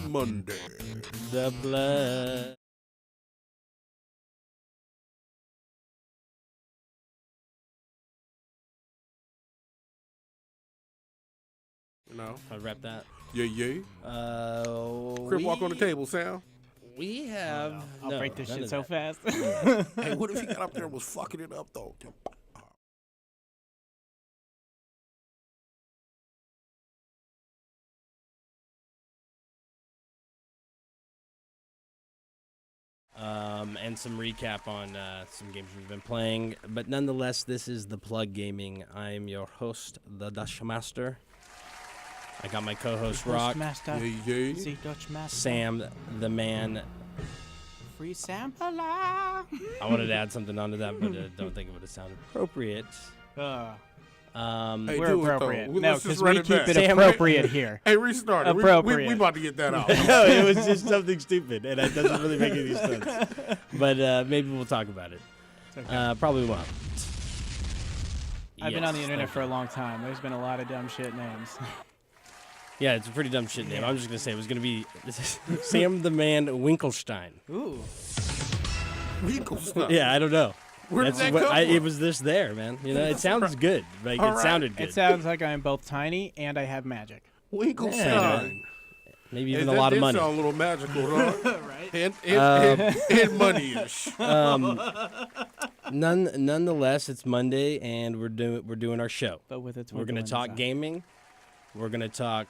Monday. The blood. You know, I rap that. yeah. Crip We, walk on the table, Sam. We have. I'll break this none shit of so that. fast. Hey, what if he got up there and was fucking it up, though? And some recap on some games we've been playing. But nonetheless, this is The Plug Gaming. I'm your host, the Dutch Master. I got my co-host, Rock, Master. Yeah. The Dutch Master. Sam, the man. Free sample. I wanted to add something onto that, but don't think it would have sounded appropriate. Hey, We're do it, though. appropriate. Let's No, just because run we it keep back. it Sam, appropriate here. Hey, restart it. Appropriate. We about to get that out. No, it was just something stupid, and it doesn't really make any sense. But maybe we'll talk about it. It's okay. Probably won't. I've been on the Yes, internet thank for a long time. There's been a lot of dumb shit names. Yeah, it's a pretty dumb shit name. I'm just gonna say it was gonna be Sam the Man Winkelstein. Ooh. Legal stuff. Yeah, I don't know. Where did That's that what come it from? was this there, man. You know, it sounds good. Like All it right. sounded good. It sounds like I'm both tiny and I have magic. Winkelstein. Maybe Hey, even a that lot of did money. sound a little magical, dog. Right? and money-ish. Nonetheless, it's Monday and we're doing our show. But with a We're gonna twinkle in talk his eye. gaming. We're gonna talk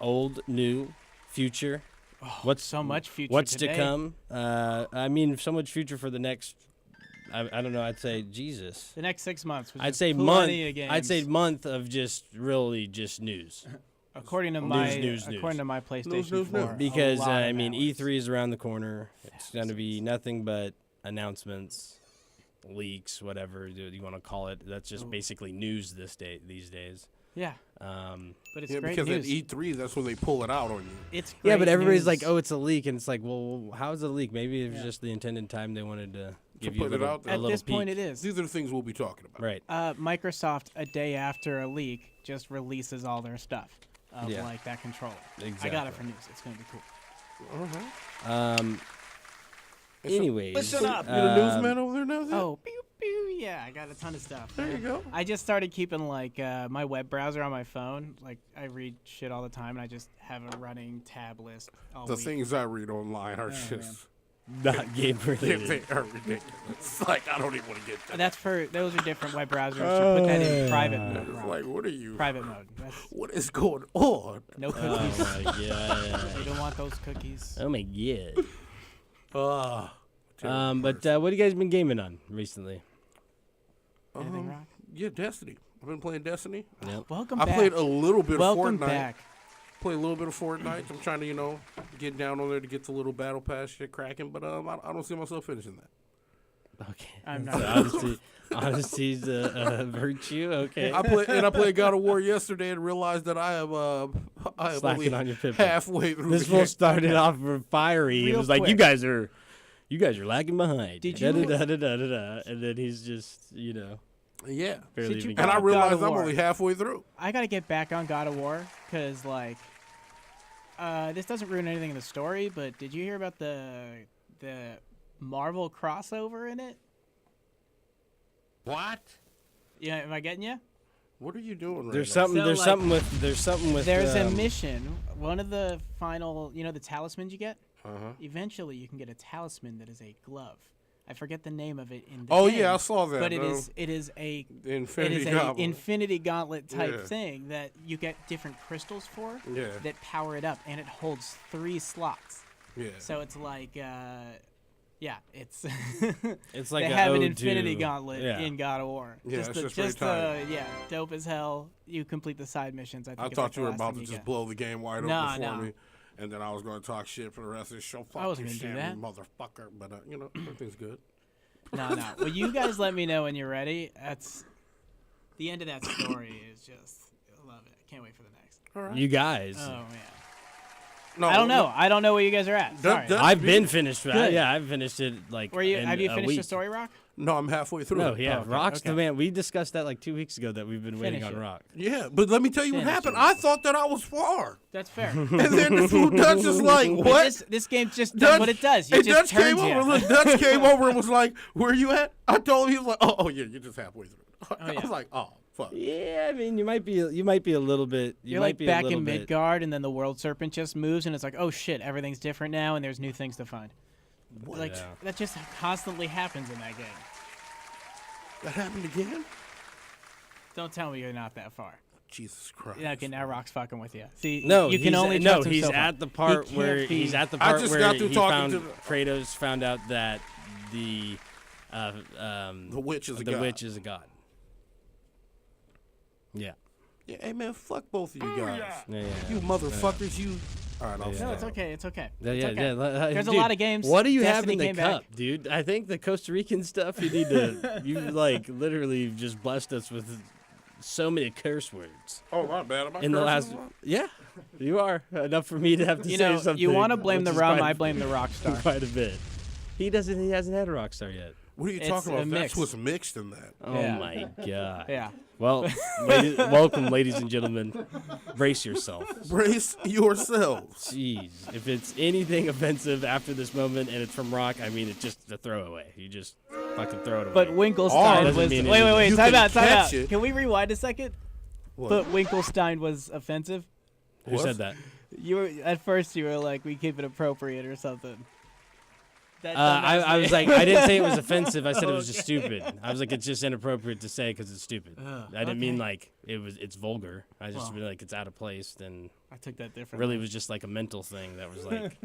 old, new, future. What's So much future What's today. to come? I mean, so much future for the next. I don't know. I'd say Jesus. The next 6 months. Which I'd is say month. plenty of games. I'd say month of just news. according to news. according to my PlayStation news. 4. Because a lot I of mean, hours. E3 is around the corner. It's going to be nothing but announcements, leaks, whatever you want to call it. That's just basically news these days. Yeah, Um, but it's Yeah, great because news. at E3, that's when they pull it out on you. It's yeah, great but everybody's news. like, "Oh, it's a leak," and it's like, "Well, how is it a leak? Maybe it was just the intended time they wanted to give you a put it little, out there. a At little this point, peek. it is. These are the things we'll be talking about. Right. Microsoft, a day after a leak, just releases all their stuff of Yeah. like that controller. Exactly. I got it for news. It's gonna be cool. Anyways, Listen up. You're the newsman over there now? Oh, pew pew. Yeah, I got a ton of stuff. There you go. I just started keeping like my web browser on my phone. Like I read shit all the time, and I just have a running tab list all The week. things I read online are man. just not game they related. are ridiculous. Like, I don't even want to get that. That's for those are different web browsers. So put that in private mode. It's Rob. like, what are you? Private mode. That's What is going on? no Oh cookies. my god. We don't want those cookies. Oh my god. Ah. But what have you guys been gaming on recently? Anything, Rock? Yeah, Destiny. I've been playing Destiny. Yep. Welcome I back. played a little bit Welcome of Fortnite. back. Play a little bit of Fortnite. I'm trying to, get down on there to get the little battle pass shit cracking, but I don't see myself finishing that. I'm Okay. not. So honesty's a virtue. Okay. I played God of War yesterday and realized that I am Slacking only on your Pippa. halfway through This the fool game. started off fiery. It Real was like, you quick. guys are lagging behind. Did you- Da-da-da-da-da-da. And then he's just, Yeah. barely Did you even And I God of realized I'm War. only halfway through. I gotta get back on God of War because like, this doesn't ruin anything in the story. But did you hear about the Marvel crossover in it? What? Yeah, am I getting you? What are you doing right There's now? something. So, There's like, something with. There's a mission. One of the final, the talismans you get. Uh-huh. Eventually, you can get a talisman that is a glove. I forget the name of it in the Oh game, yeah, I saw that. but it is a the Infinity a Gauntlet. Infinity Gauntlet type Yeah. thing that you get different crystals for Yeah. that power it up, and it holds 3 slots. Yeah. So it's like, yeah, it's It's like they a have an ode Infinity to- Gauntlet yeah. in God of War. Yeah, just it's the, just very tight. yeah, dope as hell. You complete the side missions. I think I it's thought like you the were last about thing to you just get. blow the game wide Nah, open for nah. me, and then I was going to talk shit for the rest of the show. Fuck wasn't you, gonna do Sammy, that. motherfucker. But everything's good. No. Well, you guys let me know when you're ready. That's the end of that story. Is just I love it. I can't wait for the next. All right. You guys. Oh man. No, I don't know. I don't know where you guys are at. Sorry. that- I've been finished. Good. Yeah, I've finished it like. Were you? in Have you a finished week. the story, Rock? No, I'm halfway through. No, it. yeah, okay, Rock's the okay. man. We discussed that like 2 weeks ago that we've been waiting Finish on it. Rock. Yeah, but let me tell you what Finish happened. it. I thought that I was far, That's fair. and then the fool Dutch is like, "What?" This game just does what it does. It and just Dutch came turns you. over. Look, Dutch came over and was like, "Where you at?" I told him. He was like, "Oh, yeah, you're just halfway through." I yeah. was like, "Oh, fuck." Yeah, I mean, you might be a little bit. You're might like be back a little in bit, Midgard, and then the World Serpent just moves, and it's like, oh shit, everything's different now, and there's new things to find. Like Yeah. that just constantly happens in that game. That happened again. Don't tell me you're not that far. Jesus Christ. Yeah, okay, now Rock's fucking with you. See, No, you can he's- only no. trust him He's so far. at the part He where can't be- he's at the I part just where got through he talking found to the- Kratos found out that the The witch is a the god. witch is a god. Yeah. Yeah, hey man, fuck both of you guys. Yeah. You motherfuckers, you. All right, I'll Yeah. No, stop. it's okay. It's okay. Yeah, It's yeah, okay. yeah. There's a Dude, lot of games. What do you have Destiny in the came back. cup, dude? I think the Costa Rican stuff you need to. You like literally just blessed us with so many curse words Oh, my bad. Am I in the last. cursing a lot? Yeah, you are enough for me to have to You say know, something. you want to blame the which is rum, quite I a- blame the rock star. quite a bit. He doesn't. He hasn't had a rock star yet. What are you It's talking a about? mix. That's what's mixed in that. Oh Yeah. my god. Yeah. Well, welcome, ladies and gentlemen. Brace yourself. Brace yourselves. Jeez, if it's anything offensive after this moment and it's from Rock, I mean, it's just a throwaway. You just fucking throw it away. But Winkelstein doesn't was. mean Wait, anything. You time can out, time catch out. it. Can we rewind a second? What? But Winkelstein was offensive. Who What? said that? You were at first. You were like, we keep it appropriate or something. That I was like, I didn't say it was offensive. I said it was just Okay. stupid. I was like, it's just inappropriate to say because it's stupid. I didn't mean like it's vulgar. I just Well. mean like it's out of place. Then I took that differently. really was just like a mental thing that was like,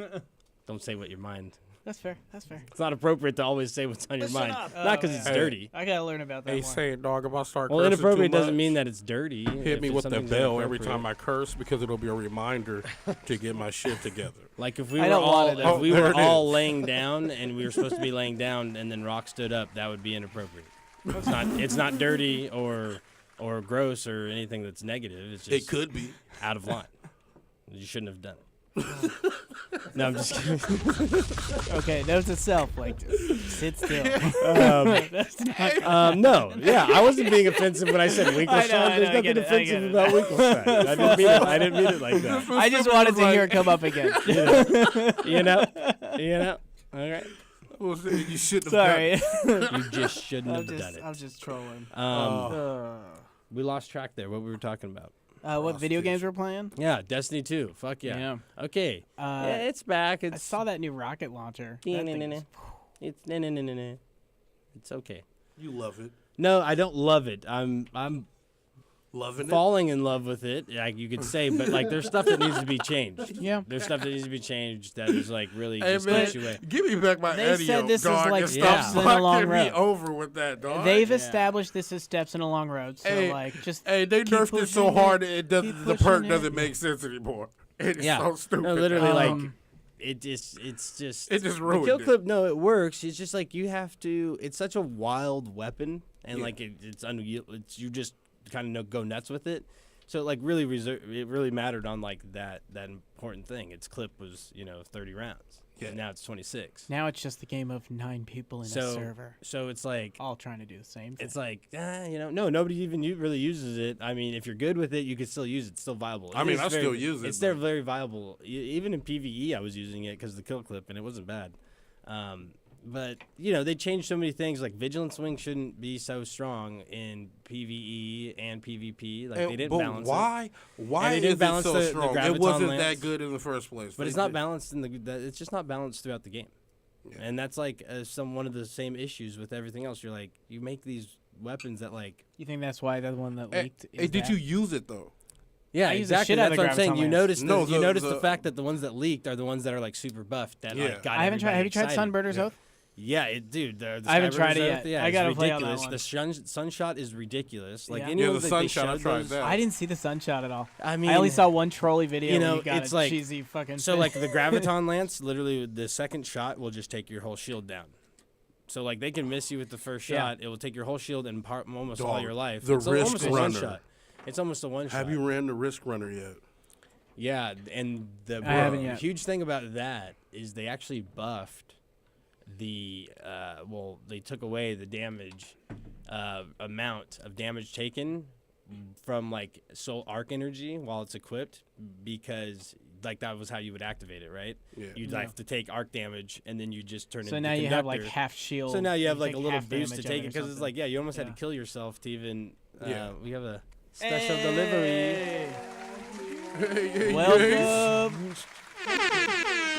don't say what your mind. That's fair. That's fair. It's not appropriate to always say what's on your mind. Not because it's yeah. dirty. I gotta learn about that Hey, more. say it, dog. If I start Well, cursing inappropriate too doesn't much, mean that it's dirty. hit If me it's with the something's bell every inappropriate. time I curse because it'll be a reminder to get my shit together. Like if we I were don't all want it. if we there were it all is. laying down and we were supposed to be laying down and then Rock stood up, that would be inappropriate. It's not dirty or gross or anything that's negative. It's just It could be. out of line. You shouldn't have done it. No, I'm just kidding. Okay, note to self, like, just sit still. That's not- No, yeah, I wasn't being offensive when I said Winkelstein. I know, There's I nothing get it, I offensive get it. about Winkelstein. I didn't mean it like that. I just wanted to hear it come up again. You know. All right. Well, you shouldn't have Sorry. You just shouldn't have done it. I'm just trolling. We lost track there. What we were talking about. What video games we're playing? Yeah, Destiny 2. Fuck yeah. Yeah. Okay. Uh, yeah, it's back. I It's saw that new rocket launcher. That thing is- It's no. It's okay. You love it. No, I don't love it. I'm Loving it. falling in love with it, like you could say, but like there's stuff that needs to be changed. Yeah. There's stuff that needs to be changed that is like really Hey just man, takes you away. give me back my They Eddie, said this is dog, like and steps stop in a long fucking me road. over with that, dog. They've established this as steps in a long road. So Hey, like, just Hey, they keep nerfed it so pushing hard it, it doesn't. keep The pushing perk it. doesn't make sense anymore. It's Yeah. so stupid. No, literally, like Um, it's just It just the ruined kill it. clip. No, it works. It's just like you have to. It's such a wild weapon, and Yeah. like it's you just kind of go nuts with it. So like really it really mattered on like that important thing. Its clip was 30 rounds. Yeah. And now it's 26. now it's just the game of 9 people in a So server, so it's like. all trying to do the same thing. It's like, no, nobody even really uses it. I mean, if you're good with it, you can still use it. It's still viable. I It mean, is I very- still use it, It's still but- very viable. Even in PvE, I was using it because of the kill clip, and it wasn't bad. But, they changed so many things. Like, Vigilance Wing shouldn't be so strong in PvE and PvP. Like, they didn't but balance it. why? Why they is didn't it balance so the strong? graviton It wasn't lance. that good in the first place. But They it's not did- balanced it's just not balanced throughout the game. Yeah. And that's, like, one of the same issues with everything else. You're like, you make these weapons that, like, You think that's why the one that Hey, leaked? hey, is did that? you use it though? yeah, I use the exactly. shit out That's of what I'm saying. Graviton You Lance. notice No, you notice the the- fact that the ones that leaked are the ones that are like super buffed. That Yeah. like got I haven't tried. Have you tried everybody excited. Sunbirder's Yeah. Oath? Yeah, dude. The I haven't Skybirder's tried it Oath, yet. Yeah, I it's gotta play on that ridiculous. one. The sunshot is ridiculous. Like Yeah. any Yeah, of the they sunshot, I showed tried those- that. I didn't see the sunshot at all. I mean, I only saw one trolley video. you where know, he got it's a like- cheesy fucking. So thing. like the graviton lance, literally the second shot will just take your whole shield down. So like they can miss you with the first Yeah. shot. It will take your whole shield and almost all Dog, your life. the It's risk almost a runner. one shot. It's almost a one shot. Have you ran the Risk Runner yet? Yeah, and the I haven't yet. huge thing about that is they actually buffed the they took away the damage amount of damage taken from like soul arc energy while it's equipped, because like that was how you would activate it, right? Yeah. You'd Yeah. have to take arc damage and then you just turn So into now you have like conductor. half shield. So now you have like take a little half boost to damage of take it it, or because it's something. like, yeah, you almost had Yeah. to kill yourself to even. Yeah. We have a special delivery. Hey. Hey, Welcome.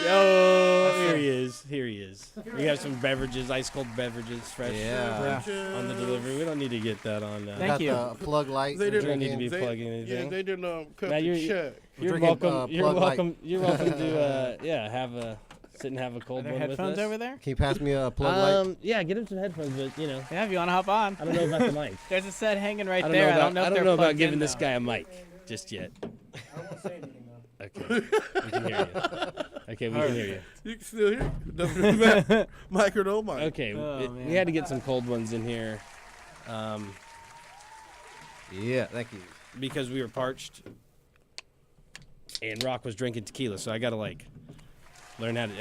Yo, here he is. Here he is. We have some beverages, ice cold beverages, fresh Yeah. on the delivery. We don't need to get that on. Thank Got you. the plug light. They to didn't don't drink need to in. be They- plugging Yeah, anything. they didn't cut Now the you're- check. You're drinking, welcome. You're Plug Light. welcome. You're welcome to have a sit and have a Are cold there one with headphones us. over there? Can you pass me a plug light? Yeah, get him some headphones, but Yeah, if you want to hop on. I don't know about the mic. There's a set hanging right I don't there. know about, I don't know if they're about plugged giving in, this though. guy a mic just yet. I won't say anything though. Okay, we can hear you. Okay, we can hear you. You can still hear it. Doesn't really matter. Mic or no mic. Okay, Oh, we man. had to get some cold ones in here, Yeah, thank you. because we were parched, and Rock was drinking tequila, so I gotta like learn how to,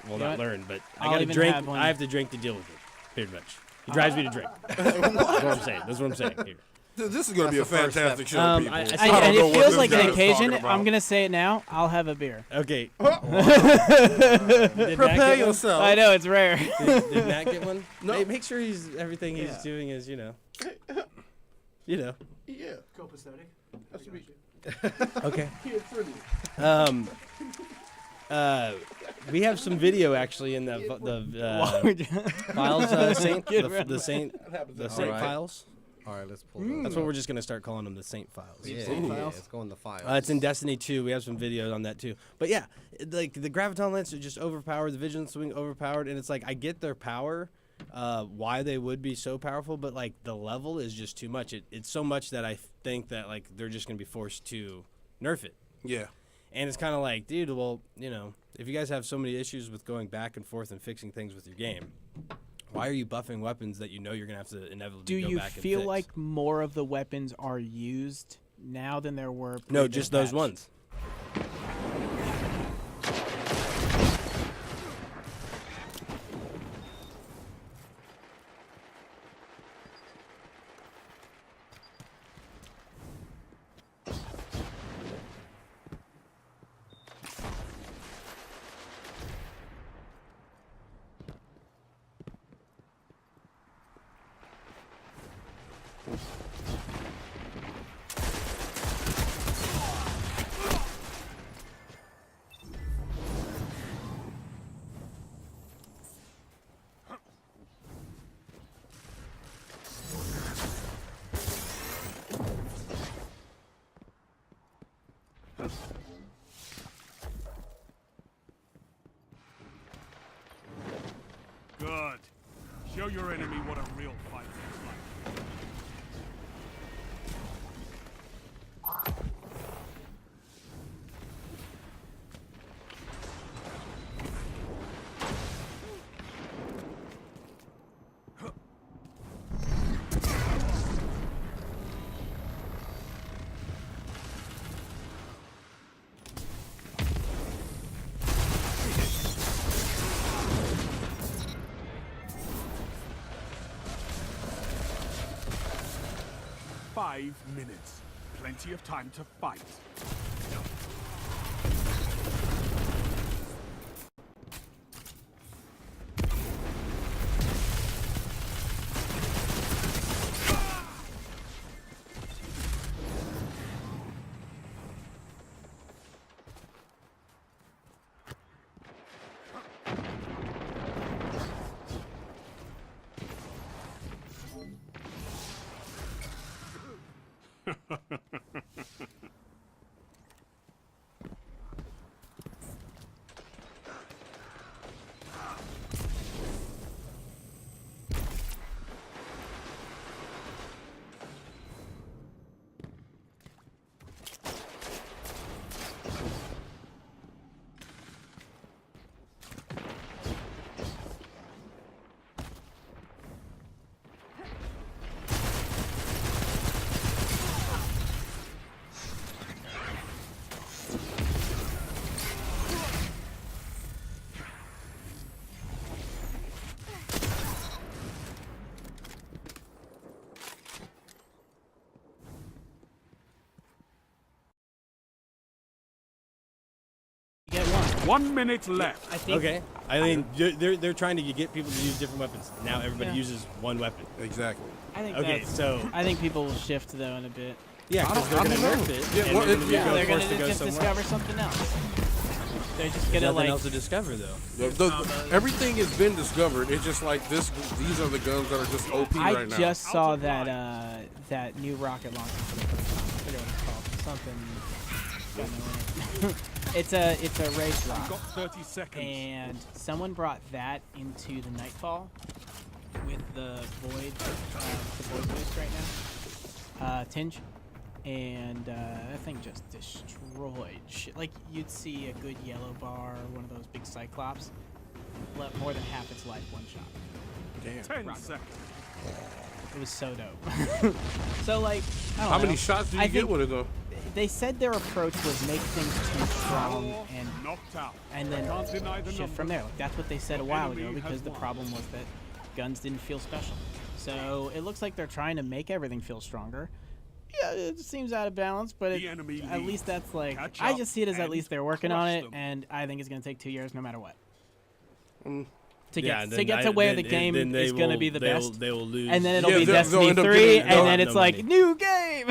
well, know not what? learn, but I I'll gotta even drink. have one. I have to drink to deal with it. Pretty much, he drives me to drink. That's what I'm saying. That's what I'm saying here. This is going to be a That's the first fantastic show, Um, people. I- And I don't and know it what feels this like guy an is occasion. talking about. I'm gonna say it now. I'll have a beer. Okay. Prepare yourself. I know it's rare. Did Matt get one? No. Hey, make sure everything he's Yeah. doing is Yeah. Copacetic. That's me. Okay. Kid friendly. We have some video actually in the files, Saint, the Saint, That happens the all Saint right. files. All right, let's pull Mm. That's what we're just gonna start calling them, the Saint files. Yeah, Saint yeah, files? it's going to files. It's in Destiny 2. We have some videos on that too. But yeah, like the Graviton Lance are just overpowered. The Vigilance Swing overpowered, and it's like I get their power, why they would be so powerful, but like the level is just too much. It's so much that I think that like they're just gonna be forced to nerf it. Yeah. And it's kind of like, dude, well, if you guys have so many issues with going back and forth and fixing things with your game, why are you buffing weapons that you know you're gonna have to inevitably Do go you back and feel fix? like more of the weapons are used now than there were? No, pre this just those patch? ones. Good. Show your enemy what a real fighter is like. .5 minutes. Plenty of time to fight. 1 minute left. I think Okay. I mean, they're trying to get people to use different weapons. Now everybody Yeah. uses one weapon. Exactly. I think Okay, that's, so I think people will shift though in a bit. yeah, because they're I gonna don't nerf know. it. Yeah, and well, they're gonna be yeah, They're forced gonna to go just somewhere discover else. something else. They're just There's gonna nothing like. else to discover though. Everything has been discovered. It's just like this. These are the guns that are just OP I right now. just saw that that new rocket launcher for the first time. I forget what it's called. Something. It's a race You've got rock, 30 seconds. and someone brought that into the Nightfall with the void boost right now. Tinge. And that thing just destroyed shit. Like, you'd see a good yellow bar, one of those big Cyclops, let more than half its life one shot. Damn. 10 Rocket. seconds. It was so dope. So, like, I don't How know. many shots did I you get think with it though? They said their approach was make things too strong and Knocked out. then Can't deny the shift from numbers. there. Like, that's what they said a Your while enemy ago, because has the won. problem was that guns didn't feel special. So it looks like they're trying to make everything feel stronger. Yeah, it seems out of balance, but The enemy at leads. least that's like, Catch I up just see it as at and least they're working on crush it, them. and I think it's going to take 2 years no matter what. To Yeah, get to where the game is going to be the best. They will lose. And then it'll Yeah, be they'll Destiny end up 3, getting- and they'll then have it's no like, money. new game!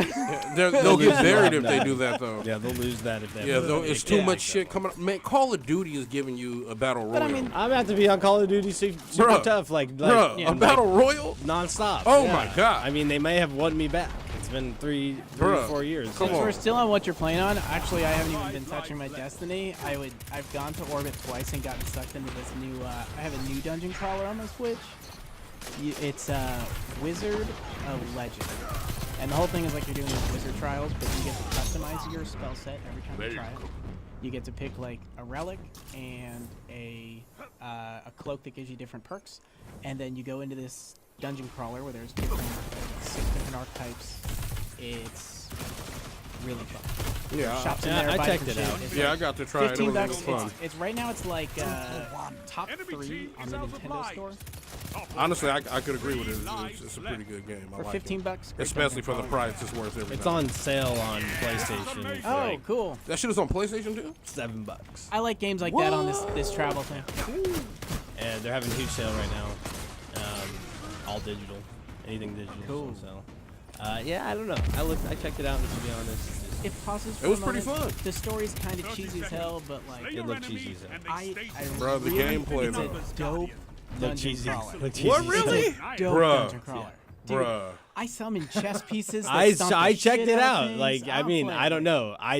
They'll get buried if no. they do that though. Yeah, they'll lose that if they. Yeah, though it's too Yeah. much shit coming up. Man, Call of Duty is giving you a battle royal. But I mean, I'm about to be on Call of Duty super Bruh. tough, like Bruh, yeah, a battle royal? nonstop. Oh yeah. my God. I mean, they may have won me back. It's been three or Bruh, 4 years. come Since on. we're still on what you're playing on, actually I haven't even been touching my Destiny. I've gone to orbit twice and gotten sucked into this new I have a new dungeon crawler on my Switch. It's Wizard of Legend. And the whole thing is like you're doing these wizard trials, but you get to customize your spell set every time you try it. You get to pick like a relic and a cloak that gives you different perks, and then you go into this dungeon crawler where there's 6 different archetypes. It's really fun. Yeah, Shops in Yeah, there, I buy checked different it shit. out. It's yeah, I like got to try it. It 15 was bucks. fun. It's right now. It's like top Enemy 3 team on is the out of Nintendo light. store Honestly, I could agree with it. It's a pretty good game. I for like 15 it. bucks. Great Especially dungeon for the crawler. price, it's worth every It's time. on sale on PlayStation. For Oh, like cool. That shit is on PlayStation too? $7, I like games like that on this travel thing. and they're having a huge sale right now. All digital, anything digital. Cool. on sale. Yeah, I don't know. I checked it out, and to be honest, it's just, It pauses for It was a pretty moment. fun. The story's kind of 30 cheesy as seconds. hell, but like Slay your looked enemy cheesy as hell. and they I stay Bro, the really gameplay, it's though. a dope look dungeon cheesy. crawler. Look cheesy. What, really? Dope Bruh. dungeon crawler. Dude, Bruh. I summon chess pieces. That I stomp the checked shit it out. out. Of Like things. I I'm mean, playing I don't it. know. I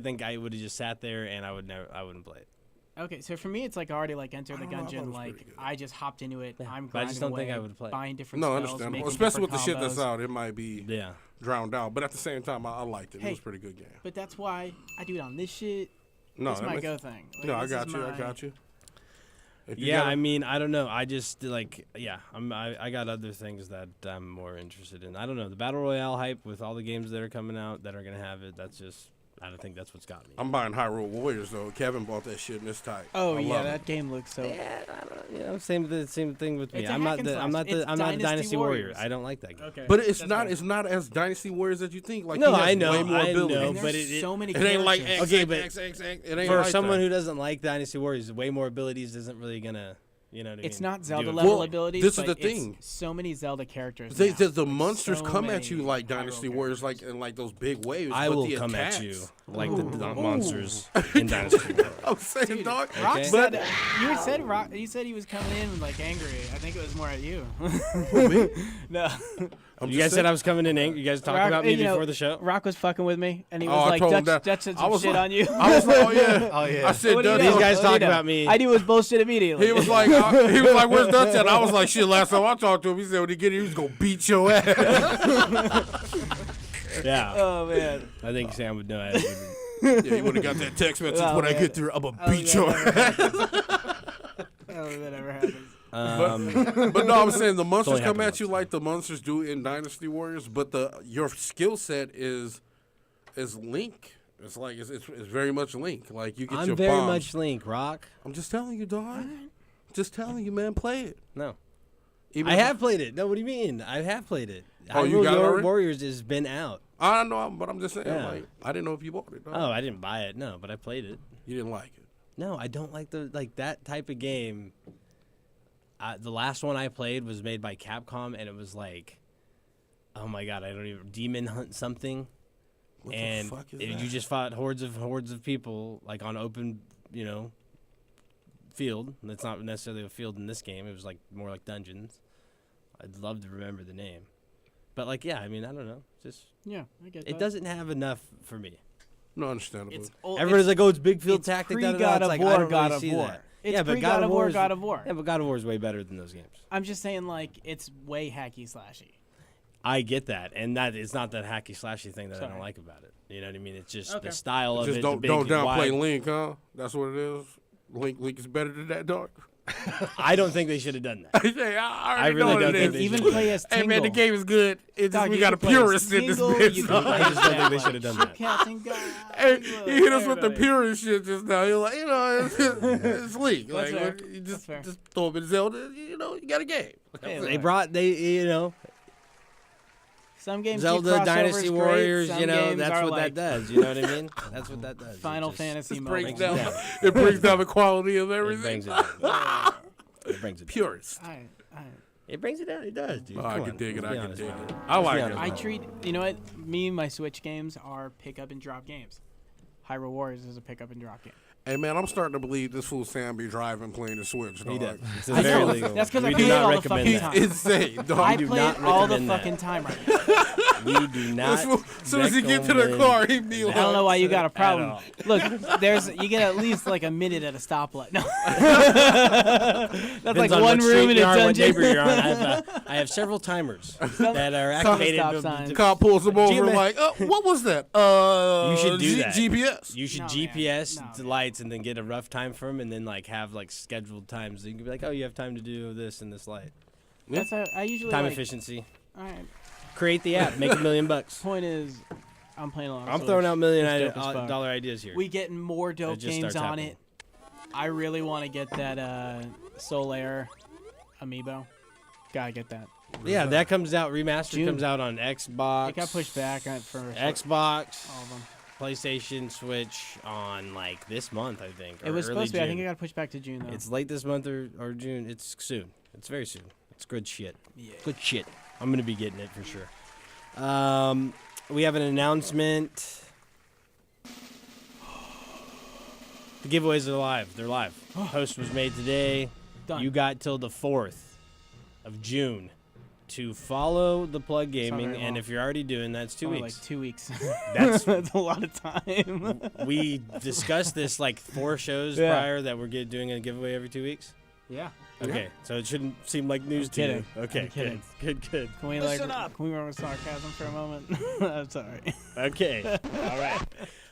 think I would have just sat there and I wouldn't play it. Okay, so for me, it's like already like enter the don't know, I thought it dungeon. was like pretty good. I just hopped into it. I'm grinding but I just don't think away, I would play it. buying different No, spells, understandable. making Especially with the different shit that's combos. out, it might be Yeah. drowned out. But at the same time, I liked it. It Hey. was a pretty good game. But that's why I do it on this shit. No, That's that my makes- go thing. Like, No, I this got is you. I my- got you. If you Yeah, gotta- I mean, I don't know. I just like, yeah, I got other things that I'm more interested in. I don't know the battle royale hype with all the games that are coming out that are gonna have it. That's just, I don't think that's what's got me. I'm buying Hyrule Warriors though. Kevin bought that shit and it's tight. Oh I yeah, love that it. game looks so. Yeah, I don't, you know, same thing with me. It's a I'm hack not and the, I'm slash. not the, It's I'm not a Dynasty Dynasty Warrior. Warriors. I don't like that game. Okay. But it's That's not. fair. It's not as Dynasty Warriors as you think. Like No, he has I know, way more I ability. know, And but there's it- so many It ain't like characters. X, Okay, X, but X, X, X. It ain't For like someone that. who doesn't like Dynasty Warriors, way more abilities isn't really gonna, you know what I mean? It's not Zelda do it. level Well, abilities. this is but the it's thing. So many Zelda characters. They, now. the Like, monsters so come at you many like Hyrule Dynasty Warriors, like characters. in like those big waves. I but will the come attacks, at you like the monsters in Dynasty Warriors. I'm saying, dog. Rock Okay. said you said Rock. You said he was coming in like angry. I think it was more at you. me? No, I'm You just guys said saying- I was coming in angry. You guys talking Rock- about me you know, before the show? Rock was fucking with me, and he Oh, was I like, told him Dutch, that. Dutch said I some was shit like- on you. I was like, oh yeah, Oh, yeah. I said What do you Dutch. know? These guys What do you talking know? about me. I knew it was bullshit immediately. He was like, where's Dutch at? I was like, shit. Last time I talked to him, he said when he get here, he was gonna beat your ass. Yeah, oh man. I think Sam would know. I would- Yeah, you would have got that text message Oh, when I man. get there. I'm gonna Oh, beat that your never ass. Oh, that never happens. But no, I'm saying the monsters only come happened at you like the monsters do in Dynasty Warriors, but your skill set is Link. It's like it's very much Link. Like you get I'm your very bombs. much Link. Rock. I'm just telling you, dog. Just telling you, man. Play it. No, Even I if- have played it. No, what do you mean? I have played it. Oh, you Hyrule got it already? Warriors has been out. I know, but I'm just saying. Yeah. Like I didn't know if you bought it. Dog. Oh, I didn't buy it. No, but I played it. You didn't like it. No, I don't like that type of game. The last one I played was made by Capcom, and it was like, oh my god, I don't even Demon Hunt something. What And the fuck is you that? just fought hordes of people like on open, field. That's not necessarily a field in this game. It was like more like dungeons. I'd love to remember the name, but like, yeah, I mean, I don't know. Just Yeah, I get that. it doesn't have enough for me. No, understandable. It's old. Everybody's like, oh, it's big field it's tactic. pre-God da, da, da. of It's like, War, I don't God really of see War. that. It's Yeah, but pre-God of War, is- God of War. Yeah, but God of War is way better than those games. I'm just saying, like, it's way hacky slashy. I get that, and that it's not that hacky slashy thing that I Sorry. don't like about it. You know what I mean? It's just Okay. the style of Just it. don't the big, downplay wide- Link, huh? That's what it is. Link is better than that, dog. I don't think they should have done that. Hey, I already really know what don't it think is. they Even should. play as Hey Tingle. man, the game is good. It's just Dog, we you got a can play as purist in this Tingle, bitch. you dog. can play I just don't think they as, should have done that. Captain God. Hey, Look, you hit us with the everybody. purist shit just now. You're like, it's Link. That's Like, fair. you That's fair. just throw them in Zelda. You got a game. Hey, They look, brought some games Zelda do crossovers Dynasty great, Warriors. some that's games are what like that does. You know what I mean? That's what that does. It Final just- Fantasy It mode. brings it down. down. It brings down the quality of It everything. brings it down. It brings it down. Purist. It brings it down. It does, dude. Oh, Come I on. can dig it. Let's I be can honest dig about it. it. I like be it. honest. I treat, you know what? Me and my Switch games are pick up and drop games. Hyrule Warriors is a pick up and drop game. Hey man, I'm starting to believe this fool Sam be driving playing the Switch. He dog. does. It's I very know. legal. That's 'cause I We play do it not all the recommend fucking that. time. Insane, dog. I do play not it all the recommend that. fucking time right now. We do not. As soon as he get to the recommend car, he be I like, don't know why you got a At problem. all. Look, you get at least like a minute at a stoplight. No. That's Depends like on one what room street in you a are, what dungeon. neighbor you're on. I have several timers that are activated. stop to- signs. Cop pulls him over GMS. like, what was that? You should do that. GPS. You should No, man. GPS No, the man. lights and then get a rough time for them, and then like have like scheduled times. So you can be like, oh, you have time to do this and this light. That's how I usually Time like, efficiency. all right. Create the app. Make $1 million. Point is, I'm playing a lot. I'm throwing out $1 It's dope as fuck. million ideas here. We getting more dope just games starts on happening. it. I really want to get that Solaire amiibo. Gotta get that. Yeah, that comes out remastered. June. Comes out on Xbox. It got pushed back for Xbox, all of them. PlayStation, Switch on like this month, I think. It or was early supposed to be. I June. think it got pushed back to June though. It's late this month or June. It's soon. It's very soon. It's good shit. Yeah. Good shit. I'm gonna be getting it for sure. We have an announcement. The giveaways are live. They're live. Post was made today. Done. You got till the 4th of June to follow the Plug Gaming, very and long. if you're already doing that, it's 2 Only weeks. like 2 weeks. That's That's a lot of time. we discussed this like 4 shows Yeah. prior that we're doing a giveaway every 2 weeks. yeah. Okay, so it shouldn't seem like news I'm to you. kidding. Okay, I'm kidding. good. Can we Can we remember sarcasm for a moment? I'm sorry. Okay, all right.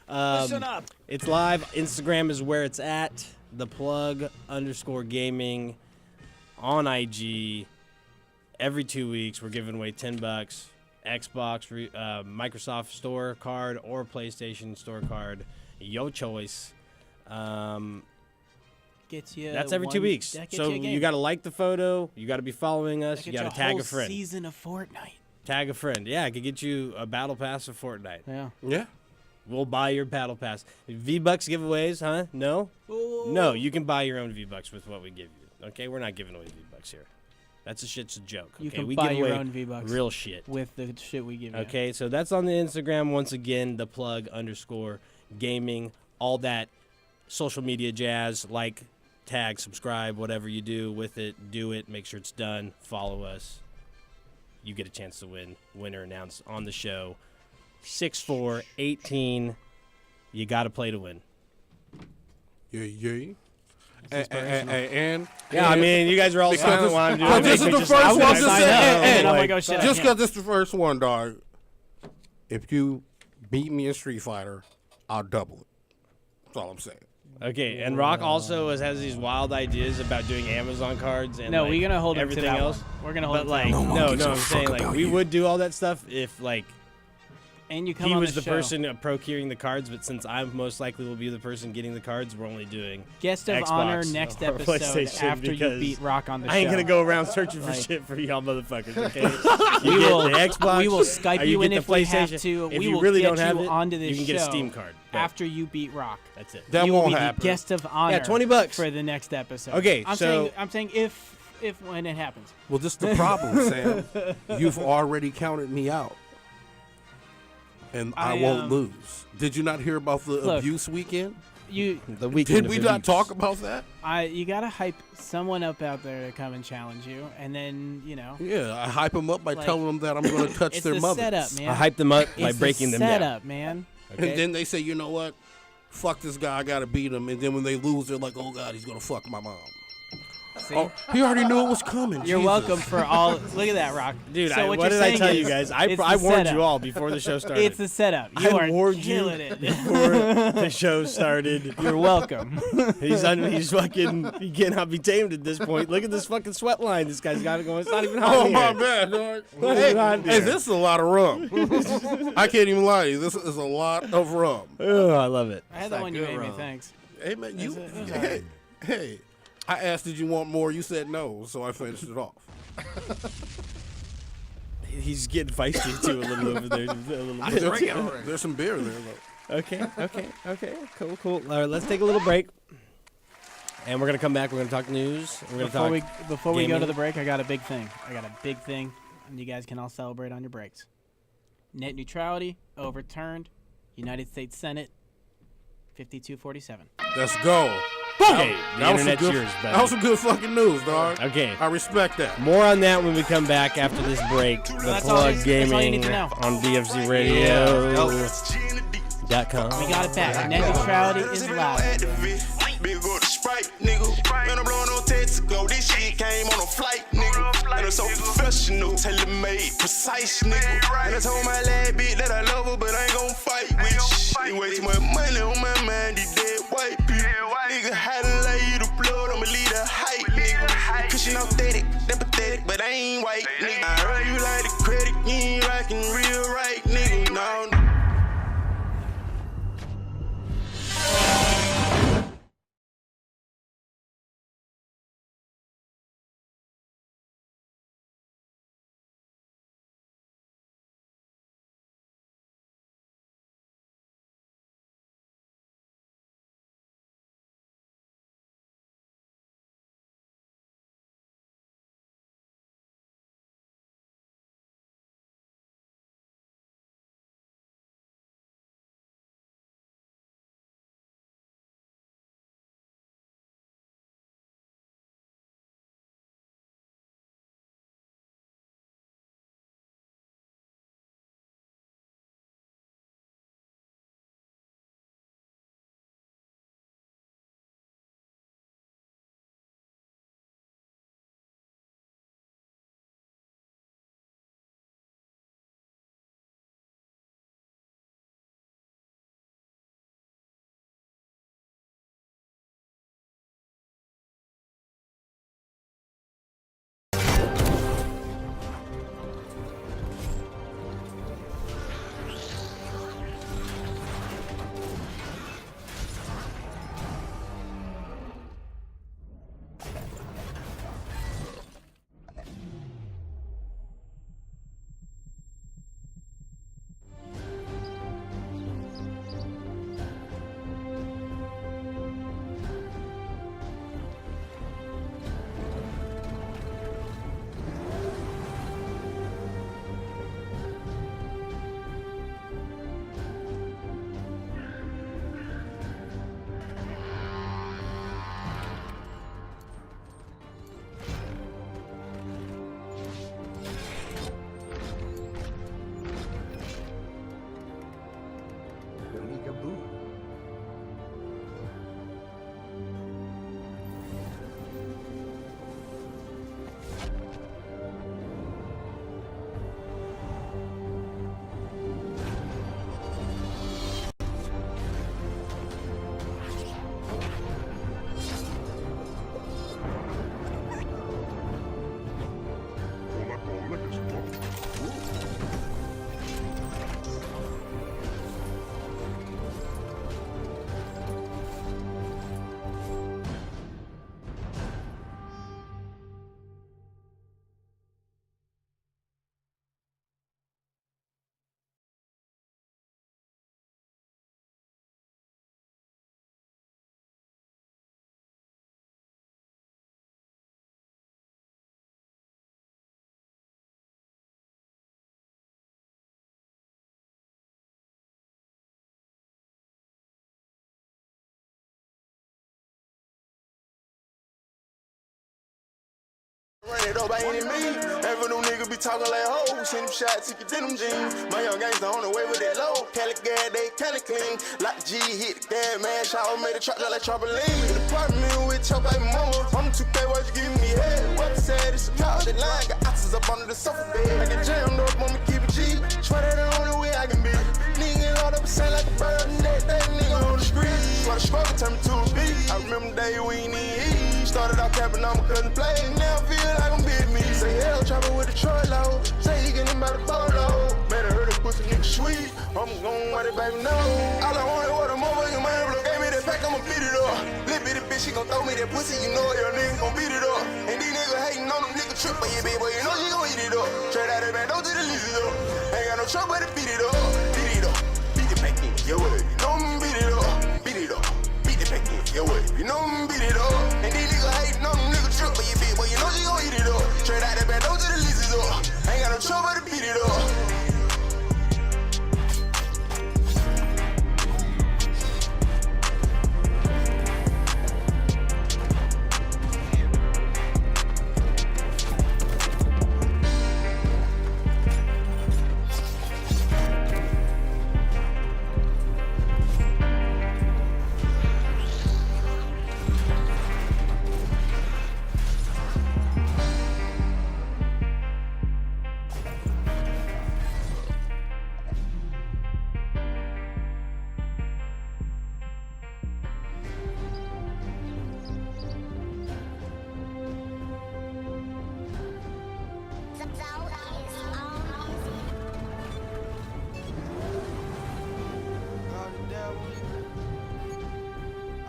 Listen up. It's live. Instagram is where it's at. The plug_gaming on IG. Every 2 weeks, we're giving away $10. Xbox, Microsoft Store card, or PlayStation Store card. Your choice. Gets you. That's every 2 weeks. That gets So you, a game. you got to like the photo. You got to be following us. That You gets got to you a tag whole a friend. Season of Fortnite. Tag a friend. Yeah, I could get you a battle pass of Fortnite. Yeah. Yeah. We'll buy your battle pass. V-Bucks giveaways, huh? No? No, you can buy your own V-Bucks with what we give you. Okay, we're not giving away V-Bucks here. That's a shit's a joke. You okay? can we buy give your away own V-Bucks real shit. with the shit we give you. Okay, so that's on the Instagram. Once again, the plug_gaming, all that social media jazz, like, tag, subscribe, whatever you do with it, do it. Make sure it's done. Follow us. You get a chance to win. Winner announced on the show. 6-4-18. You got to play to win. Yeah. And Yeah, I mean, you guys are all Because silent this- while I'm doing because it. this is Makes the me first I one. wanna Just sign say, up. hey, and I'm like, like, oh shit. I just can't. because this is the first one, dog. If you beat me in Street Fighter, I'll double it. That's all I'm saying. Okay, and Rock also has these wild ideas about doing Amazon cards and No, like, we're gonna hold him to everything that else. one. We're gonna hold But him like, to that one. no, I'm saying like we would do all that stuff if like And you come He on was the the show. person procuring the cards, but since I most likely will be the person getting the cards, we're only doing Guest of Xbox honor next or episode PlayStation after you because beat Rock on the show. I ain't gonna go around searching for Like- shit for y'all motherfuckers. Okay, We you will- get the Xbox. we will Skype or you in get if the we have PlayStation. to. If We you will really get don't have you it, onto this you can get a show Steam card. But after you beat Rock. that's it. That You will won't be happen. the guest of honor. $20 for the next episode. Okay, I'm so- saying if when it happens. Well, this is the problem, Sam. You've already counted me out, and I won't lose. Did you not hear about the Look, abuse weekend? You The weekend Did we of not abuse. talk about that? you gotta hype someone up out there to come and challenge you, and then Yeah, I hype them up by Like, telling them that I'm going to touch it's their the mothers. setup, man. I hyped them up by It's breaking the them down. setup, man. Okay? And then they say, you know what? Fuck this guy, I got to beat him. And then when they lose, they're like, oh, God, he's going to fuck my mom. See? Oh, he already knew it was coming. You're Jesus. welcome for all. Look at that, Rock. Dude, so what you're did I saying tell you is guys? it's I the warned setup. you all before the show started. It's the setup. You I are warned you killing it. before the show started. You're welcome. He's fucking. He cannot be tamed at this point. Look at this fucking sweat line. This guy's got it going. It's not even hot Oh, in my here. bad, dog. What Hey, is on hey, here? this is a lot of rum. I can't even lie to you. This is a lot of rum. Oh, I love it. I had the that one you good made me. rum. Thanks. Hey, man, you. It was Hey, hey, I asked, did you want more? You said no, so I finished it off. He's getting feisty too a little over there. A little bit. There's some beer there, though. Okay. Cool. All right, let's take a little break. And we're going to come back. We're going to talk news. We're going to talk. Before we go to gaming. the break, I got a big thing. And you guys can all celebrate on your breaks. Net neutrality overturned. United States Senate 5247. Let's go. Okay, the That was some internet's good- yours, buddy. That was some good fucking news, dog. Okay. I respect that. More on that when we come back after this break. The That's all Plug you- that's all you Gaming need to know. on DFZRadio.com. We got it back. Net neutrality is live. Big go to Sprite, nigga. Man, I'm blowing on Texaco. This shit came on a flight, nigga. And I'm so professional, tailor-made, precise, nigga. And I told my lad bitch that I love her, but I ain't gon' fight with shit. Way too much money on my mind, these dead white people. Nigga, how to lay you the blood, I'ma lead a hype, nigga. Cushion authentic, that pathetic, but I ain't white, nigga. I run you like the credit, you ain't rockin' real right, nigga. No, Run it up by any means. And for them niggas be talking like hoes, send them shots to your denim jeans. My young gangster on the way with that low. Cali gas, they Cali clean. Like G hit the gas, man. Shower made a trap just like trampoline. In the apartment with your baby mama. I'm the 2K, what you giving me head? What you said, it's a couch that line. Got oxes up under the sofa bed. I get jammed up, on me keep it G. Swear that the only way I can be. Nigga load up, sound like a bird. That nigga on the street. Swear the struggle turned me to a beat. I remember the day we ain't eat. Started out capping, I'm a cousin play. Now I feel like I'm big me. Say hell, trapping with the Troy low. Say he getting about the photo. Man, I heard it pussy nigga sweet. I'm gon' let it baby know. All I wanted was a motherfucking man. Blow gave me that pack, I'ma beat it up. Little bitty bitch, she gon' throw me that pussy. You know your nigga gon' beat it up. And these niggas hating on them niggas trip, but yeah, baby, boy, you know she gon' eat it up. Straight out that man, don't do the least up. Ain't got no trouble, but to beat it up. Beat it up. Beat it back in your way. You know me, beat it up. Beat it up. Beat it back in your way. You know me, beat it up. And these niggas hating on them niggas trip, but yeah, baby, boy, you know she gon' eat it up. Straight out that man, don't do the least up. Ain't got no trouble, but to beat it up.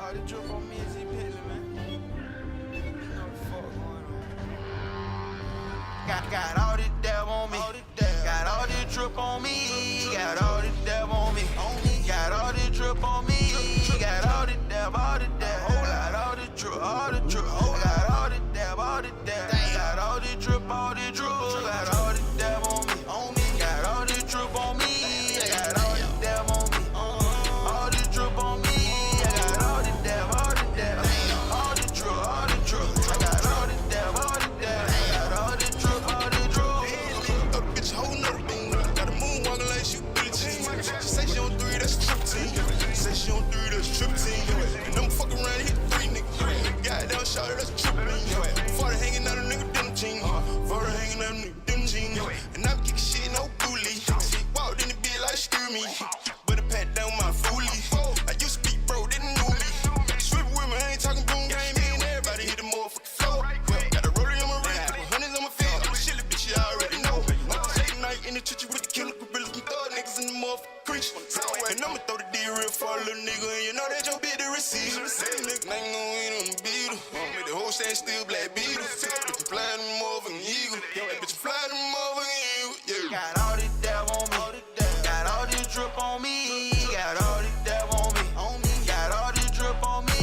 All the drip on me is Penny, man. You know the fuck going on. Got all this dab on me. Got all this drip on me. Got all this dab on me. Got all this drip on me. Got all this dab, all this dab. Got all this drip, all this drip. Got all this dab, all this dab. Got all this drip, all this drip. Got all this dab on me. Got all this drip on me. Got all this dab on me. All this drip on me. Shawty, that's trippin', Farty hanging out a nigga denim jean. Farty hanging out a nigga denim jean. And I be kickin' shit, no bully. Walked in the bed like, screw me. But I pat down my foolie. I used to be bro, didn't know me. Swift with me, I ain't talking boom game. Me and everybody hit the motherfucking floor. Got a rollie on my wrist, couple hundreds on my face. I'm a shilly bitch, you already know. Late night in the church with the killer gorillas, some thug niggas in the motherfucking creek. And I'ma throw the D real for a little nigga, and you know that your bitch the receiver. Nigga ain't gon' win on the beetle. Make the whole stand still black beetle. Bitch, you flying them motherfucking eagle. Bitch, you flying them motherfucking eagle. Yeah. Got all this dab on me. Got all this drip on me. Got all this dab on me. Got all this drip on me.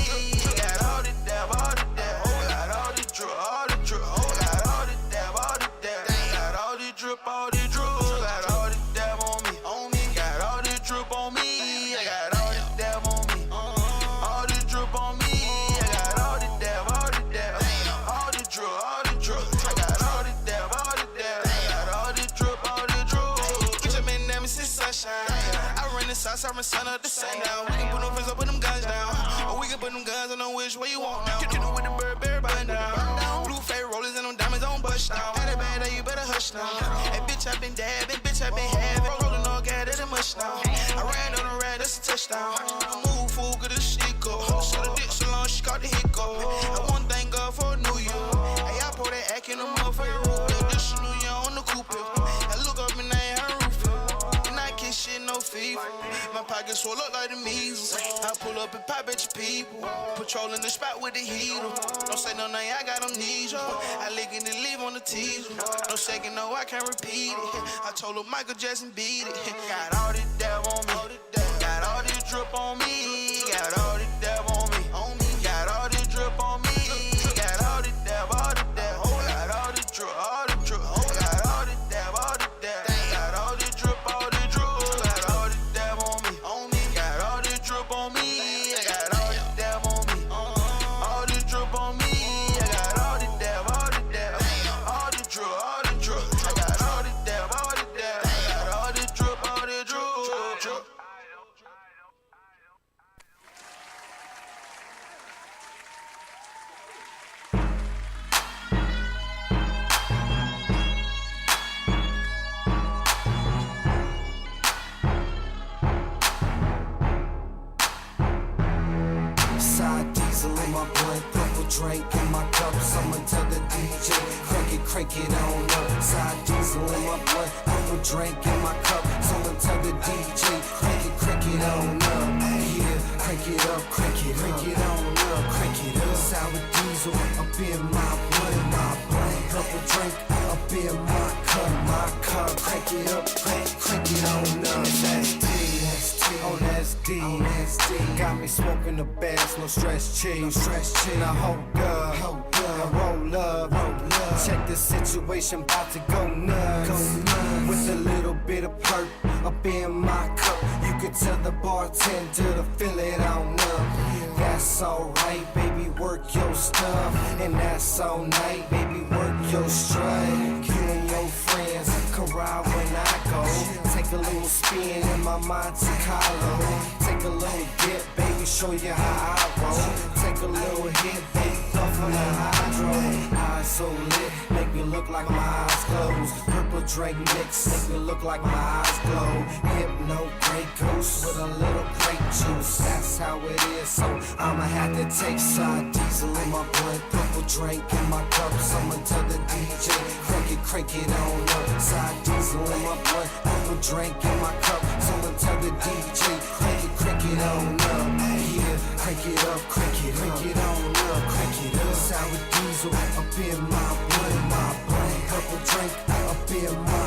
Got all this dab, all this dab. Got all this drip, all this drip. Got all this dab, all this dab. Got all this drip, all this drip. Got all this dab on me. Got all this drip on me. I got all this dab on me. All this drip on me. I got all this dab, all this dab. All this drip, all this drip. I got all this dab, all this dab. Got all this drip, all this drip. Bitch, I been damn since sunshine. I run the south, I run sun up the sun down. We can put them friends up, put them guns down. Or we can put them guns on which way you want now. Get it with the bird, button down. Blue fade rollers and them diamonds on bust down. Had it bad, now you better hush now. Hey, bitch, I been dabbing, bitch, I been having. Rolling all gas, that it much now. I ran on the rad, that's a touchdown. Move, fool, good as shit go. So the dick so long, she caught the hit go. I want thank God for a new year. Hey, I pour that act in the motherfucking roof. Additional year on the coupe. I look up and I ain't her roof. And I can't shit no fever. My pockets swell up like the measles. I pull up and pop at your people. Patrolling the spot with the heater. Don't say no name, I got amnesia. I lick it and leave on the teaser. No second, no, I can't repeat it. I told her Michael Jackson beat it. Got all this dab on me. Got all this drip on me. Got all this dab on me. Got all this drip on me. Got all this dab, all this dab. Got all this drip, all this drip. Got all this dab, all this dab. Got all this drip, all this drip. Got all this dab on me. Got all this drip on me. I got all this dab on me. All this drip on me. I got all this dab, all this dab. my blunt, purple drink in my cup. Someone tell the DJ, crank it on up. Side diesel in my blunt, purple drink in my cup. Someone tell the DJ, crank it on up. Yeah, crank it up, crank it on up, crank it up. Sour diesel up in my blunt, purple drink up in my cup, crank it up, crank it on up. That's D, that's D. Got me smoking the bass, no stress cheese. Now hold up, roll up. Check the situation, about to go nuts. With a little bit of perk up in my cup, you can tell the bartender to fill it on up. That's alright, baby, work your stuff. And that's all night, baby, work your strut. You and your friends can ride when I go. Take a little spin in my Monte Carlo. Take a little dip, baby, show you how I roll. Take a little hit, baby, puff on the hydro. Eyes so lit, make me look like my eyes closed. Purple drink mix, make me look like my eyes glow. Hypno, Grey Goose with a little grape juice. That's how it is, so I'ma have to take side diesel in my blunt, purple drink in my cup. Someone tell the DJ, crank it on up. Side diesel in my blunt, purple drink in my cup. Someone tell the DJ, crank it on up. Yeah, crank it up, crank it on up, crank it up. Sour diesel up in my blunt, purple drink up in my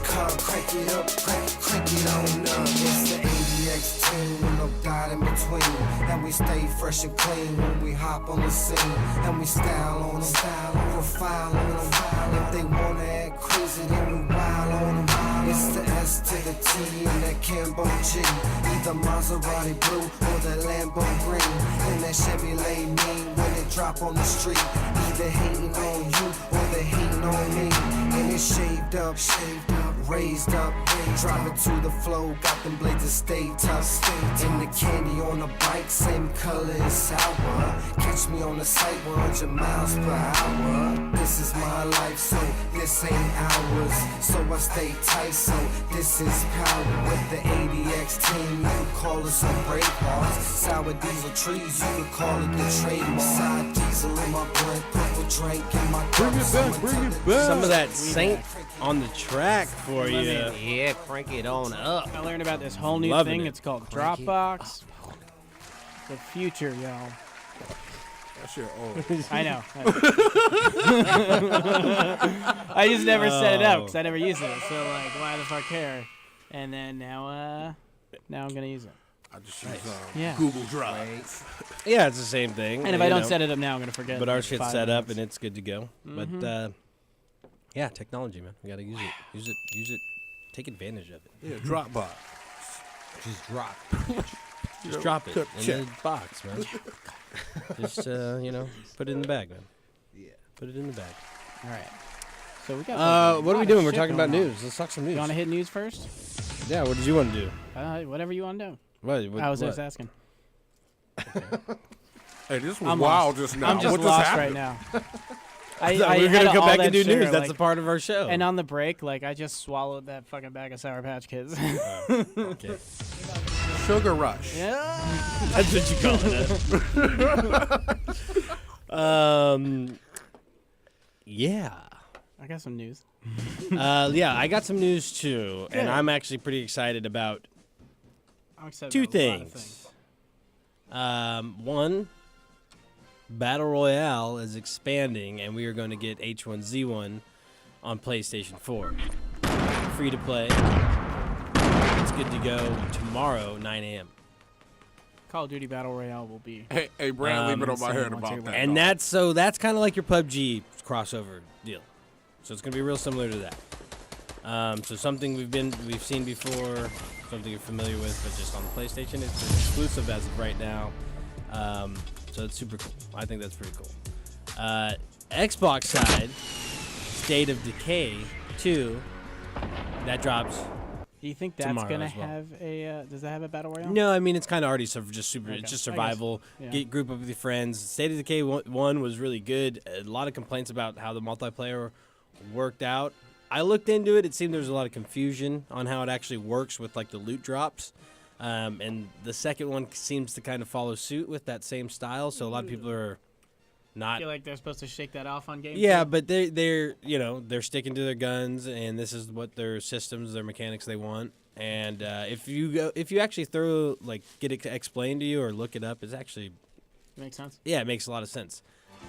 cup, crank it up, crank it on up. It's the ADX team with no dot in between, and we stay fresh and clean when we hop on the scene, and we style on them, profile on them. If they wanna act crazy, then we wild on them. It's the S to the T and that Cambo G, either Maserati blue or the Lambo green, and that Chevrolet mean when it drop on the street. Either hating on you or they hating on me, and it's shaved up, raised up, drop it to the flow. Got them blades to stay tough, and the candy on the bike, same color as sour. Catch me on the site 100 miles per hour. This is my life, so this ain't ours. So I stay tight, so this is power. With the ADX team, you can call us some brave hearts. Sour diesel trees, you can call it the trademark. Side diesel in my blunt, purple drink in my cup. Bring it back. Some of that Saint on the track for you. Yeah, crank it on up. I learned about this whole new Loving thing. it. It's called Dropbox. The future, y'all. That shit old. I know. I just never set it up because I never used it. So like, why the fuck care? And then now I'm gonna use it. I just use Yeah. Google Drive. Yeah, it's the same thing. And if I don't set it up now, I'm gonna forget. But our in shit's 5 set up minutes. and it's good to go. But yeah, technology, man. We gotta use it. Use it. Take advantage of it. Yeah, Dropbox. Just drop. Just drop it cut in check. the box, man. Just put it in the bag, man. Yeah. Put it in the bag. All right. So we got. a What are we lot doing? of We're shit talking about going on. news. Let's talk some news. You want to hit news first? Yeah. What did you want to do? Whatever you want to do. What? I was what? just asking. Hey, this was I'm wild lost. just now. I'm just what lost just right happened? now. I thought we were gonna had go all back that and do sugar, news. That's a like- part of our show. And on the break, like I just swallowed that fucking bag of Sour Patch Kids. Okay. Sugar rush. Yeah. That's what you call it. Yeah. I got some news. Yeah, I got some news too, and Good. I'm actually pretty excited about I'm excited two about a lot of things. One, Battle Royale is expanding, and we are going to get H1Z1 on PlayStation 4. Free to play. It's good to go tomorrow, 9 a.m. Call of Duty Battle Royale will be. Hey, Brad, leave it on my insane head once about you're that. like- And that's kind of like your PUBG crossover deal. So it's gonna be real similar to that. So something we've seen before, something you're familiar with, but just on the PlayStation. It's exclusive as of right now. So it's super cool. I think that's pretty cool. Xbox side, State of Decay 2, that drops. Do you think that's Tomorrow gonna as well. have a? Does that have a Battle Royale? No, I mean it's kind of already just super. Okay, It's just I guess, survival. yeah. Get group up with your friends. State of Decay 1 was really good. A lot of complaints about how the multiplayer worked out. I looked into it. It seemed there was a lot of confusion on how it actually works with like the loot drops. And the second one seems to kind of follow suit with that same style. So a lot of people are I not. feel like they're supposed to shake that off on game. Yeah, too. but they're sticking to their guns, and this is what their systems, their mechanics they want. And if you actually get it explained to you or look it up, it's actually Makes sense. it makes a lot of sense.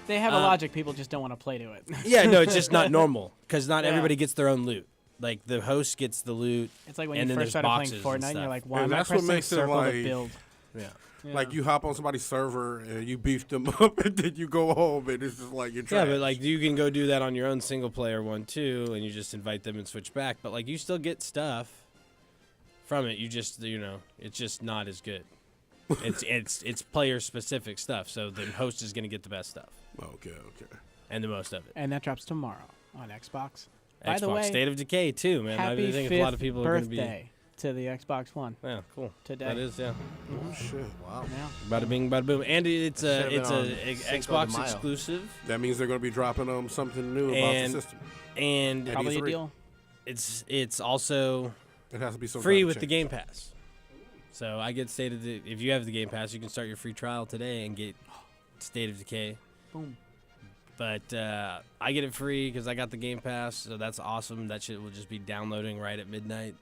They have a logic. People just don't want to play to it. Yeah, no, it's just not normal because not Yeah. everybody gets their own loot. Like the host gets the loot. It's like when and you then first there's started playing boxes and Fortnite, and you're stuff. like, why And am I that's what pressing makes it circle like- to build? Yeah. Like you hop on somebody's server and you beef them up, and then you go home, and it's just like you're Yeah, trash. but like you can go do that on your own single player one too, and you just invite them and switch back. But like you still get stuff from it. You just it's just not as good. It's player specific stuff. So the host is gonna get the best stuff Okay. and the most of it. And that drops tomorrow on Xbox. By Xbox the way, State of Decay too, man. I happy think 5th a lot of people are gonna birthday to the Xbox One. be. Yeah, cool. Today. That is, yeah. Oh shit! Wow. Yeah. Bada bing, bada boom, and it's a Should've been it's on a Cinco de Xbox Mayo. exclusive, That means they're gonna be dropping something new about And- the system. and At Probably a E3. deal. it's also It has to be some free kind of with the change. Game Pass. So I get State of if you have the Game Pass, you can start your free trial today and get State of Decay. Boom. But I get it free because I got the Game Pass, so that's awesome. That shit will just be downloading right at midnight,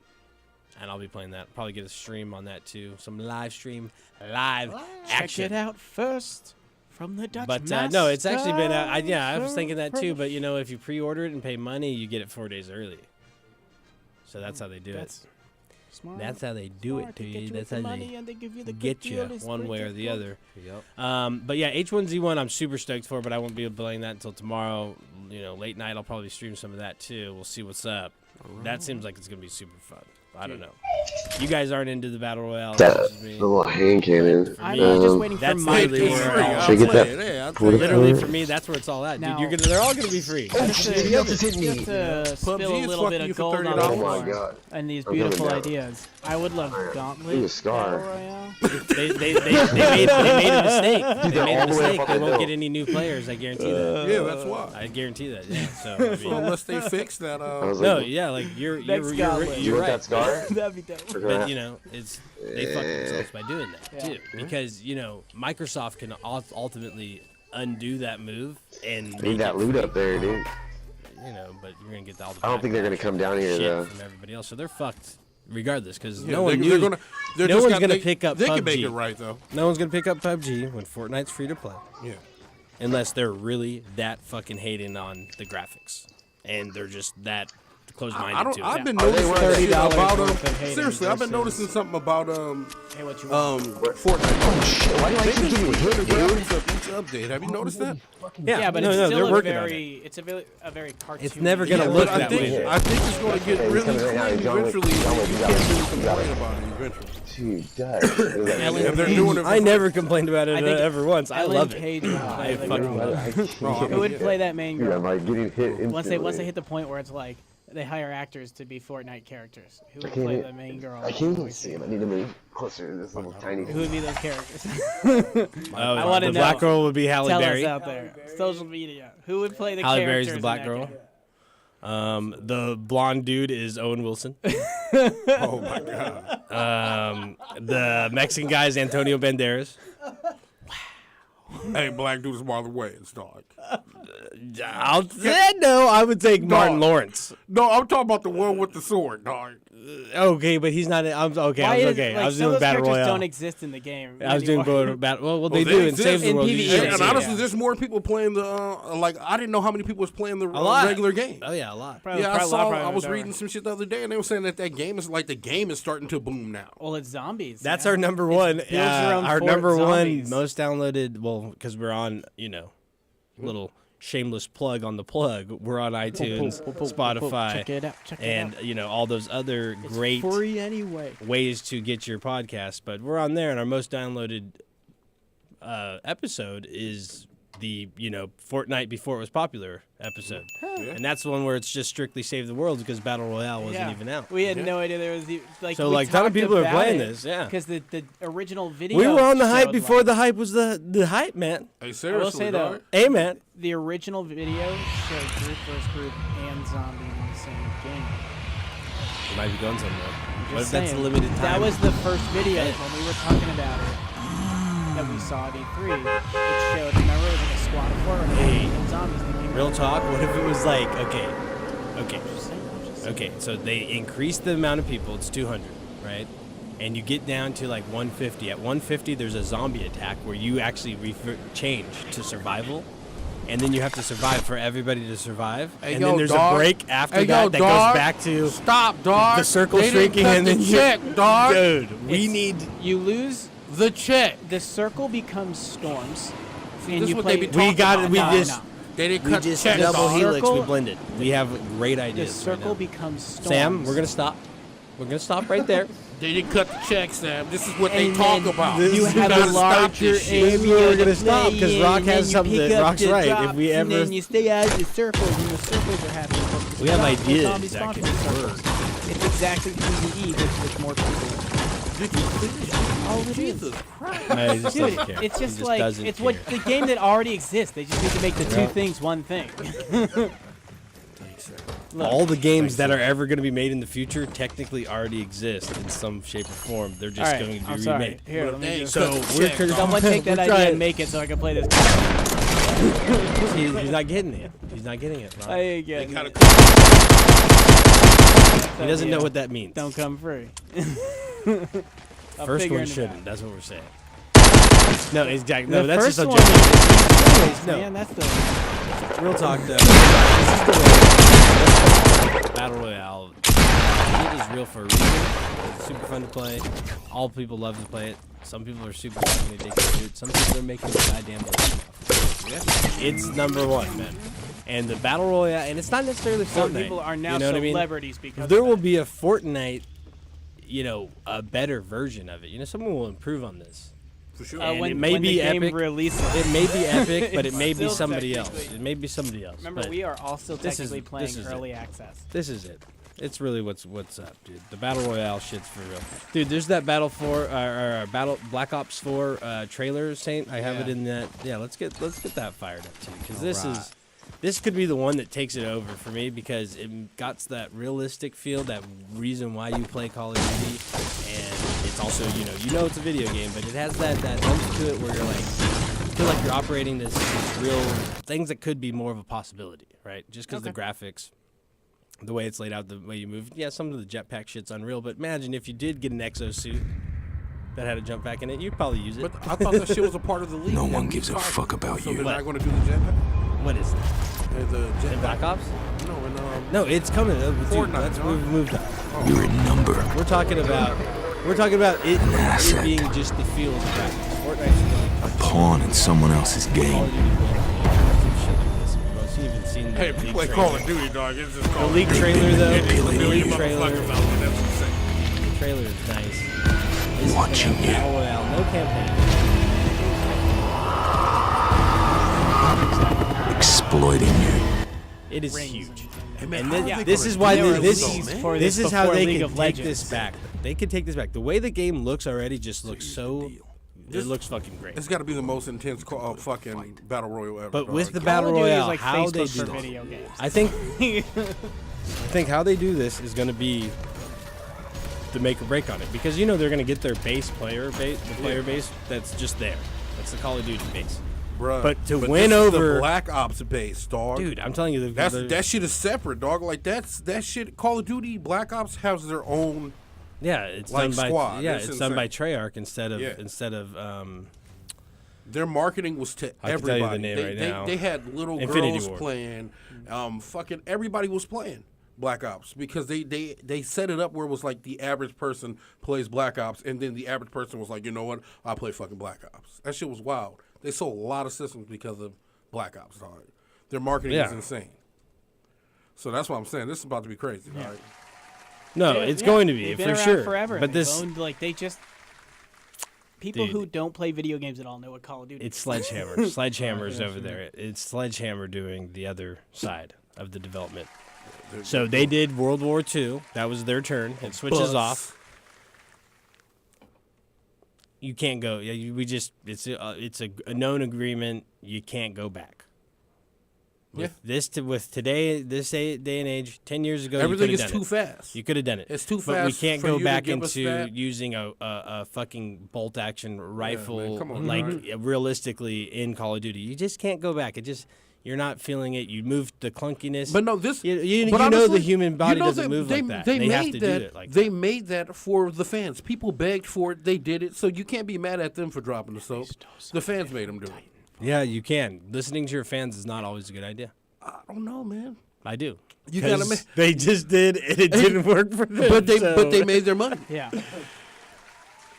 and I'll be playing that. Probably get a stream on that too, some live stream, live action. Check it out first from the Dutch But no, it's actually been. I was thinking that too. But if you pre-order it and pay money, you get it 4 days early. So that's how they do That's it. smart. That's how they do Smart. it to They get you. with That's the how money they and they give you the get good you deal. It's one way or the other. Yep. But yeah, H1Z1 I'm super stoked for, but I won't be playing that until tomorrow. Late night I'll probably stream some of that too. We'll see what's up. That seems like it's gonna be super fun. I don't know. You guys aren't into the battle royale. That this is me. little hand cannon. I'm just waiting for That's my literally It's where free. it all- I'll Should I get play that? it. Hey, I'll Pull take it it. Literally for me, that's where it's all at, Now- dude. They're all gonna be free. You have to PUBG spill a is little bit fucking you of for gold on $30. the Oh my floor god. and these I'm coming beautiful down. ideas. I would love Gauntlet. Ooh, Scar. Battle Royale. they made a mistake. They they're made a all the way mistake. up They on the won't hill. get any new players. I guarantee that. Yeah, that's why. I guarantee that. Yeah. So I So mean, unless they fix that, I was no, like, yeah, like you're Next Gauntlet. you you're want right. that scar? That'd be dope. But it's they fuck themselves by doing that too, because Microsoft can ultimately undo that move and Leave make that it loot free, up there, dude. but you're gonna get all the I don't think they're gonna backlash come down here, shit though. from everybody else, so they're fucked regardless because yeah, no one they're knew. gonna. They're no just one's got- gonna they- pick up They can make PUBG. it right though. No one's gonna pick up PUBG when Fortnite's free to play, Yeah. unless they're really that fucking hating on the graphics and they're just that close-minded I don't. to it. I've been Yeah. noticing Are they that shit $30 about worth of hating seriously, I've been versus- noticing something about Hey, what you want? Fortnite. Shit, why do I keep getting hit, dude? Graphics of each update. Have you noticed that? Yeah, but no, it's no, still they're a working on very, it's a very cartoony. It's never gonna Yeah, look but that way. I think it's going to get Hey, he's really coming right now. clean He's on it. eventually. He's on it. You He's on can't it. really He's on complain it. about it eventually. Dude, God. If they're doing it, I never complained about it I think ever once. I Ellen love it. Page would I play the fucking girl. love it. Who would play that main Dude, I'm girl? like getting hit instantly. Once they hit the point where it's like they hire actors to be Fortnite characters. Who would can't play even- the main girl? I can't even see him. I need to move closer to this little tiny. Who would be those characters? I wanna the know. black girl would be Halle Tell Berry. us out there. Social media. Who would play the Halle characters? Berry's the black in girl. that game? The blonde dude is Owen Wilson. Oh my god! The Mexican guy is Antonio Banderas. Hey, black dude is Marlon Wayans, dog. I would take Martin Lawrence. No, I'm talking about the one with the sword, dog. Okay, but he's not. I was okay. Why I was is- okay. like, I was some of doing those battle characters royale. don't exist in the game. I was doing anymore. battle. Well, they they do in exist. Save the In World. you PvE, just they don't And see it. honestly, there's more people playing the like. I didn't know how many people was playing the lot. regular game. Oh yeah, a lot. Probably- Yeah, I probably- saw. probably I was never. reading some shit the other day, and they were saying that game is like the game is starting to boom now. Well, it's zombies. That's man. our number one. build your own Our fort number zombies. one most downloaded. Well, because we're on, little shameless plug on the plug. We're on iTunes, Spotify, Check it out. Check it and out. all those other It's great free anyway. ways to get your podcast. But we're on there, and our most downloaded episode is the Fortnite before it was popular episode, and that's the one where it's just strictly Save the World because Battle Royale wasn't even out. We had no idea there was like. So, we like, ton of talked people are about playing it this, yeah. Because the original video. We were on the hype showed, before like, the hype was the hype, man. Hey, seriously, say, dog. though, Hey, man. the original video showed group versus group and zombies in the same game. It might be going somewhere. What if Just that's a saying. limited time? That was the first video when we were talking about it that we saw at E3. It showed, remember, it was like a squad of 4 and zombies. That came Real out. talk. What if it was like, okay, Just saying. okay. So they increased the amount of people. It's 200, right? And you get down to like 150. At 150, there's a zombie attack where you actually change to survival. And then you have to survive for everybody to survive. Hey, and yo, then there's dog. a break after Hey, that yo, that dog. goes back to Stop, dog. the circle They didn't shrinking, cut and then the you check, dog. Dude, we need. You lose The check. the circle becomes storms, See, and this you what play. they be We talking got about. it. We No, just. no. They didn't We cut just the check, double dog. helix. We Circle- blended. We have great The ideas. circle right now. becomes storms. Sam, we're gonna stop. We're gonna stop right there. They didn't cut the check, Sam. This is what they And talk then about. You have gotta a stop larger this shit. area. Maybe we're gonna to stop, play 'cause in, Rock and has then you something pick that up Rock's the right. If drops, we and ever- then you stay out of the circles, and the circles are happening. We have Stop, ideas zombies that spawn could from the work. circles. It's exactly PvE, but with more people. All it is. Jesus Christ. No, he just Dude, doesn't care. it's He just like doesn't it's care. what the game that already exists. They just need to make the two Yeah. things one thing. Look, All the games that are ever going to be made in the future technically already exist in some shape or form. They're all just right, going to be I'm sorry. remade. Here, let me Hey, just. So we're check, gonna- dog. Someone take that we're idea trying- and make it so I can play this. He's not getting it. He's not getting it. Ron. I ain't They getting gotta it. He doesn't know what that means. Don't come free. First one shouldn't. That's what we're saying. No, exactly. No, The that's first just one- objective. Anyways, no. Man, that's the. Real talk though. This is the way Battle Royale. It is real for a reason. It's super fun to play. All people love to play it. Some people are super fucking addicted to it. Some people are making the goddamn money. It's number one, man. And the Battle Royale, and it's not necessarily Fortnite. Some people are now you know what I mean? celebrities because There of will that. be a Fortnite, a better version of it. Someone will improve on this. For sure. And when, it may when be the game epic. releases. It may be epic, but it may be Still somebody else. technically- It may be somebody else. Remember, but we are also this is- technically playing this is it. early access. This is it. It's really what's up, dude. The Battle Royale shit's for real. Dude, there's that Black Ops 4 trailer, Saint. I have it in that. Yeah, let's get that fired up too, because this could be the one that takes it over for me, because it got that realistic feel, that reason why you play Call of Duty, and it's also you know it's a video game, but it has that oomph to it where you're like, feel like you're operating this real things that could be more of a possibility, right? Just because the graphics. The way it's laid out, the way you move. Yeah, some of the jetpack shit's unreal, but imagine if you did get an exosuit that had a jump pack in it, you'd probably use it. But I thought that shit was a part of the league. No that one we gives a talked fuck about so you. they're What? not going to do the jetpack? What is that? The In jetpack. Black Ops? No, in No, it's coming. Dude, Fortnite, that's dog. we've moved on. You're a number. We're talking about it asset. being just the feel of the practice. Fortnite's really A pawn in someone else's Call of game. Duty will some shit like this. You've even seen the Hey, league people play trailer. Call of Duty, dog. It's just The Call of league Duty. trailer though. It's a The million league trailer. motherfuckers out there, that's what I'm saying. The trailer is nice. This is Watching gonna you. have Battle Royale, no campaign. Exploiting you. It is Rings huge. man, And how this, are they this gonna is do why that? this There was is no, man. for this this is how before they League can of take Legends. this back. They can take this back. The way the game looks already just looks so. It looks fucking great. It's got to be the most intense fucking battle royal ever. But with the dog. battle Call of Duty royale, is like how Facebook they for do video games. I think how they do this is going to be the make or break on it, because they're going to get their base player base, the player base that's just there. That's the Call of Duty base. Bruh, but to this win is over- the Black Ops base, dog. Dude, I'm telling you, that shit is separate, dog. Like that shit. Call of Duty, Black Ops has their own. yeah, it's like done by squad. yeah, It's it's done by insane. Treyarch instead of Yeah. Their marketing was to I can tell you the everybody. name they, right they, now. they had little Infinity girls Ward. playing. Fucking everybody was playing Black Ops because they set it up where it was like the average person plays Black Ops, and then the average person was like, you know what, I'll play fucking Black Ops. That shit was wild. They sold a lot of systems because of Black Ops, dog. Their marketing is Yeah. insane. So that's why I'm saying this is about to be crazy, dog. no, Yeah, it's yeah. going to be They've for been around sure. forever. But They've this owned, they just people Dude. who don't play video games at all know what Call of Duty. it's is. Sledgehammer. Sledgehammer's over there. It's Sledgehammer doing the other side of the development. So they did World War II. That was their turn. It switches Buzz. off. You can't go. Yeah, it's a known agreement. You can't go back. With today, this day and age, 10 years ago, Everything you is could have done too it. fast. You could have done it. It's too But we fast can't for go you to back give us into that. using a fucking bolt action rifle come on, like right? realistically in Call of Duty. You just can't go back. You're not feeling it. You moved the clunkiness. But no, this. You but know honestly, the human body you know doesn't that move like that. They They have made to that. do it like they that. made that for the fans. People begged for it. They did it. So you can't be mad at them for dropping the soap. The fans made them do it. Yeah, you can. Listening to your fans is not always a good idea. I don't know, man. I do. You gotta 'Cause they just did, and it didn't work for them. But they so- made their money. Yeah.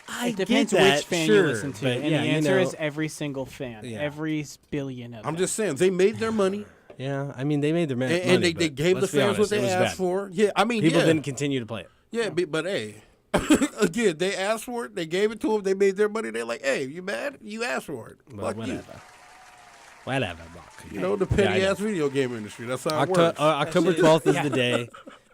I It depends get that, which fan sure, you listen to. but And yeah, the you answer know- is every single fan. Yeah. Every billion of I'm them. just saying they made their money, Yeah, I mean they made their money, and they gave the let's be fans honest, what it they was asked bad. for. Yeah, I mean, People yeah, didn't continue to play it. yeah, but hey, again, they asked for it. They gave it to them. They made their money. They're like, hey, you mad? You asked for it. But Fuck whatever. you. Whatever, Buck. You know the Yeah, I petty know. ass video game industry. That's how it works. October 12th is the day.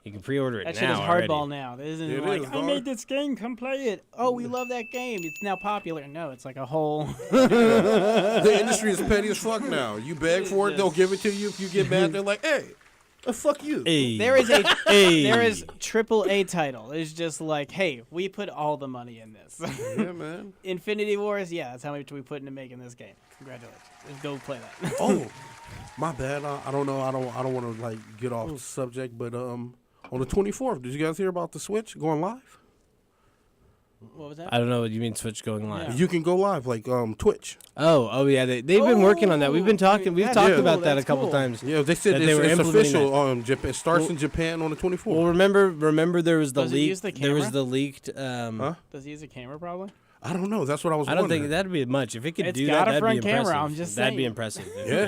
You can pre-order it That now shit is already. hardball now. This isn't It like, is, I dog. made this game, come play it. Oh, we love that game. It's now popular. No, it's like a whole... The industry is petty as fuck now. You beg for it, they'll give it to you. If you get mad, they're like, hey, fuck you. Hey. There is a Hey. there is AAA title. It's just like, hey, we put all the money in this. Yeah, man. Infinity Wars, yeah, that's how much we put into making this game. Congratulations. Let's go play that. Oh, my bad. I don't know. I don't want to like get off the subject, but on the 24th, did you guys hear about the Switch going live? What was that? I don't know what you mean Switch going live. Yeah. You can go live like Twitch. Oh yeah, they've been working on that. We've been talking. We've that's talked cool, about that a that's couple cool. times. Yeah, they said That they were it's implementing official. Japan, it starts in Japan on the 24th. Well, remember there was the Does it leak. use the There was camera? the leaked. Huh? Does he use a camera probably? I don't know. That's what I was. I don't wondering. think that'd be much. If it could It's do got that, a that'd front be camera, impressive. I'm just That'd be saying. impressive. if it Yeah.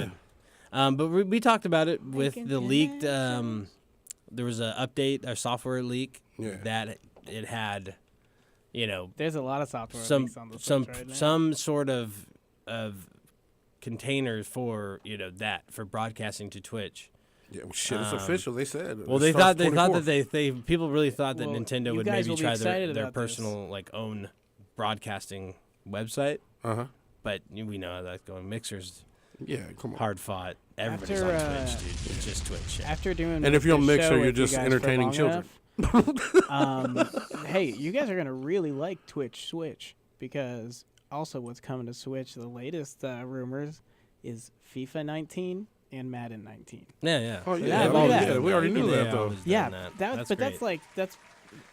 did. But we talked about it with the leaked. There was an update, a software leak Yeah. that it had, There's a lot of software some leaks on the some Switch right now. some sort of containers for that for broadcasting to Twitch. Yeah, well, shit, it's official. They said. Well, It they starts thought that 24th. they people really thought that Well, Nintendo you would guys maybe will be try excited their about this. personal own broadcasting website, Uh-huh. but we know how that's going. Mixer's Yeah, come on. hard fought. Everybody's After, on Twitch, dude. It's just Twitch. Yeah. After doing And if you're on this Mixer, show you're with you just guys for entertaining long children. enough, hey, you guys are gonna really like Twitch Switch because also what's coming to Switch, the latest rumors, is FIFA 19 and Madden 19. Yeah. Oh, yeah, yeah, look oh, at that. yeah. We already knew that, though. Yeah, that's but great.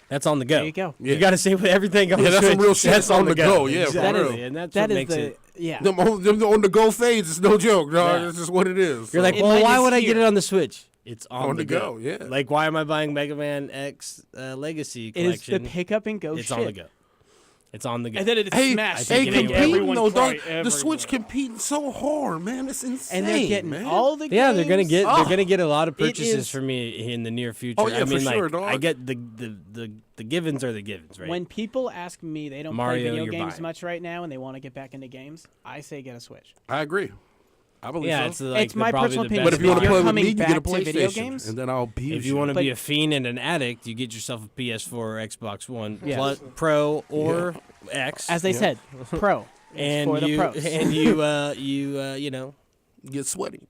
that's on the go. there you go. Yeah. You got to say everything on Yeah, that's some Switch, real shit. that's On the go, yeah, for exactly. real. And that's That what is makes the it. yeah. Them on the go fades, it's no joke, dog. Yeah. It's just what it is. You're like, It well, might why just would I get hear. it on the Switch? It's on, On the go, yeah. Like, why am I buying Mega Man X Legacy It is Collection? the pick up and go It's shit. on the go. It's on the go. And then it's Hey, smashed. hey, think it ain't competing everyone though, dog. cry The Switch everywhere. competing so hard, man. It's insane. And they're getting man. all the Yeah, they're gonna games. get Oh, they're gonna get a lot of it purchases is- for me in the near future. Oh, yeah, I for mean, sure, like, dog. I get the givens are the givens, right? When people ask me they don't Mario, play video you're games buying. much right now and they want to get back into games, I say get a Switch. I agree. I believe yeah, so. it's like It's my probably personal the opinion. best But if you want to You're play with coming me, you get a back to video PlayStation, games? and then I'll be. If you want to But- be a fiend and an addict, you get yourself a PS4 or Xbox One Yeah. Pro or X, As they said, pro. It's and for the you pros. and you know get sweaty.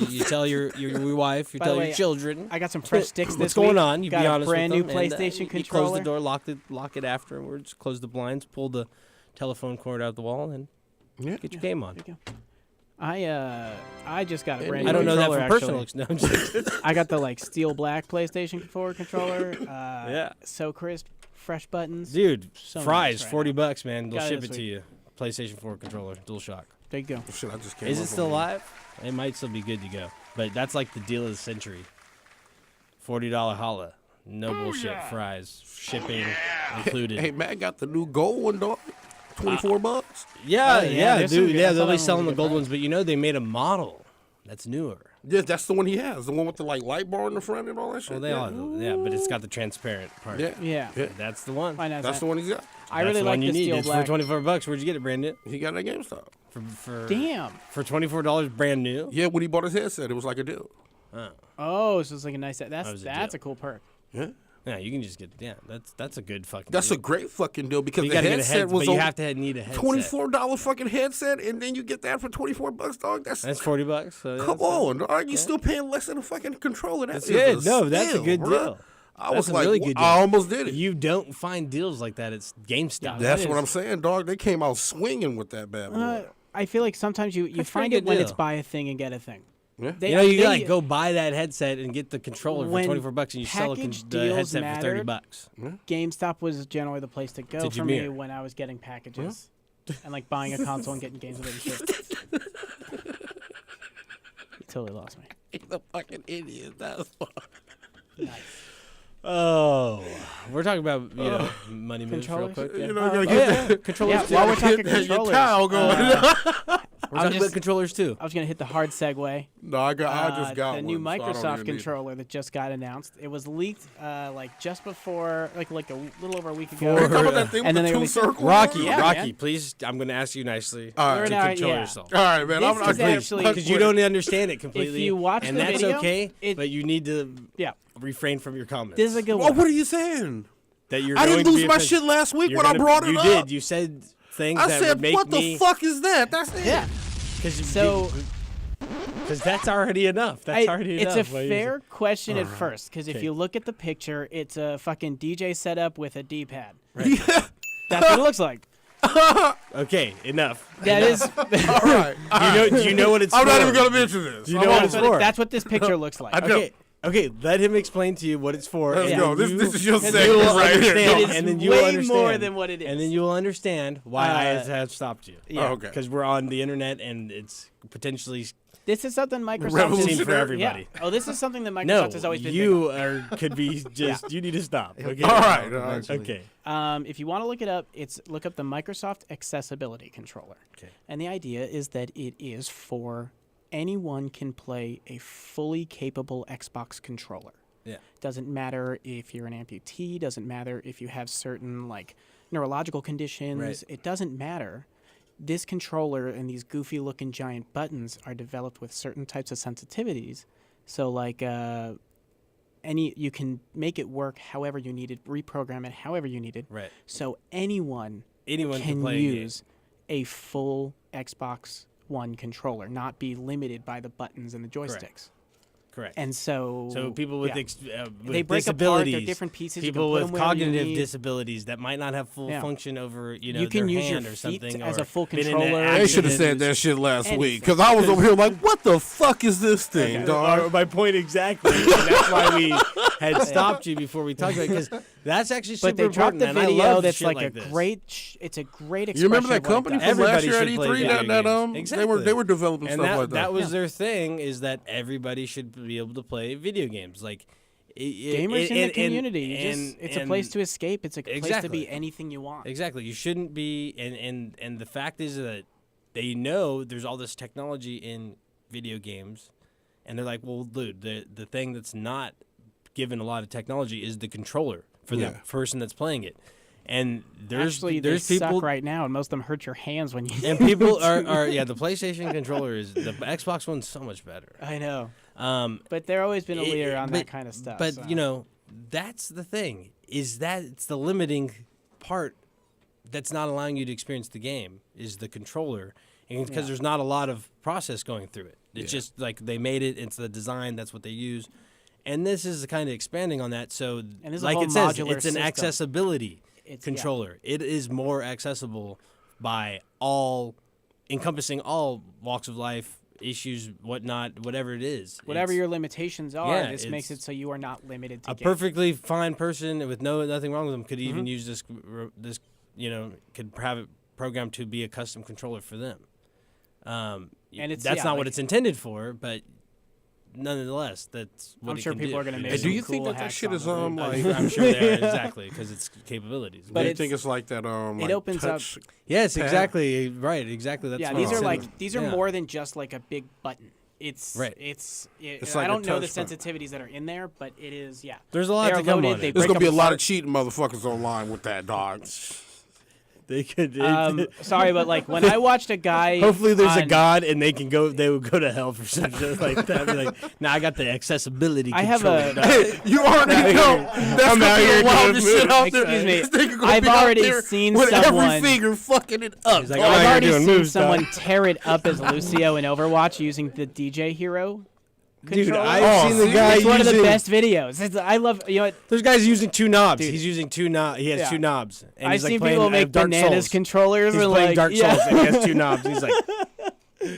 you tell your wife, you By the tell way, your children. I got some fresh sticks What's this going week. on? You got be a honest brand with new them, and, PlayStation you controller. close the door, lock it afterwards. Close the blinds, pull the telephone cord out the wall, and Yeah. get your game on. There you go. I just got a brand new I don't know that controller, from personal. actually. No, I'm just kidding. I got the steel black PlayStation 4 controller. Yeah. So crisp, fresh buttons. Dude, So fries, nice right $40, man. They'll Got it ship this it to week. you. PlayStation 4 controller, DualShock. There you go. Shit, I just came Is up it still with live? It might still be good to go. But that's like the deal of the century. $40 holla. No bullshit. Fries. Shipping included. Hey, Matt got the new gold one, dog. $24. yeah, Oh, yeah, yeah, there's some dude. good- Yeah, I saw they'll that be one selling the was gold good. ones, but they made a model that's newer. Yeah, that's the one he has. The one with the light bar in the front and all that shit. Well, they yeah. all, yeah, but it's got the transparent part. Yeah. Yeah. Yeah. That's the one. Why not? That's the one he's got. I That's really the like one you the need. steel It's black. for $24. Where'd you get it, brand new? He got it at GameStop. For Damn. For $24, brand new. Yeah, when he bought his headset, it was like a deal. Oh, so it's like a nice. That was That's a a cool perk. Yeah. Yeah, you can just get. Yeah, that's a good fucking. That's a deal. great fucking deal because You the gotta get a headset headset, was but you have to need a headset. $24 fucking headset, and then you get that for $24, dog. That's $40. So yeah, come that's on, dog. You still paying less than a fucking controller? That's is good. a No, that's a steal, good bruh. deal. I That's was a like, really good deal. I almost did it. You don't find deals like that. It's GameStop. That's that what is- I'm saying, dog. They came out swinging with that bad boy. I feel like sometimes you That's a find pretty it when good it's deal. buy a thing and get a thing. Yeah. They, You know, you they- like go buy that headset and get the controller for When $24, and you sell package the deals headset for mattered, $30. GameStop was generally the place to go Did you for me mirror? when I was getting packages and like buying a console and getting games with it. And shit. You totally lost me. He's a fucking idiot. That's Nice. Oh, we're talking about money moves real Controllers? quick. Yeah. You know, you gotta yeah. get Controllers. Yeah, while we're talking your controllers, towel going. We're talking just- about controllers too. I was gonna hit the hard segue. No, I just got the one. new so I don't Microsoft even need it. controller that just got announced. It was leaked like just before, like a little over a week Are you ago. talking about that thing And with then the they two released- circles? Rocky, Yeah, Rocky, man. please. I'm going to ask you nicely All We're right. to now- control yeah. yourself. All right, man. This I'm is actually- Because you don't understand it completely. you watch and the that's video, okay, it- but you need to Yeah, refrain from your comments. this is a good Oh, one. what are you saying? that you're I didn't going to lose be my offensive. shit last week You're when I gonna- brought it you up. did. You said things I that said, would make what me. the fuck is that? That's it. Yeah. So Because that's already enough. That's already it's enough. a What you fair question at first, because if Okay. you look at the picture, it's a fucking DJ setup with a D-pad. Yeah. That's what it looks like. said. Okay, enough. That is. All right. Do you know what it's I'm for? not even gonna mention this. Do you know what it's for? That's what this picture looks like. I know. Okay, let him explain to you what it's for. Let's and go. then This is your you segment will right here. understand, It is and then you will way understand more than what it is. And then you will understand why I Uh, have stopped you. Yeah. Oh, okay. Because we're on the internet and it's potentially This is something Microsoft Revolutionary. seen for everybody. Yeah. Oh, this is something that Microsoft No, has always been. you could be just. You need to stop. Okay. All right. All right. Okay. If you want to look it up, look up the Microsoft Accessibility Controller. Okay. And the idea is that it is for anyone can play a fully capable Xbox controller. Yeah. Doesn't matter if you're an amputee, doesn't matter if you have certain like neurological conditions, Right. it doesn't matter. This controller and these goofy looking giant buttons are developed with certain types of sensitivities. So like you can make it work however you need it, reprogram it however you need it. Right. So anyone Anyone can play a game. use a full Xbox One controller, not be limited by the buttons and the joysticks. Correct. And so people with, yeah. with They break apart, disabilities, they're different pieces, you can people put with them wherever you cognitive need. disabilities that might not have full Yeah. function over You their can use your hand or feet something, as or a full been in an controller. They should have accident. said that shit last Anything. week because I was over here like, what the fuck is this thing, dog? My point exactly. And that's why we had stopped you before we talked about it, because that's actually super But they dropped important. the and I video love that's shit like a this. great. It's a great You remember that expression of what company it from does. Everybody last year at should play E3 video that games. they were developing And stuff like that. that was their thing, is that everybody should be able to play video games. Like Gamers in the community. It's a place to escape. It's a place to Exactly. be anything you want. Exactly. You shouldn't be, and the fact is that they know there's all this technology in video games, and they're like, well, dude, the thing that's not given a lot of technology is the controller for the person that's playing it. And there's Actually, there's they people suck right now, and most of them hurt your hands when you. and people are the PlayStation controller is the Xbox One's so much better. I know, Um, but they're always been a leader on but- that kind of stuff. But so. that's the thing, is that it's the limiting part that's not allowing you to experience the game is the controller, and because there's not a lot of process going through it. It's just like they made it. It's the design. That's what they use, and this is kind of expanding on that. So, this is a like whole it says, modular it's an system. accessibility It's- controller. It is more accessible by encompassing all walks of life, issues, whatnot, whatever it is. Whatever It's- your limitations are, yeah, this makes it it's- so you are not limited to a games. perfectly fine person with nothing wrong with them could Mm-hmm. even use this could have it programmed to be a custom controller for them. And it's- that's yeah, not like- what it's intended for, but nonetheless, that's what I'm it sure can people do. are gonna make Hey, some do you cool think that hacks shit on is it. like? I'm sure they are, exactly, because it's capabilities. But Do you it's- think it's like that? it Like opens up- touch? yes, pad? exactly, right, exactly. That's Yeah, what these it's are intended. like these are Yeah. more than just like a big button. It's Right. It's It's I like a don't know the touch phone. sensitivities that are in there, but it is There's There's a lot they to are come loaded, on they it. There's break gonna be a up lot apart. of cheating motherfuckers online with that, dog. They could. Sorry, but like when I watched a guy. Hopefully, there's a on- god, and they can go. They would go to hell for some shit like that. Be like, nah, I got the accessibility. I have control. You already know that's I'm gonna out be here the wildest doing shit out there. Excuse me. This nigga gonna I've be out already there seen with someone- every finger fucking it up. He's like, dog. "Oh, I've you're already doing seen moves, dog." someone tear it up as Lucio in Overwatch using the DJ Hero Dude, controller. I've seen the see? guy It's one of the using- best videos. I love. You know what? There's guys using 2 knobs. Dude. He's using 2 knobs. He has Yeah. 2 knobs. And I've he's like seen playing, people make Dark bananas Souls. controllers. He's and playing like, Dark yeah. Souls and he has 2 knobs. He's like, Dark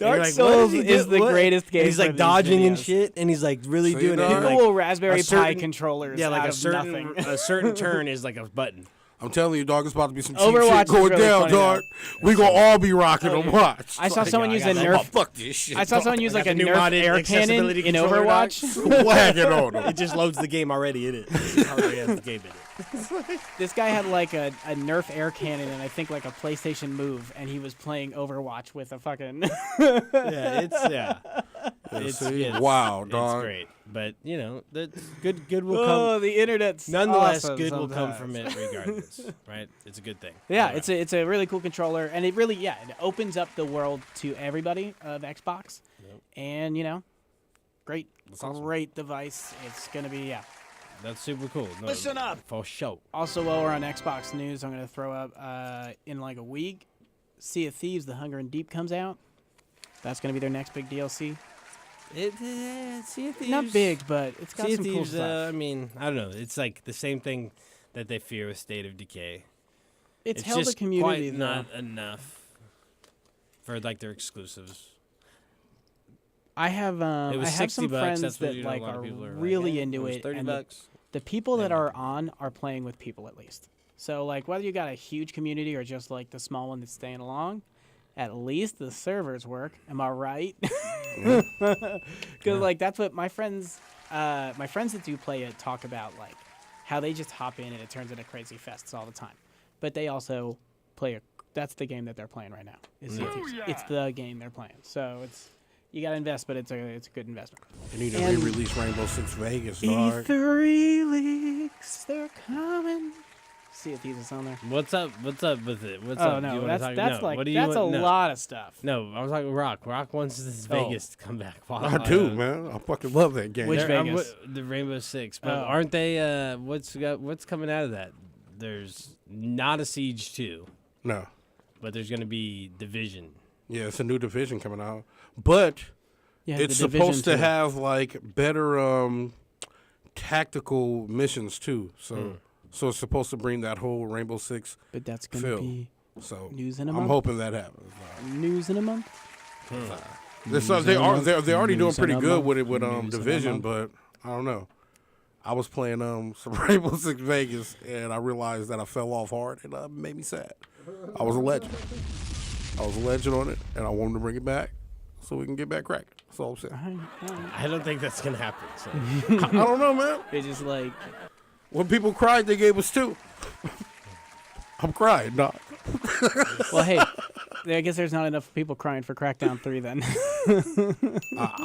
you're like, Souls what did he is do? the What? greatest game. And he's for like these dodging and videos. shit, and he's like really See, doing it. dog? and, People like, will Raspberry a certain- Pi controllers. Yeah, like out a of certain nothing. a certain turn is like a button. I'm telling you, dog, it's about to be some cheap Overwatch shit is going really down, funny, dog. We gonna all be rocking Oh, them. yeah. Watch. I saw someone use a I Oh, Nerf. fuck this shit. I saw someone use like got a the new Nerf modded air cannon accessibility in controller, dog. Overwatch. Flagging on them. It just loads the game already in it. It already has the game in it. This guy had like a Nerf air cannon and I think like a PlayStation Move, and he was playing Overwatch with a fucking. It's See? Wow, it's dog. great, but you know, that's good will Oh, come. the internet's Nonetheless, awesome good will come sometimes. from it regardless, right? It's a good thing. Yeah, it's a really cool controller, and it really it opens up the world to everybody of Xbox, and you know, great device. It's gonna be That's super cool. No, Listen up. for sure. Also, while we're on Xbox news, I'm gonna throw up in like a week, Sea of Thieves: The Hunger and Deep comes out. That's gonna be their next big DLC. Sea of Thieves. Not big, but it's got Sea of some cool Thieves. stuff. I mean, I don't know. It's like the same thing that they fear with State of Decay. It's held just a community quite though. not enough for like their exclusives. I have It was I have some $60. friends That's what that you know, like a lot are of people are like, really "Eh, into it was it. $30 and bucks." the people that Yeah. are on are playing with people at least. So like whether you got a huge community or just like the small one that's staying along, at least the servers work. Am I right? Because like that's what my friends that do play it talk about, like how they just hop in and it turns into crazy fests all the time. But they also play that's the game that they're playing right now. Is Sea of Thieves. It's the game they're playing. So you gotta invest, but it's a good investment. They need to And- re-release Rainbow Six Vegas, dog. E3 leaks, they're coming. Sea of Thieves is on there. What's up? What's up with it? What's Oh up? Do you no, wanna that's talk? No. like What do you that's a want? No. lot of stuff. No, I was talking Rock. Rock wants this Oh. Vegas to come back. I do, man. I fucking love that game. Which I'm Vegas? with the Rainbow Six, but Oh. aren't they? What's coming out of that? There's not a Siege 2, No. but there's gonna be Division. Yeah, it's a new division coming out. But Yeah, it's the Division supposed to 2. have like better tactical missions too. So it's supposed to bring that whole Rainbow Six But that's gonna feel. be So news in a I'm month. hoping that happens. News in a month. They're already doing News in pretty a good month. with it with News in a Division, month. but I don't know. I was playing some Rainbow Six Vegas and I realized that I fell off hard and it made me sad. I was a legend. I was a legend on it and I wanted to bring it back so we can get back cracking. That's all I'm saying. I don't think that's gonna happen. So. I don't know, man. It's just like When people cried, they gave us 2. I'm crying, dog. well, hey, I guess there's not enough people crying for Crackdown 3 then.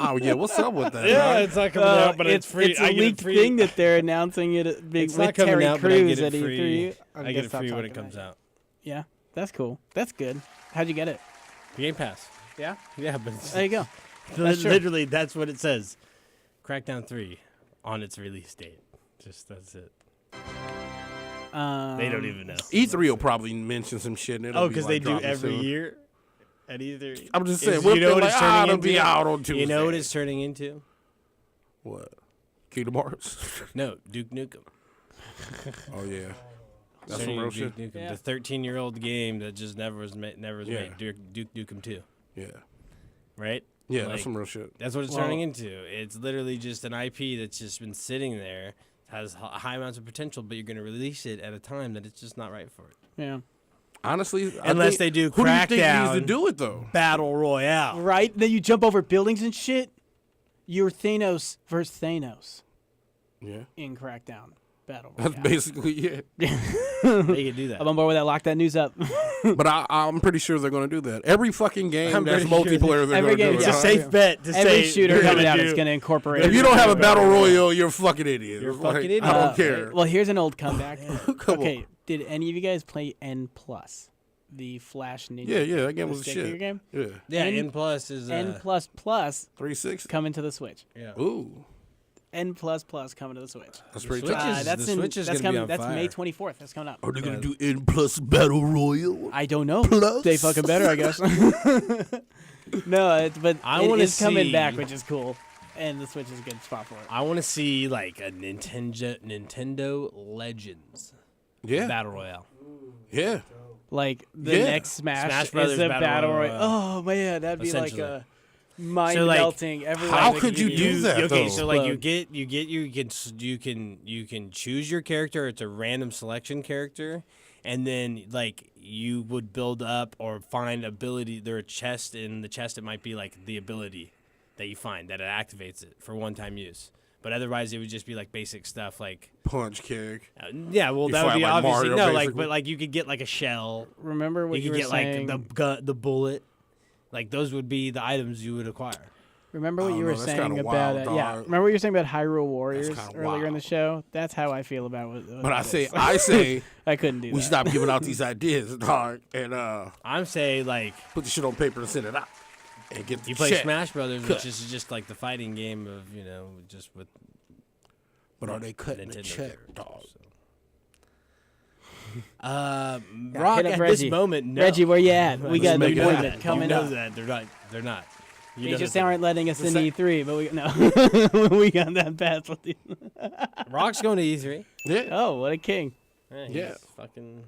Oh yeah, what's up with that? Yeah, dog? it's not coming out, but it's free. It's a I get leaked it free. thing that they're announcing it big It's with not coming Terry out, but I Crews get at it free. E3. I'm I gonna get it stop free when it talking comes about out. Yeah, that's cool. That's good. How'd you get it? Game Pass. Yeah, Yeah, but it's, there you go. That's true. literally that's what it says. Crackdown 3 on its release date. Just that's it. They don't even know. E3 will probably mention some shit. And it'll Oh, be because like they do dropping every soon. year. At E3. I'm just Is- saying. What you know what like, it's turning it'll into? be out on Tuesday. You know what it's turning into? What? Kingdom Hearts? No, Duke Nukem. Oh yeah, that's Turning some real into shit. Duke Nukem, Yeah. the 13-year-old game that just never was made. Yeah. Duke Nukem 2, Yeah, right? yeah, Like, that's some real shit. That's what it's Well- turning into. It's literally just an IP that's just been sitting there, has high amounts of potential, but you're going to release it at a time that it's just not right for it. Yeah. Honestly, I Unless think- they do who do you think needs to Crackdown. do it though? Battle Royale. Right? Then you jump over buildings and shit. You're Thanos versus Thanos Yeah, in Crackdown Battle that's Royale. basically it. They can do that. I'm on board with that. Lock that news up. But I'm pretty sure they're going to do that. Every fucking game I'm that's pretty sure multiplayer, they're every going to game- do It's it. a yeah. safe bet to Every say shooter you're coming gonna out do- is going to incorporate. If you don't have a battle royale, you're a fucking idiot. You're a Like, fucking idiot. I don't care. Well, here's an old comeback. Come Okay, on. Did any of you guys play N Plus, the Flash Ninja? Yeah, that game the was the stick shit. figure game. Yeah, Yeah, N- N plus is N plus plus 360. coming to the Switch. Yeah. Ooh, N plus plus coming to the Switch. that's pretty Switch tough. is- That's the Switch is that's gonna be coming. on That's May fire. 24th. That's coming up. Are they gonna do N plus Battle Royale? I don't know. Plus? They fucking better, I guess. No, but I it wanna is coming back, see- which is cool, and the Switch is a good spot for it. I want to see like a Nintendo Legends Yeah, battle royale. yeah. Like the Yeah. next Smash Smash Brothers is a Battle battle royale. Royale. Oh man, that'd be like Essentially. a mind melting. how could you do that, Okay, though? so like you Explode. can choose your character. It's a random selection character, and then like you would build up or find ability. There are chests in the chest. It might be like the ability that you find that it activates it for one-time use. But otherwise, it would just be like basic stuff like Punch kick. yeah. Well, You that would fight be like obviously Mario, no like, basically. but like you could get like a shell. Remember what You you, could were get saying? like the gun, the bullet. Like those would be the items you would acquire. Remember what I you don't were know, that's saying kinda about wild, yeah. dog. Remember what you were saying about Hyrule Warriors kinda earlier in the wild. show? That's how I feel about what But I it say, is. I say, I couldn't do we that. stop giving out these ideas, dog, and I'm saying like put the shit on paper and send it out, and get the you play check. Smash Brothers, Cut. which is just like the fighting game of just with. But are they cutting the Nintendo check, characters, dog? Rock hit up at Reggie. this moment, no. Reggie, where you at? We got an make it appointment happen. coming you know up. that they're not. They're not. You They know just that. aren't letting us The in sec- E3, but we no, we got that pass. with you. Rock's going to E3. Yeah, Oh, what a king! He's Yeah. fucking.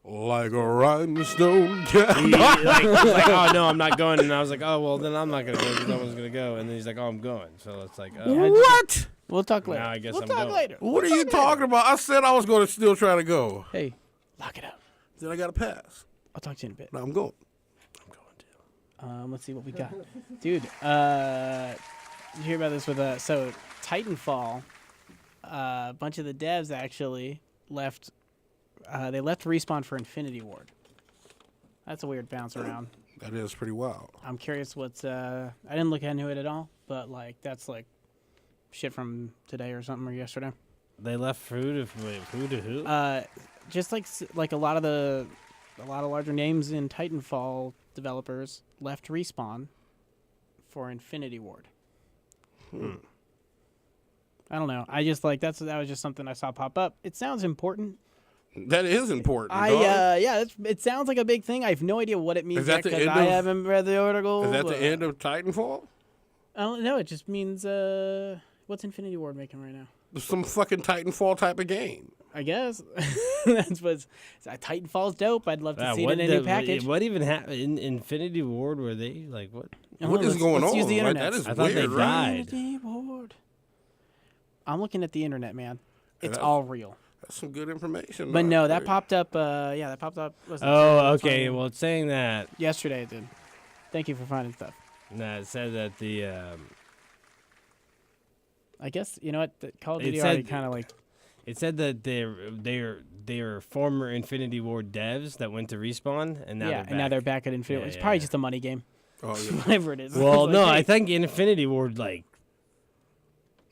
like a rhinestone He, cat. he's like, oh no, I'm not going, and I was like, oh well, then I'm not gonna go because no one's gonna go, and then he's like, oh, I'm going, so it's like, What? We'll talk later. Now I guess we'll I'm talk going. later. What are you talking about? I said I was going to still try to go. Hey, lock it up. Then I got to pass. I'll talk to you in a bit. Now I'm going. Let's see what we got, dude. Did you hear about this with so Titanfall? A bunch of the devs actually left. They left Respawn for Infinity Ward. That's a weird bounce around. That is pretty wild. I'm curious what's. I didn't look into it at all, but like that's like shit from today or something or yesterday. They left who to who? Just like a lot of larger names in Titanfall developers left Respawn for Infinity Ward. I don't know. I just like that was just something I saw pop up. It sounds important. That is important. I dog. yeah, it sounds like a big thing. I have no idea what it means Is that yet the because end I of- haven't read the article. Is that the but- end of Titanfall? I don't know. It just means what's Infinity Ward making right now? Some fucking Titanfall type of game. I guess that's what's Titanfall's dope. I'd love to see it in a new package. What even happened in Infinity Ward? Were they like what? What is going let's on? Use the Like, internet. that is I thought they weird, right? died. Infinity Ward. I'm looking at the internet, man. It's that's- all real. That's some good information. But dog. no, that Hey. popped up. Yeah, that popped up. Was it Oh, Thursday? okay. Well, it's saying that. Yesterday it did. Thank you for finding stuff. Nah, it said that the. I guess you know what the Call of It Duty said- already kind of like. It said that they're former Infinity Ward devs that went to Respawn, and now yeah, they're and now back. they're back at Infinity. Yeah, It's yeah, probably yeah. just a money game, Oh, yeah. whatever it is. Well, It's no, like, I hey, think Infinity Ward like.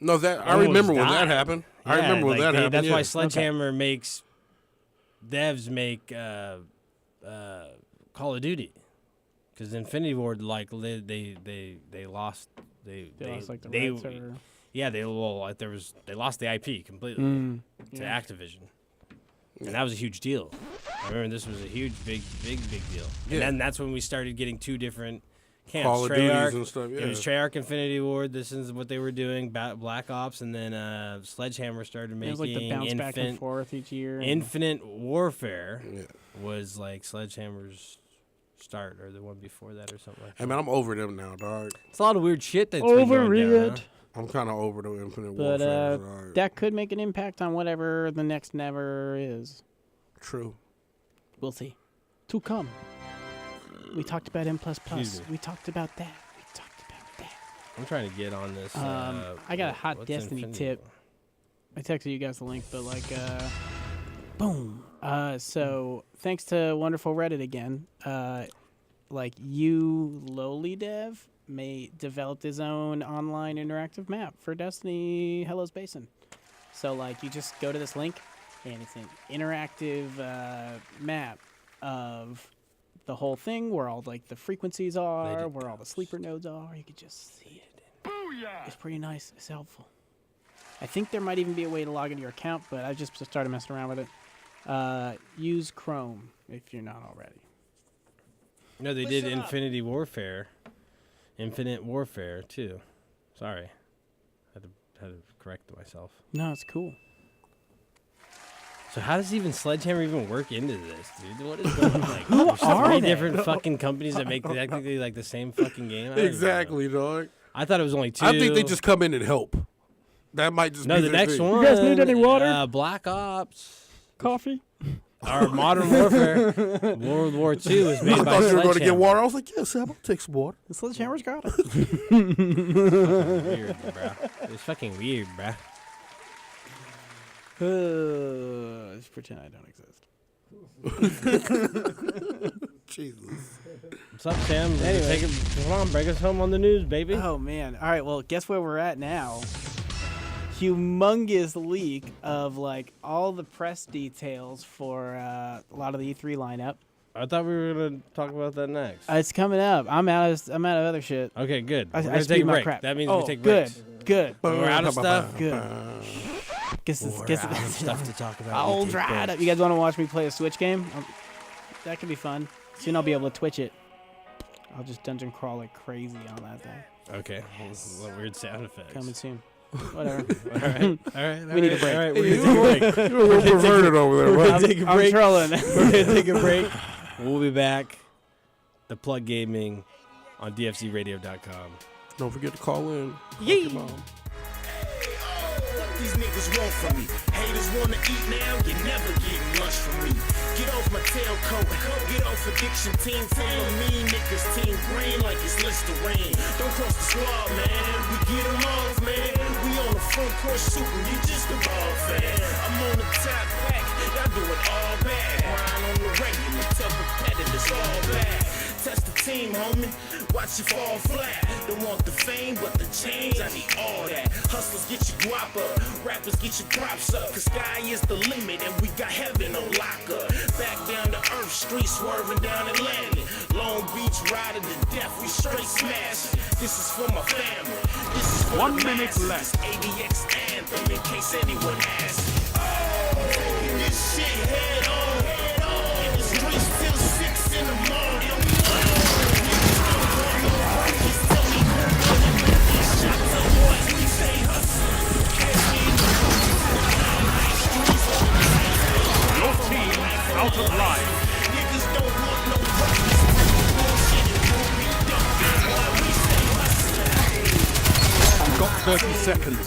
No, that I Almost remember when that died. happened. I Yeah, remember when like, that happened. That's yeah. why Sledgehammer makes devs make Call of Duty, because Infinity Ward like they lost they lost like the they rights or. yeah they lost the IP completely Mm, to yeah. Activision, and that was a huge deal. I remember this was a huge big deal, Yeah. and then that's when we started getting two different camps. Call of Duties Treyarch, and stuff. Yeah. It was Treyarch Infinity Ward. This is what they were doing. Black Ops, and then Sledgehammer started It making was like the bounce back and forth each year. and- Infinite Warfare Yeah. was like Sledgehammer's start, or the one before that, or something like that. Hey man, I'm over them now, dog. It's a lot of weird shit that's been Over going down, it. I'm kind of over the Infinite But Warfare. dog. that could make an impact on whatever the next never is. True. We'll see. To come. We talked about M++. Excuse me. We talked about that. We talked about that. I'm trying to get on this. I got a hot what's Destiny Infinity tip. War? I texted you guys the link, but like, boom. So thanks to wonderful Reddit again. Like you, lowly dev, developed his own online interactive map for Destiny Hello's Basin. So like, you just go to this link, and it's an interactive map of the whole thing, where all like the frequencies are, where all the sleeper nodes are. You could just see it. It's pretty nice. It's helpful. I think there might even be a way to log into your account, but I just started messing around with it. Use Chrome if you're not already. No, they did Infinite Warfare too. Sorry, had to correct myself. No, it's cool. So how does even Sledgehammer even work into this, dude? What is going on? Like, Who there's are three they? different fucking companies that make technically like the same fucking game. I don't even Exactly, know. dog. I thought it was only two. I think they just come in and help. That might just No, be the their next thing. one. You guys need any water? Black Ops. Coffee? Or Modern Warfare. World War II was I made by thought you were going to get Sledgehammer. water. I was like, yeah, Sam, I'll take some water. The Sledgehammer's got it. Weird, bro. It's fucking weird, bro. Just pretend I don't exist. Jesus. What's up, Sam? Anyway. Come on, break us home on the news, baby. Oh, man. All right, well, guess where we're at now? Humongous leak of, like, all the press details for a lot of the E3 lineup. I thought we were gonna talk about that next. It's coming up. I'm out of other shit. Okay, good. I We're gonna speed take a my break. crap. That means oh, we take good, breaks. good, We're out of stuff. good. Guess Out of stuff to talk about. I'll We take dry it up. breaks. You guys want to watch me play a Switch game? That could be fun. Soon I'll be able to Twitch it. I'll just dungeon crawl like crazy on that thing. Okay. This is a weird sound effects. Coming soon. Whatever. All right. We need a break. All right, we're gonna take a break. You're a little perverted over there, We're bro. gonna take a I'm break. trolling. We're gonna take a break. We'll be back. The Plug Gaming on DFCRadio.com. Don't forget to call in. Yee. Fuck your mom. What these niggas want from me? Haters wanna eat now, you never get lunch from me. Get off my tailcoat, get off addiction. Team full of mean niggas, team green like it's Listerine. Don't cross the squad, man. We get them off, man. We on the front court shooting, you just a ball fan. I'm on the top back, y'all do it all bad. Grind on the regular, tell competitors all bad. Test the team, homie. Watch you fall flat. Don't want the fame, but the change. I need all that. Hustlers get your guap up. Rappers get your props up. Cause sky is the limit, and we got heaven on lockup. Back down to earth, street swerving down Atlantic. Long Beach riding to death, we straight smash. This is for my family. This is for 1 the minute masses. left. ADX anthem, in case anyone asks. Oh, taking this shit head on. In the streets till 6 in the morning. Your team out of line. You've got 30 seconds.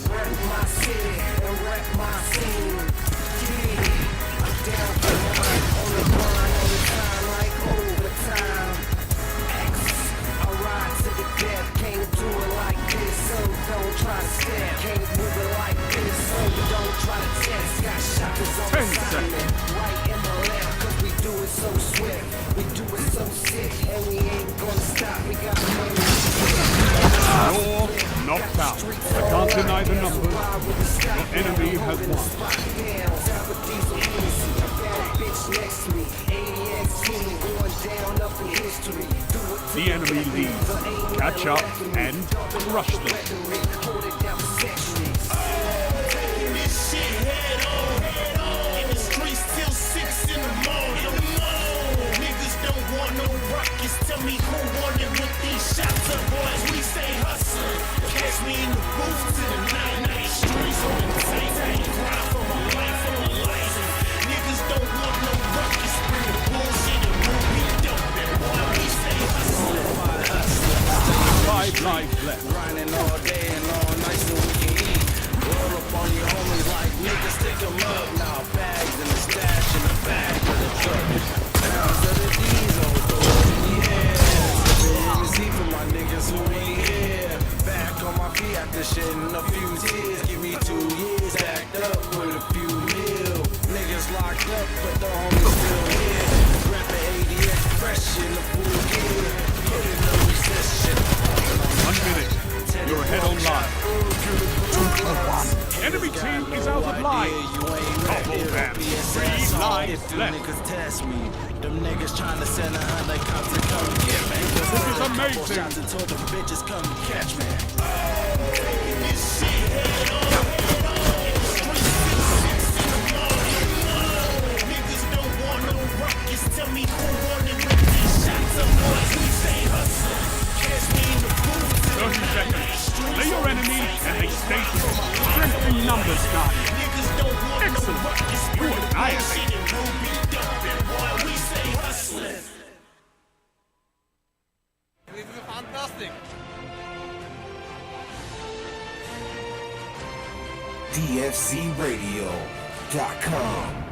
You're knocked out. I can't deny the numbers. Your enemy has won. The enemy leads. Catch up and crush them. This shit head on. In the streets till 6 in the morning. Niggas don't want no ruckus. Tell me who wanted with these shots up, boys. We stay hustling. Catch me in the booth to the night streets on the tank. Grind for my life, for my life. Niggas don't want no ruckus. Bring the bullshit and move me dope. And boy, we stay hustling. 5 lives left. Grinding all day and all night so we can eat. Roll up on your homies like niggas, stick 'em up now. Bags in the stash in the back of the truck. Pounds of the diesel, yeah. Sipping MC for my niggas who ain't here. Back on my feet after shedding a few tears. Give me 2 years, stacked up with a few mil. Niggas locked up, but the homies still here. Rapping ADX fresh in the full gear. Put in no recession. 1 minute. You're ahead on line. Enemy team man is out of line. Couple them. 3 lives left. Niggas test me. Them niggas trying to send 100 cops to come get me. This is amazing. Shots and told them bitches come catch me. Niggas don't want no ruckus. Tell me who wanted with these shots. Some boys we say hustle. Catch me in the booth. 30 seconds. Lay your enemy and they stay strength in numbers, guys. Niggas don't want Excellent. no ruckus. You annihilate. We say hustling. This is fantastic. DFCRadio.com.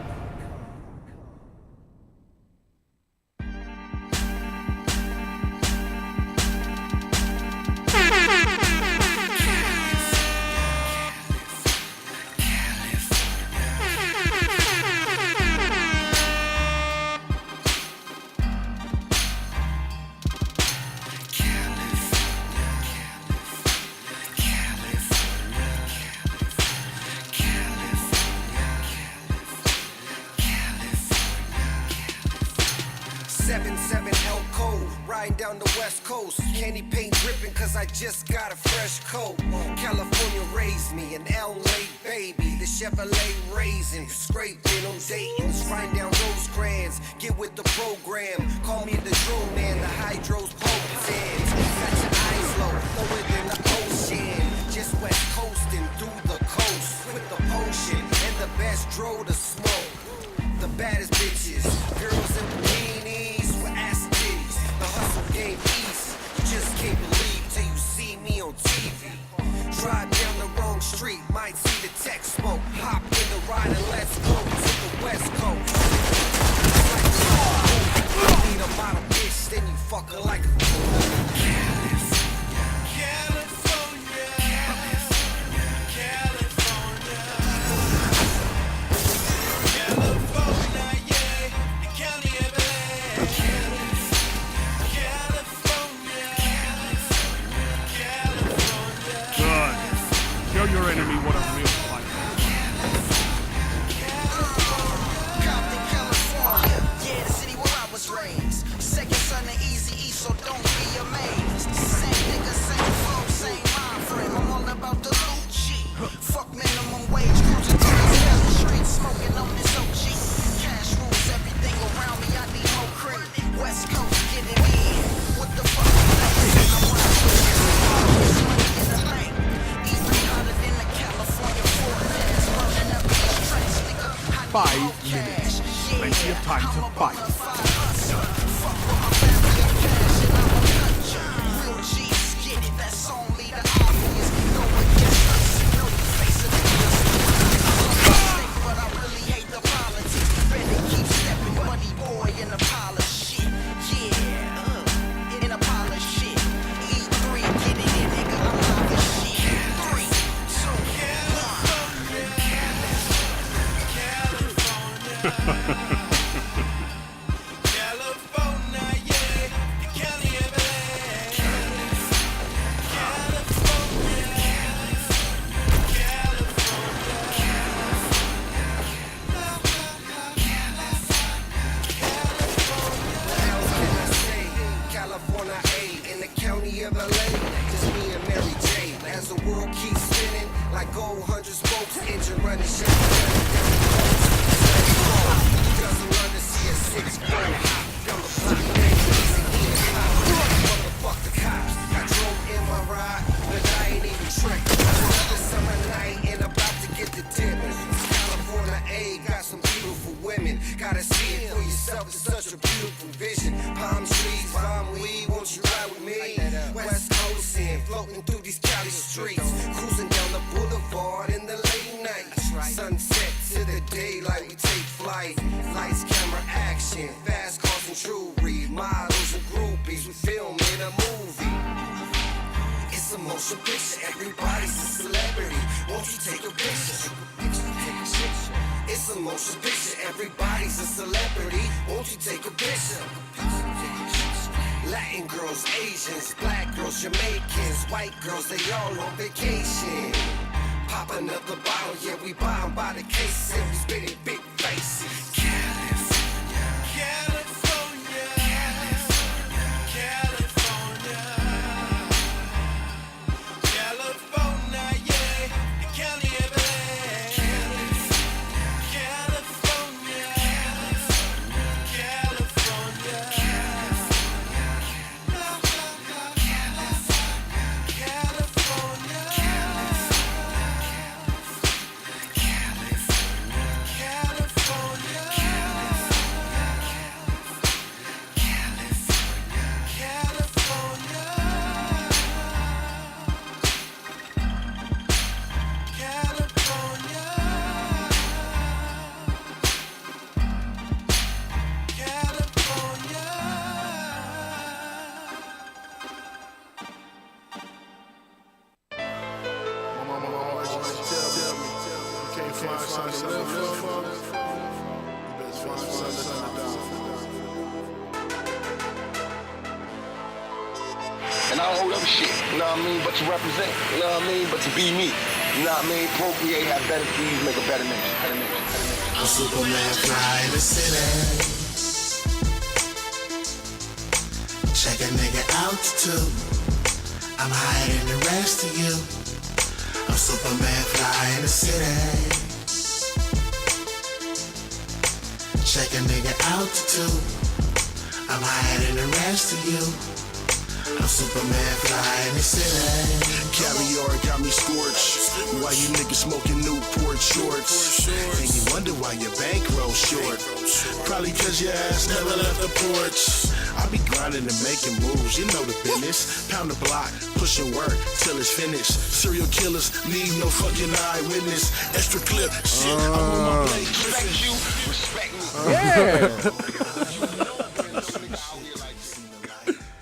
Riding down the west coast, candy paint dripping cause I just got a fresh coat. California raised me, an LA baby, the Chevrolet raisin, scraping on Dayton's, riding down Rosecrans, get with the program, call me the drone man, the hydros potent, got your eyes low, lower than the ocean, just west coasting through the coast, with the potion, and the best dro to smoke, the baddest bitches, girls in bikinis with ass titties, the hustle game east, you just can't believe till you see me on TV. Drive down the wrong street, might see the tech smoke, hop in the ride and let's go to the west coast. Need a model bitch, then you fuck her like a Show your enemy what a real fight is. Compton, California, yeah, the city where I was raised. Second son of Easy E, so don't be amazed. Same nigga, same flow, same mind frame. I'm all about the loot shit. Fuck minimum wage, cruising through the Cali streets, smoking on this OG. Cash rules everything around me, I need more credit. West Coast, get it in. What the fuck is that? I'm watching money in the bank. Even hotter than the California forecast. Running up these tracks, nigga. 5 minutes. Plenty of time to fight. Real G's get it, that's only the obvious. Go against us, know the face of the but I really hate the politics. Better keep stepping, money boy in a pile of shit. Yeah, in a pile of shit. E3, get it in, nigga, I'm live as shit. 3, 2, 1. California A, in the county of LA, just me and Mary J. As the world keeps spinning, like gold 100 spokes, engine running, shit. Doesn't run to see a 6 go hop down the block, motherfuck the cops. I drove in my ride, but I ain't even tricked. Another summer night and about to get the dip. California A, got some beautiful women. Gotta see it for yourself, it's such a beautiful vision. Palm trees, palm weed, won't you ride with me? West Coast in, floating through these Cali streets, cruising down the boulevard in the late night. Sunset to the daylight, we take flight. Lights, camera, action, fast cars and jewelry, models and groupies, we film in a movie. It's a motion picture, everybody's a celebrity. Won't you take a picture? It's a motion picture, everybody's a celebrity. Won't you take a picture? Latin girls, Asians, black girls, Jamaicans, white girls, they all on vacation. Pop another bottle, yeah, we buy 'em by the case, and we spit in big faces. California, California, California, California, yeah, Cali everywhere. California, California, And I don't hold up shit, you know what I mean, but to represent, you know what I mean, but to be me, you know what I mean, procreate, have better seeds, make a better nation, I'm Superman, fly in the city. Check a nigga altitude. I'm higher than the rest of you. I'm Superman, fly in the city. Check a nigga altitude. I'm higher than the rest of you. I'm Superman, fly in the city. Caviar got me scorched. Why you niggas smoking Newport shorts? And you wonder why your bankroll short. Probably cause your ass never left the porch. I be grinding and making moves, you know the business. Pound the block, pushing work till it's finished. Serial killers need no fucking eyewitness. Extra clip, shit, I'm on my plate. Respect you, respect me.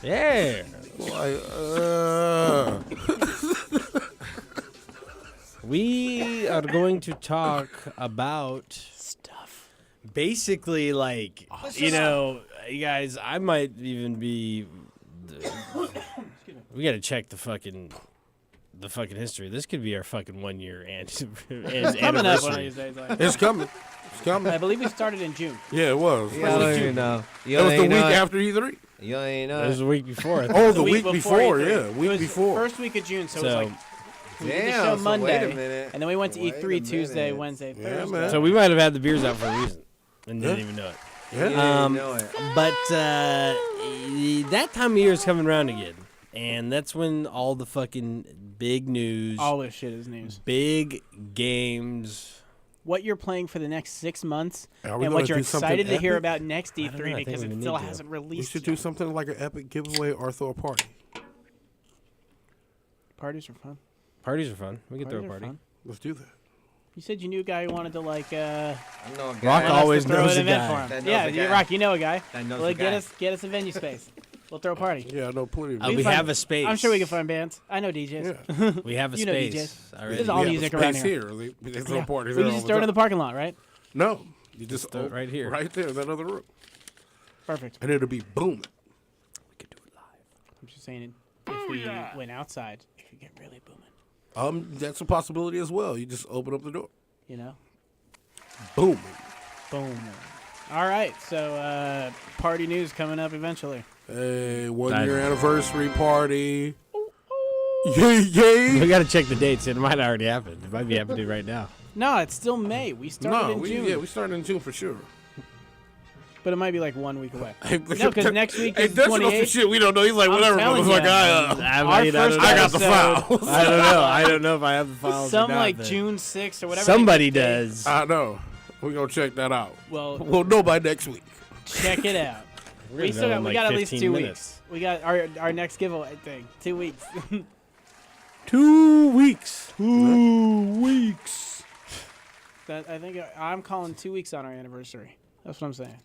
Yeah. We are going to talk about Stuff. basically like, you know, you guys, I might even be. We got to check the fucking history. This could be our fucking 1 year Coming up one of these days. Like, It's coming. It's coming. I believe we started in June. Yeah, it was. Yeah, I don't even know. You It was the ain't week know it. after E3. You ain't It know was it. the week before. I think. Oh, the week before before, E3. yeah, It week was before. First week of June, so it was So- like we did the Damn, show so Monday, wait a minute. and then we went to Wait E3 a Tuesday, minute. Wednesday, Yeah, Thursday. man. So we might have had the beers out for a reason and didn't Yeah. even know it. You Yeah. ain't know it. But that time of year is coming around again, and that's when all the fucking big news, All this shit is news. big games. What you're playing for the next 6 months, Are we and gonna what you're do something excited to hear epic? about next I don't know, E3 I think because we it need still to. hasn't We released. should yet. do something like an epic giveaway or throw a party. Parties are fun. Parties are fun. We can throw a Parties are party. fun. Let's do that. You said you knew a guy who wanted to like. I know a guy. Rock want us always to throw knows an a event guy. for That him. knows Yeah, a guy. Rock, you know a guy. That knows Well, a guy. get us a venue space. We'll throw a party. Yeah, I know plenty of We we find- have a space. I'm sure we can find bands. I know DJs. Yeah. We have a You know space. DJs. already. This is all We have music a around space here. here. They throw Yeah. parties We there can all just throw it in the time. parking lot, right? No, you just throw it right here. right there, in that other room, Perfect. and it'll be booming. We could do it live. I'm just saying, if we went outside, it could get really booming. That's a possibility as well. You just open up the door, You know? booming. Boom. All right, so party news coming up eventually. Hey, 1 year Dynamite. anniversary party. Yay, yay. We got to check the dates. It might already happen. It might be happening right now. No, it's still May. We started in June, we started in June for sure. but it might be like 1 week away. Hey, No, because next week hey, is Dutch knows some 28th. shit we don't know. He's like, I'm whatever, telling motherfucker. ya. I Our first I got the episode- files. I don't know. I don't know if I have the files. Some or not, like but June 6th or whatever. Somebody they- does. I know. We're going to check that out. Well, We'll know by next week. check it out. We're We gonna still know got, in we like got at least 15 2 minutes. weeks. We got our next giveaway thing. 2 weeks. 2 weeks. 2 weeks. That I think I'm calling 2 weeks on our anniversary. That's what I'm saying.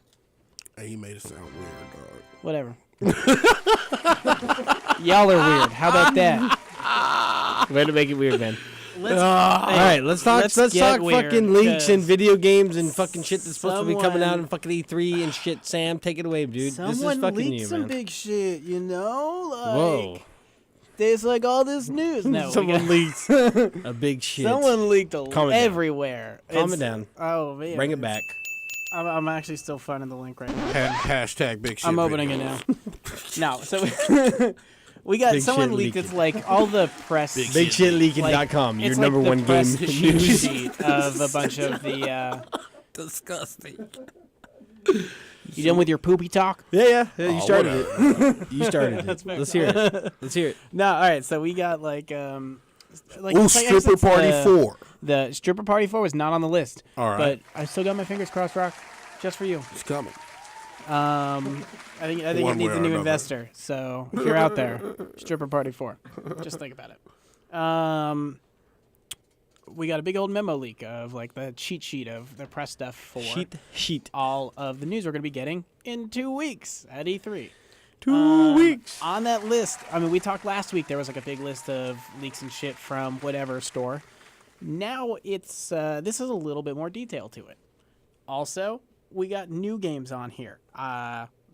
Hey, you made it sound weird, dog. Whatever. Y'all are weird. How about that? Way to make it weird, man. Let's, All right, let's talk. Let's get talk weird, fucking leaks and 'cause video games and fucking shit that's supposed to be coming out someone- in fucking E3 and shit. Sam, take it away, dude. This is Someone fucking leaked you, some man. big shit, you know? Like, Whoa. There's like all this news. No, Someone leaked a big shit. Someone leaked Calm it down. everywhere. Calm it It's- down. Oh man, Bring it back. I'm actually still finding the link right now. Hashtag big shit. I'm opening it videos. now. No, so we got Big someone shit leaked. leaking. It's like all the press. BigShitLeaking.com, your it's number like the one press game cheat news. sheet of a bunch of the. Disgusting. You done with your poopy talk? Yeah. You Oh, started it. You started it. That's fair. Let's hear it. Let's hear it. No, all right. So we got like Ooh, it's like, I guess stripper it's party the- 4. The stripper party 4 was not on the list. All right. But I still got my fingers crossed, Rock, just for you. It's coming. I think it One needs way a or new another. investor. So if you're out there, stripper party 4. Just think about it. We got a big old memo leak of like the cheat sheet of the press stuff for Sheet. all of the news we're going to be getting in 2 weeks at E3. 2 weeks. On that list, I mean, we talked last week. There was like a big list of leaks and shit from whatever store. Now it's this is a little bit more detail to it. Also, we got new games on here.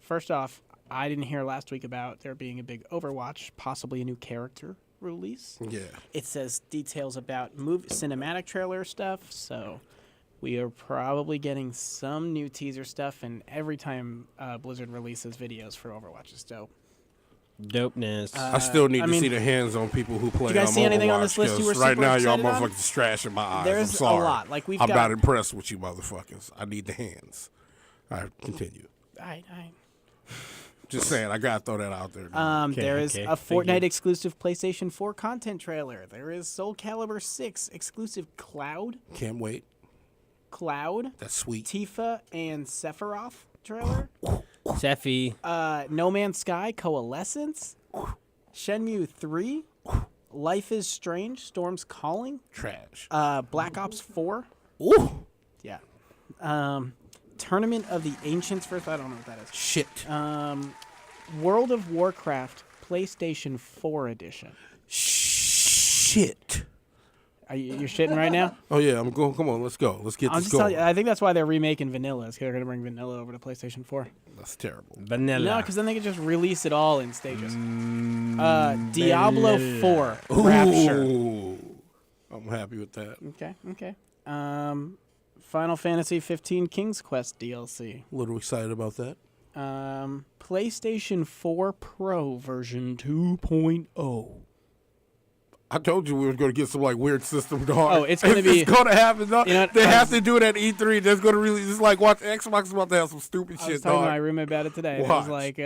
First off, I didn't hear last week about there being a big Overwatch, possibly a new character release. Yeah. It says details about cinematic trailer stuff, so we are probably getting some new teaser stuff. And every time Blizzard releases videos for Overwatch, it's dope. Dopeness. I still need I to mean, see the hands on people who play. you guys see anything on this Overwatch, list you were 'cause right super now y'all excited on? motherfuckers trash in my eyes. There's I'm sorry. a lot. Like I'm not impressed with you motherfuckers. I need the hands. All right, continue. Just saying, I gotta throw that out there. There is okay. a Thank you. Fortnite exclusive PlayStation 4 content trailer. There is Soul Calibur 6 exclusive Cloud, Can't wait. That's sweet. Tifa, and Sephiroth trailer. Seffi. No Man's Sky Coalescence, Shenmue 3, Life is Strange, Storm's Calling, Trash. Black Ops 4. Ooh. Yeah. Tournament of the Ancients first. I don't know what that is. Shit. World of Warcraft PlayStation 4 edition. Shit. You're shitting right now? Oh yeah, I'm going. Come on, let's go. Let's get I'm this just going. telling you, I think that's why they're remaking Vanilla. Is they're going to bring Vanilla over to PlayStation 4. That's terrible. Vanilla. No, because then they could just release it all in stages. Diablo 4 Rapture. Ooh. I'm happy with that. Okay. Final Fantasy 15 King's Quest DLC. A little excited about that. PlayStation 4 Pro version 2.0. I told you we were going to get some like weird system dog. Oh, it's gonna be- It's going to happen. Dog. You know what, they have to do it at E3. There's going to really just like watch Xbox is about to have some stupid I was shit, talking to my dog. roommate about it today. It Watch. was like,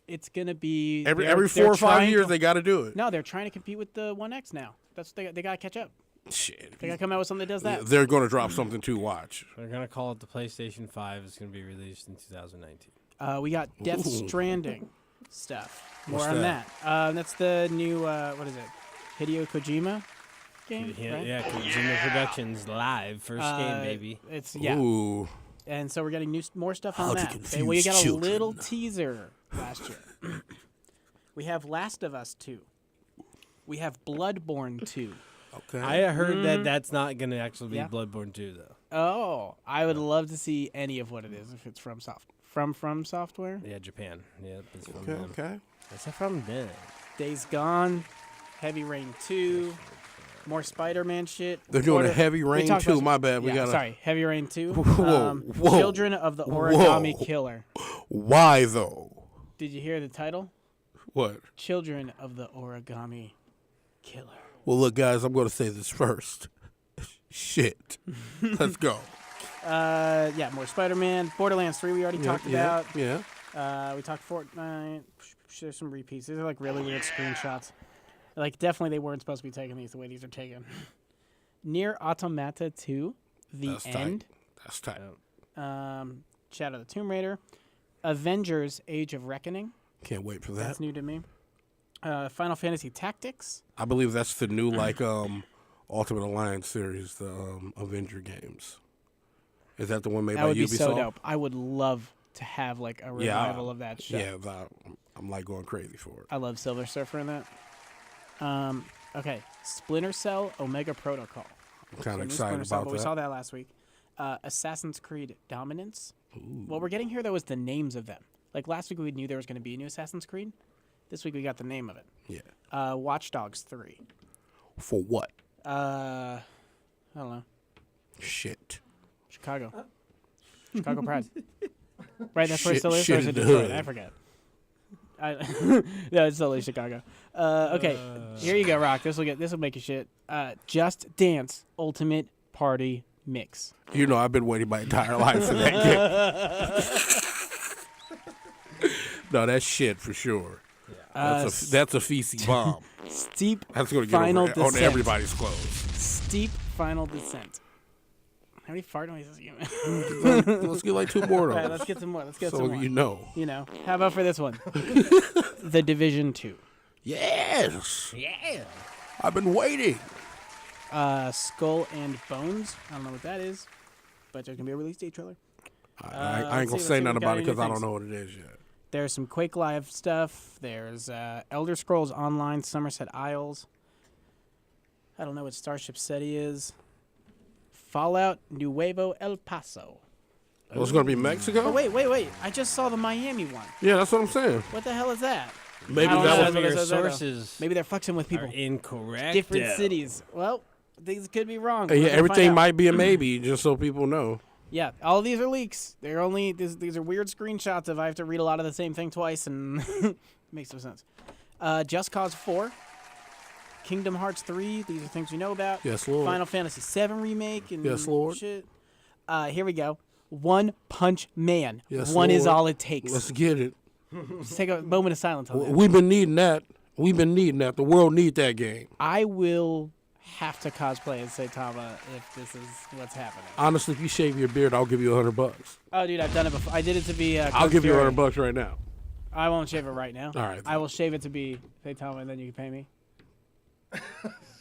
it's going to be... Every they're 4 or 5 trying years to- they got to do it. No, they're trying to compete with the One X now. That's they got to catch up. Shit. They got to come out with something that does that. They're going to drop something to watch. They're going to call it the PlayStation 5. It's going to be released in 2019. We got Death Ooh. Stranding stuff. More What's on that? that. That's the new, what is it? Hideo Kojima game, Yeah, right? yeah, Kojima Productions live first game, baby. It's, yeah. Ooh. And so we're getting more stuff How on to that. confuse We got a children. little teaser last year. We have Last of Us 2. We have Bloodborne 2. Okay. I heard that that's not going to actually be Yeah. Bloodborne 2, though. Oh, I would love to see any of what it is if it's from Software. Yeah, Japan. Yeah, it's from Okay. them. Okay. Is that from them? Days Gone, Heavy Rain 2, more Spider-Man shit. They're doing a Order- Heavy we Rain talked 2. about- My bad. We yeah, gotta. sorry, Heavy Rain 2. Whoa. Children of the Origami Whoa. Killer. Why though? Did you hear the title? What? Children of the Origami Killer. Well, look, guys. I'm going to say this first. Shit. Let's go. Yeah, more Spider-Man. Borderlands 3 we already talked about. Yeah. We talked Fortnite. There's some repeats. These are like really weird screenshots. Like definitely they weren't supposed to be taking these the way these are taken. Nier Automata 2, The That's End. tight. That's tight. Shadow of the Tomb Raider. Avengers Age of Reckoning. Can't wait for that. That's new to me. Final Fantasy Tactics. I believe that's the new Ultimate Alliance series, the Avenger games. Is that the one made That by would Ubisoft? be so dope. I would love to have like a revival of that show. Yeah, I'm like going crazy for it. I love Silver Surfer in that. Okay, Splinter Cell Omega Protocol. I'm kind So of new excited Splinter Cell, about but that. we saw that last week. Assassin's Creed Dominance. What we're getting here though is the names of them. Like last week we knew there was going to be a new Assassin's Creed. This week we got the name of it. Yeah. Watch Dogs 3. For what? I don't know. Shit. Chicago. Chicago Pride. Right, that's where it Shit- still is? Or shit is it in the Detroit? hood. I forget. No, it's totally Chicago. Okay, here you go, Rock. This will make you shit. Just Dance Ultimate Party Mix. You know, I've been waiting my entire life for that game. No, that's shit for sure. That's a feces bomb. Steep That's going to Final get on Descent. everybody's clothes. Steep Final Descent. How many fart noises you Let's get like 2 more of All right, those. let's get some more. Let's get So some more. you know. You know. How about for this one? The Division 2. Yes. Yeah. I've been waiting. Skull and Bones. I don't know what that is, but there's going to be a release date trailer. I ain't going to say nothing about it because I don't know what it is yet. There's some Quake Live stuff. There's Elder Scrolls Online Somerset Isles. I don't know what Starship SETI is. Fallout Nuevo El Paso. Oh, it's going to be Mexico? Oh, wait. I just saw the Miami one. Yeah, that's what I'm saying. What the hell is that? Maybe I don't that know. was That's what your it says right now. sources Maybe they're flexing with are people. incorrect. Different cities. Well, things could be wrong. Yeah, We're gonna find everything out. might be a maybe, just so people know. Yeah, all of these are leaks. They're only these are weird screenshots of I have to read a lot of the same thing twice and makes no sense. Just Cause 4, Kingdom Hearts 3. These are things we know about. Yes, Lord. Final Fantasy 7 remake and Yes, Lord. shit. Here we go. One Punch Man. Yes, One is Lord. all it takes. Let's get it. Just take a moment of silence on that. We've been needing that. The world need that game. I will have to cosplay as Saitama if this is what's happening. Honestly, if you shave your beard, I'll give you $100. Oh, dude, I've done it before. I did it to be. I'll give you $100 right now. I won't shave it right now. All right. I will shave it to be Saitama, and then you can pay me.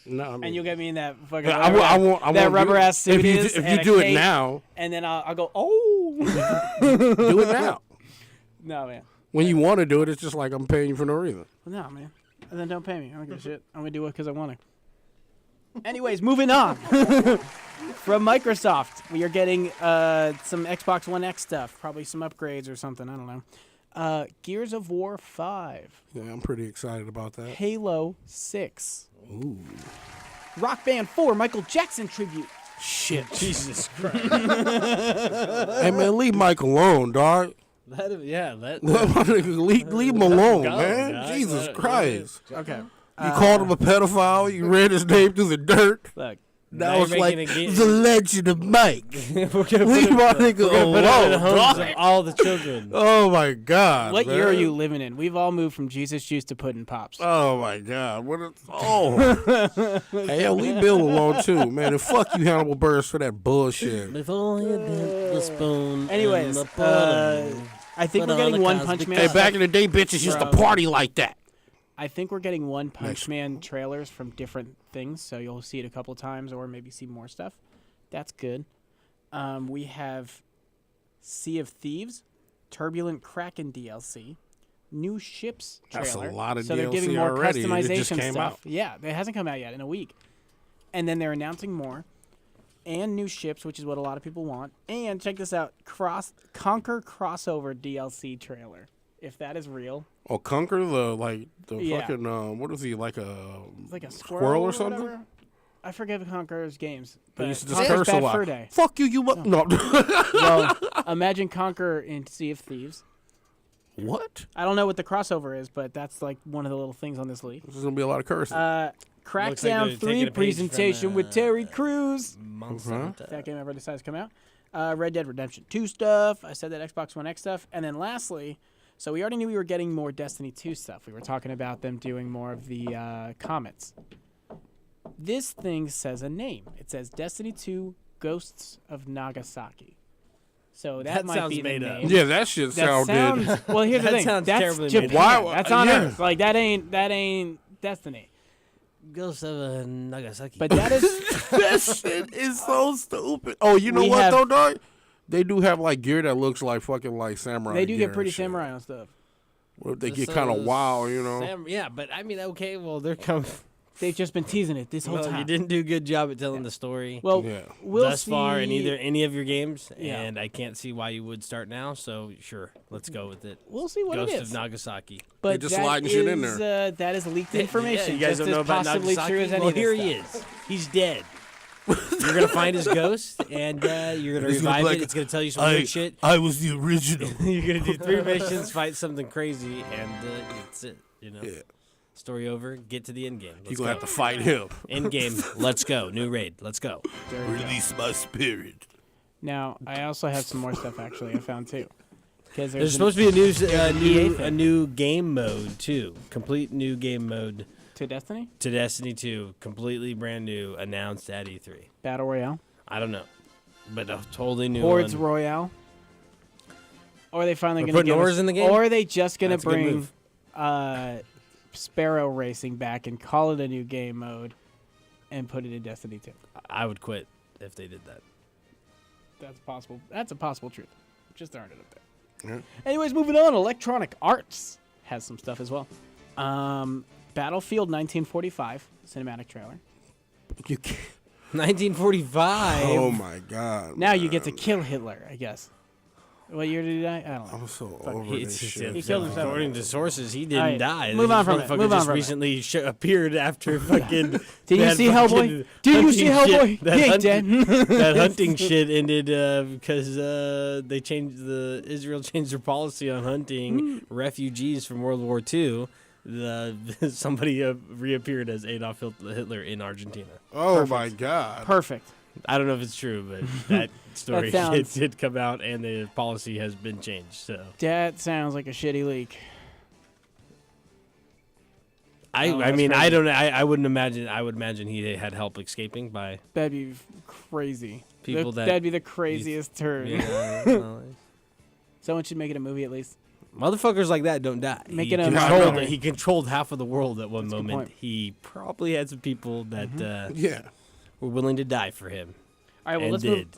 No, I mean, And you'll get me in that fucking I won't that do rubber it. ass suit If you do it now, and then I'll go, oh. do it now. No, man. When you want to do it, it's just like I'm paying you for no reason. No, man. And then don't pay me. I don't give a shit. I'm going to do it because I want to. Anyways, moving on. From Microsoft, we are getting some Xbox One X stuff. Probably some upgrades or something. I don't know. Gears of War 5. Yeah, I'm pretty excited about that. Halo 6. Ooh. Rock Band 4 Michael Jackson tribute. Shit. Jesus Christ. Hey, man, leave Mike alone, dog. Let him, yeah, let leave him alone, go, man. guys. Jesus Let it- Christ. Okay. You called him a pedophile. You ran his name through the dirt. Look. Now you're it's like making it the legend of Mike. we're gonna Leave my nigga put it in the alone, homes dog. of all the children. Oh, my God. What man. year are you living in? We've all moved from Jesus Juice to Puddin' Pops. Oh, my God. What is, oh. Hey, yo, leave Bill alone, too, man. And fuck you, Hannibal Buress, for that bullshit. If only you dipped the spoon. Anyways, in the pudding. I think Put we're on getting the One Cosby Punch Man. Hey, back in the day, bitches used to Bro. party like that. I think we're getting One Punch Man trailers from different things, so you'll see it a couple times or maybe see more stuff. That's good. We have Sea of Thieves, Turbulent Kraken DLC, new ships trailer. That's a lot of so they're giving DLC more already. It customization just came stuff. out. Yeah, it hasn't come out yet in a week. And then they're announcing more. And new ships, which is what a lot of people want. And check this out, Conquer crossover DLC trailer. If that is real. Oh, Conquer, the Yeah. fucking, what is he, like a It's like a squirrel or something? whatever. I forget Conquer's games. I But used to just Conquer's curse a Bad lot. Fur Day. Fuck you, you no. Well, imagine Conquer in Sea of Thieves. What? I don't know what the crossover is, but that's like one of the little things on this league. There's gonna be a lot of cursing. Looks like Crackdown they're 3 taking a page presentation from, with Terry Crews. Monsanto. If that game ever decides to come out. Red Dead Redemption 2 stuff. I said that Xbox One X stuff. And then lastly, so we already knew we were getting more Destiny 2 stuff. We were talking about them doing more of the comets. This thing says a name. It says Destiny 2 Ghosts of Nagasaki. So that might sounds be the made up. name. Yeah, that shit That sounded. sounds. Well, here's the That thing. sounds That's terribly Japan. made up. That's on Yeah. Earth. Like that ain't Destiny. Ghost of Nagasaki. But that is. That shit is so stupid. Oh, you know We what have- though, dog? They do have like gear that looks like fucking like samurai. They do gear get pretty and shit. samurai on stuff. Well, they get kind of wild, you know. yeah, but I mean, okay, well, they're coming. They've just been teasing it this whole Well, time. you didn't do a good job at telling the story Well, Yeah. we'll thus see. far in any of your games, Yeah. and I can't see why you would start now. So sure, let's go with it. We'll see what Ghost it of is. Nagasaki. But just that sliding shit in is, there. that is leaked information. Yeah, you guys just don't know as about possibly Nagasaki? true as any Well, of this here he stuff. is. He's dead. You're gonna find his ghost, and you're gonna He's gonna revive be like, it. It's gonna tell you some weird shit. I was the original. You're gonna do 3 missions, fight something crazy, and that's it. You know. Yeah. Story over. Get to the end game. You're going to have to fight him. End game. Let's go. New raid. Let's go. Release my spirit. Now, I also have some more stuff actually I found too. Because There's supposed to be a new game mode too. Complete new game mode to Destiny to Destiny 2. Completely brand new. Announced at E3. Battle Royale. I don't know, but a totally new Hordes one. Royale. Or are they finally We're going to putting give ores us, in the game? Or are they just going to That's a good bring Sparrow Racing back and call it a new game mode and put it in Destiny 2? I would quit if they did that. That's possible. That's a possible truth. Just throwing it up there. Yeah. Anyways, moving on. Electronic Arts has some stuff as well. Battlefield 1945 cinematic trailer. You can't. 1945. Oh my God. Now you get to kill Hitler, I guess. What year did he die? I don't know. I'm so over this shit. He killed himself. According to sources, he didn't All right, die. move This on from it, motherfucker move on just from it. recently appeared after fucking. Did you that see fucking Hellboy? Did you see hunting Hellboy? shit- that He ain't hunting- dead. That hunting shit ended because Israel changed their policy on hunting refugees from World War II. Somebody reappeared as Adolf Hitler in Argentina. Oh my God. Perfect. I don't know if it's true, but that story That sounds- did come out, and the policy has been changed. So That sounds like a shitty leak. I that's mean, crazy. I don't. I wouldn't imagine. I would imagine he had help escaping by That'd be crazy. People that That'd be the craziest turn. Yeah, well, Someone should make it a movie at least. motherfuckers like that don't die. Make he it a controlled, documentary. he controlled half of the world at one That's a good moment. point. He probably had some people that Yeah. were willing to die for him. All right, well, and let's did.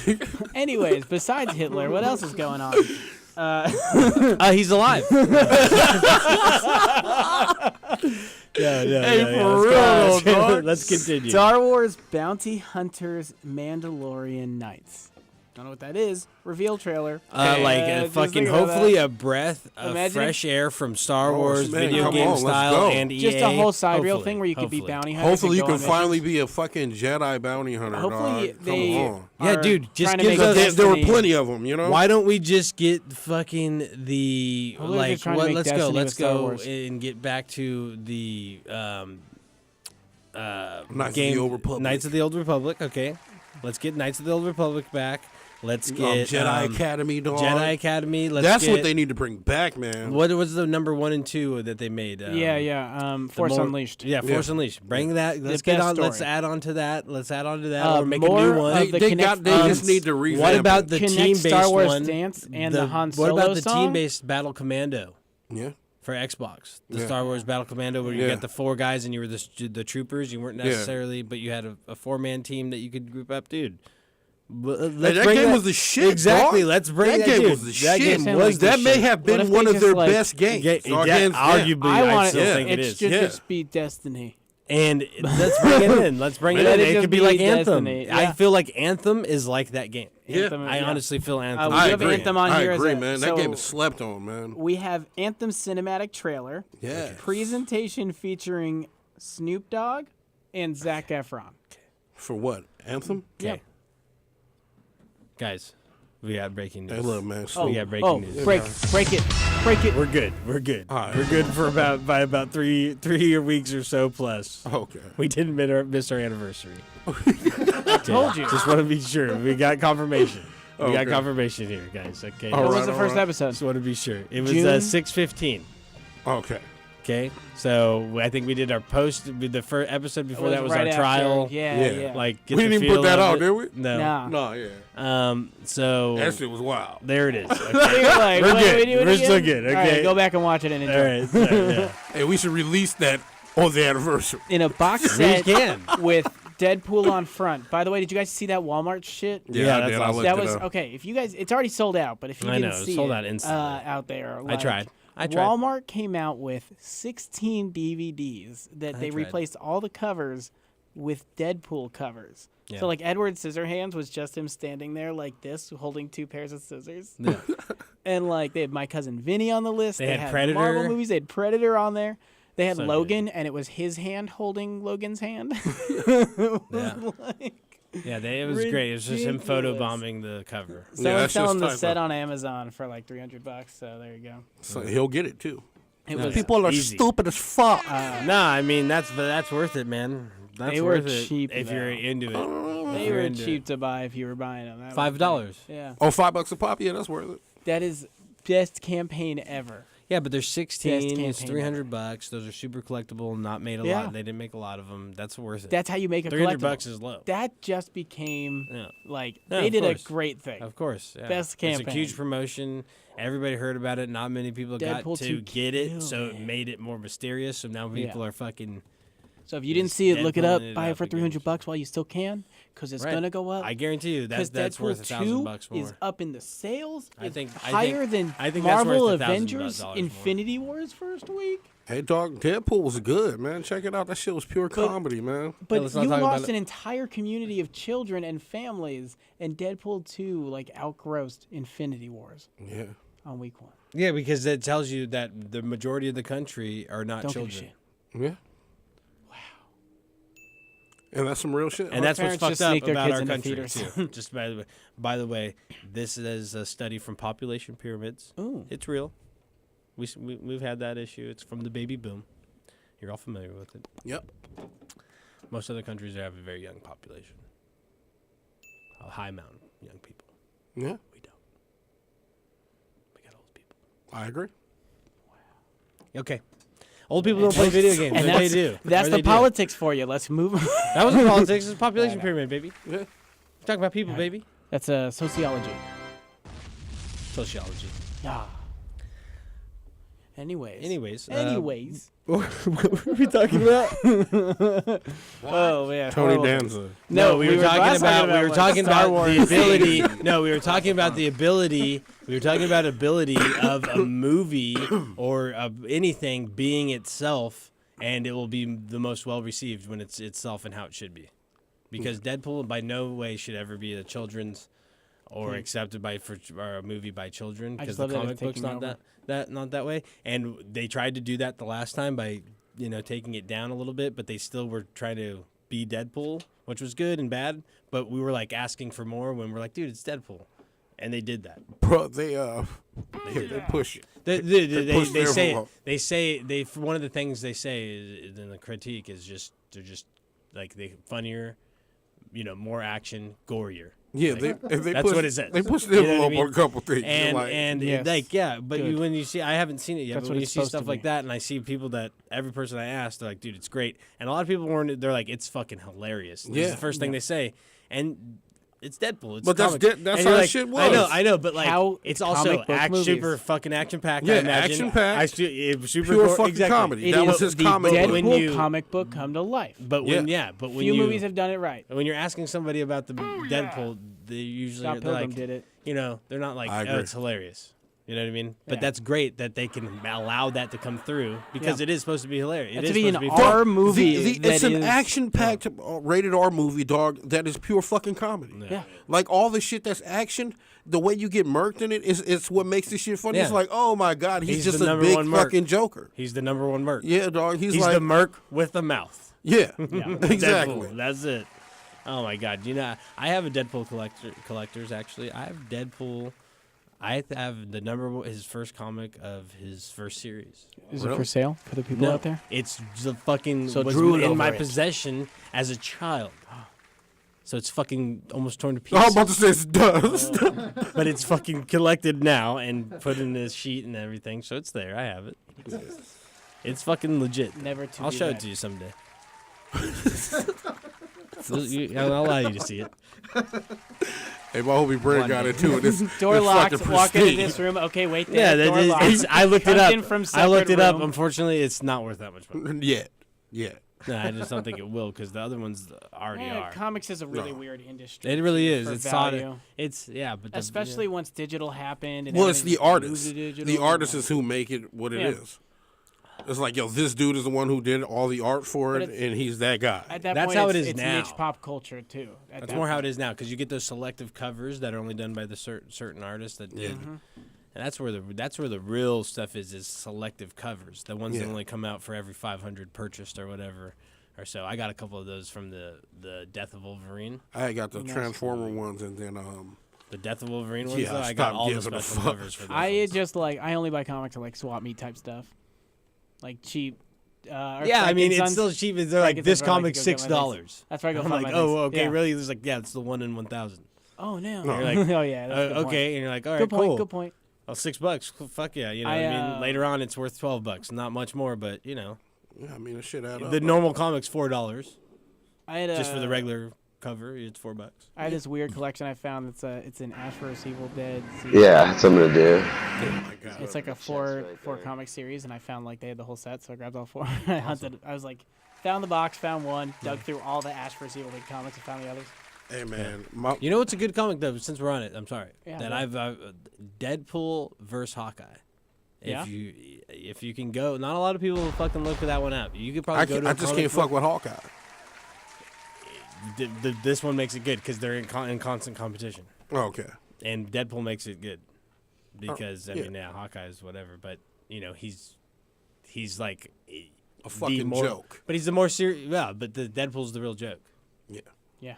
move. Anyways, besides Hitler, what else is going on? He's alive. Hey, let's for real, go. dog. Let's continue. Star Wars Bounty Hunters Mandalorian Nights. Don't know what that is. Reveal trailer. Like a Just fucking, think about hopefully that. a breath of Imagine fresh air from Star Oh, Wars man, video come game on, let's style go. and EA. Just a whole side reel Hopefully, thing where you could be hopefully. bounty hunters. Hopefully you and go can on finally missions. be a fucking Jedi bounty hunter, Hopefully dog. they Come on. Yeah, are dude, just trying to give make us- There were Destiny- plenty of them, you know? Why don't we just get fucking the Hopefully they're like trying to what? make Let's go. Destiny Let's with Star go Wars. and get back to the Knights game of the Old Republic. Knights of the Old Republic. Okay, let's get Knights of the Old Republic back. Let's get Jedi Academy, dog. Jedi Academy. Let's That's get, what they need to bring back, man. What was the number 1 and 2 that they made? Force more- Unleashed. Yeah, Force Unleashed. Bring that. Let's best get on. Let's story. add on to that. Let's add on to that, or make a more new of one. the They Connect- just need to revamp What about it. the Connect team-based Star Wars one? Dance and the Han What Solo about the song? team-based Battle Commando Yeah. for Xbox? The Yeah. Star Wars Battle Commando, where you Yeah. got the 4 guys and you were the troopers. You weren't Yeah. necessarily, but you had a 4-man team that you could group up, dude. Hey, that game was the shit. Exactly. dog. Let's bring that that game dude. was the That shit. game was the that may shit. have What been if one they of their just, like- best games. Yeah, So hands down. arguably, I I want still it. think it It is. should Yeah. just be Destiny. And let's bring it in. Let's bring it Let in. it It just could be be like Anthem. Destiny. I Yeah. feel like Anthem is like that game. Yeah. Anthem, I honestly feel Anthem. we I do have agree. Anthem on I here as agree, a- man. so- That game is slept on, man. We have Anthem cinematic trailer, Yeah. presentation featuring Snoop Dogg and Zac Efron. For what? Anthem? Okay. Guys, we got breaking news. Hey, look, man. We got breaking news. break it. We're good. We're good. All right. We're good for about three weeks or so plus. Okay. We didn't miss our anniversary. Told you. Just want to be sure. We got confirmation. We got Okay. confirmation here, guys. Okay. All What right, was the first episode? Just want to be sure. It was June? 6/15. Okay. Okay. So I think we did our post. The first episode before that was right our after. trial. Yeah, Yeah. yeah. Like We didn't even put that out, did we? No. Nah. No, yeah. So That shit was wild. there it is. Okay. You're like, We're wait, good. we do it We're again? still good, All right, okay. go back and watch it and enjoy. All right. All right, yeah. Hey, we should release that on the anniversary. In a box We set can. with Deadpool on front. By the way, did you guys see that Walmart shit? Yeah, I that's did. awesome. I That looked was it up. okay. If you guys, it's already sold out. But if you I didn't know, it see sold it out instantly. out there, I like, tried. I tried. Walmart came out with 16 DVDs that they tried. replaced all the covers with Deadpool covers. Yeah. So like Edward Scissorhands was just him standing there like this, holding 2 pairs of scissors. Yeah. And like they had My Cousin Vinny on the list. They had Marvel Predator. movies. They had Predator on there. They had So Logan, and it was his hand holding Logan's hand. Yeah. It was great. It was just him photobombing the cover. Someone's that shit's selling the tight, set though. on Amazon for like $300. So there you go. So he'll get it too. It was People are Easy. stupid as fuck. Nah, I mean that's worth it, man. That's They were worth it cheap, if you're though. into it. They were cheap to buy if you were buying them. That was $5. Yeah. Oh, $5 a pop. Yeah, that's worth it. That is best campaign ever. Yeah, but there's 16. It's campaign $300. Those are super collectible. Not made a Yeah. lot. They didn't make a lot of them. That's worth it. That's how you make a $300 collectible. is low. That just became like Yeah, they of did course. a great thing. Of course. Yeah. Best It's campaign. a huge promotion. Everybody heard about it. Not many people got Deadpool to 2 get it, killed so it. it made it more mysterious. So now people are fucking. So if you didn't Just see it, look it up. Deadpooling it Buy it up for again. $300 while you still can, because it's Right. gonna go up. I guarantee you Because that's Deadpool worth $1,000 more. is up in the sales. I It's think- higher than I think that's Marvel worth $1,000 Avengers more. Infinity War's first week. Hey, dog, Deadpool was good, man. Check it out. That shit was pure comedy, man. But let's not you talk about lost it. an entire community of children and families, and Deadpool 2 like outgrossed Infinity Wars Yeah. on week 1. Yeah, because it tells you that the majority of the country are not Don't give a children. shit. Yeah. Wow. And that's some real shit. And that's what's parents fucked just up sneak their about kids our into country theaters. too. Just by the way, this is a study from population pyramids. Ooh. It's real. We've had that issue. It's from the baby boom. You're all familiar with it. Yep. Most other countries have a very young population. A high amount of young people. Yeah. We don't. We got old people. I agree. Okay. Old people don't play video games. And but that's, they do. That's Or the they do. politics for you. Let's move on. That wasn't politics. It's a population Yeah, I know. pyramid, baby. Yeah. We're talking about people, baby. That's sociology. Sociology. Yeah. Anyways. Anyways. What were we talking about? Oh man. Tony horrible. Danza. No, we were talking about like, talking Star about Wars. the ability. No, we were talking about the ability. We were talking about ability of a movie or of anything being itself, and it will be the most well received when it's itself and how it should be. Because Deadpool by no way should ever be a children's or accepted or a movie by children, I because just the love that comic it's book's taking not that way. And they tried to do that the last time by taking it down a little bit, but they still were trying to be Deadpool, which was good and bad. But we were like asking for more when we're like, dude, it's Deadpool, and they did that. Bro, they push it. They push the say envelope. one of the things they say is, in the critique is just they're just like they funnier, more action, gorier. Yeah, Like, they that's push, what it says. They push the You know what I envelope mean? on a couple things. And Yes. but Good. when you see, I haven't seen it yet, That's but what when you it's see supposed stuff to like be. that, and I see people that every person I ask, they're like, dude, it's great, and a lot of people weren't. They're like, it's fucking hilarious. This is Yeah. the first thing they say, and it's Deadpool. It's But that's comic. that's And how you're that like, shit was. I know, but like How it's also comic book movies. super fucking action packed. Yeah, I imagine. action-packed. Super Pure gore- fucking exactly. comedy. It That is was his the comic book. Deadpool When you- comic book come to life. But when but when Few you movies have done it right. when you're asking somebody about the Deadpool, they usually Scott they're Pilgrim like, did it. they're not like, I oh, agree. it's hilarious. You know what I mean? But Yeah. that's great that they can allow that to come through because Yeah. it is supposed to be hilarious. It That's is to be supposed an to be R fun. movie. It's that an is- action-packed rated R movie, dog. That is pure fucking comedy. Yeah. Like all the shit that's action, the way you get murked in it is what makes this shit funny. It's Yeah. like, oh my god, he's just the a number big one merc. fucking joker. He's the number one merc. Yeah, dog. He's He's like the merc with the mouth. Yeah, Deadpool. exactly. That's it. Oh my god! I have a Deadpool collectors actually. I have Deadpool. I have the his first comic of his first series. Is it for sale for the people No, out there? it's the fucking So was drool in my over it. possession as a child. So it's fucking almost torn to I was pieces. about to say it's dust. But it's fucking collected now and put in this sheet and everything. So it's there. I have it. It's fucking legit. Never to I'll be show read. it to you someday. I'll allow you to see it. Hey, my homie Brad got it too. This Door this locked. fucking Walk into prestige. this room. Okay, wait Yeah, there. Door locked. I looked it Tucked up. in from I looked separate it up. room. Unfortunately, it's not worth that much money. Yeah. No, I just don't think it will because the other ones already are. Comics is a really weird industry. It really is. for It's value. but Especially once digital happened. And Well, it's everything the artists. moved to digital The and, artists like- is who make it what it Yeah. is. It's like, yo, this dude is the one who did all the art for But it, it's- and he's that guy. At that That's point, how it it's, is it's now. niche pop culture too. That's more how it is now because you get those selective covers that are only done by the certain artists that did. And that's where the real stuff is selective covers. The ones that Yeah. only come out for every 500 purchased or whatever. Or so I got a couple of those from the Death of Wolverine. I got the Transformer ones, and then The Death of Wolverine ones. Yeah, though, I I got stopped all the giving a special fuck. covers for those. I ones. just like I only buy comics at like swap meet type stuff, like cheap. Or Yeah, I mean it's Frankenstein's- still cheap. They're like Frankenstein's this where I like comic's to go get my things. $6. That's where I go I'm find like, my oh, things. okay, Yeah. really? It's like, yeah, it's the 1 in 1,000. Oh no. You're like, oh yeah. That's a good point. okay, and you're like, all right, Good point. cool. Good point. Oh, $6. Cool, fuck yeah, you know. I, what I mean, later on, it's worth $12. Not much more, but you know, yeah, I mean, the shit out of the normal comic's $4 I had just for the regular cover. It's $4. I had this weird collection I found. It's an Ash vs. Evil Dead. Yeah, something to do. Oh my god. It's like a four comic series, and I found like they had the whole set, so I grabbed all four. I hunted. I was like, found the box, found one, dug through all the Ash vs. Evil Dead comics, and found the others. Hey man, You know what's a good comic though? Since we're on it, I'm sorry. Yeah, that go I've Deadpool versus Hawkeye. Yeah? If you can go, not a lot of people will fucking look that one up. You could probably go to. I a just comic can't book- fuck with Hawkeye. This one makes it good because they're in constant competition, Oh, okay. and Deadpool makes it good because I yeah. mean, yeah, Hawkeye's whatever, but you know he's like A fucking joke. But he's the more serious. Yeah, but the Deadpool's the real joke. Yeah. Yeah.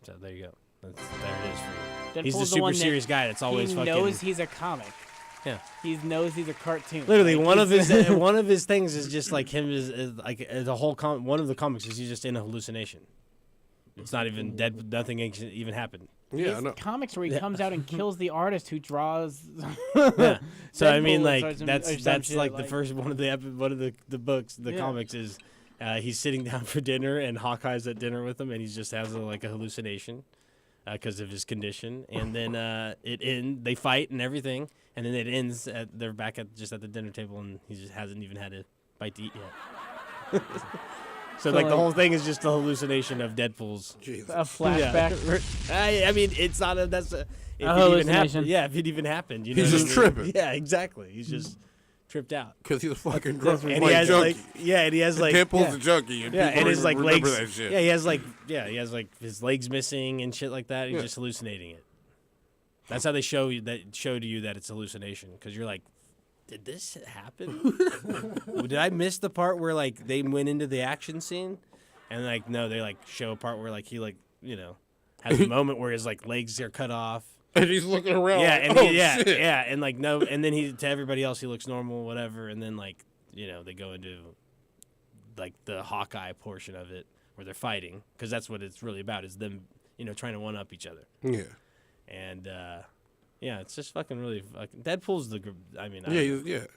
So there you go. There it is for you. He's Deadpool's the super one that serious guy that's always he fucking. knows he's a comic. Yeah. He knows he's a cartoon. Literally, Like, one of he's- his one of his things is just like him is like the whole one of the comics is he's just in a hallucination. It's not even dead. Nothing even happened. Yeah, I his know. comics where he comes out and kills the artist who draws. Yeah. So I mean, Deadpool like or some that's shit, like the first one of the books, the Yeah. comics is he's sitting down for dinner and Hawkeye's at dinner with him and he just has like a hallucination because of his condition, and then they fight and everything, and then it ends they're back at the dinner table and he just hasn't even had a bite to eat yet. So like the whole thing is just a hallucination of Deadpool's. Jesus. A flashback. I mean, it's not if A it even hallucination. happened. Yeah, if it even happened, you know. He's what I just mean? tripping. Yeah, exactly. He's just tripped out. Because he's a fucking drunk. And he has like, and he has like, Deadpool's a junkie. And yeah, people and his like remember legs. that shit. Yeah, he has like his legs missing and shit like that. He's just hallucinating it. That's how they show to you that it's hallucination, because you're like, did this happen? Did I miss the part where like they went into the action scene, and like no, they like show a part where like he like has a moment where his like legs are cut off. And he's looking around. Yeah, like, and oh, yeah, shit. yeah, and like no, and then to everybody else he looks normal, whatever, and then like they go into like the Hawkeye portion of it where they're fighting, because that's what it's really about, is them trying to one up each other. Yeah. And yeah, it's just fucking really fucking. Deadpool's the. I mean,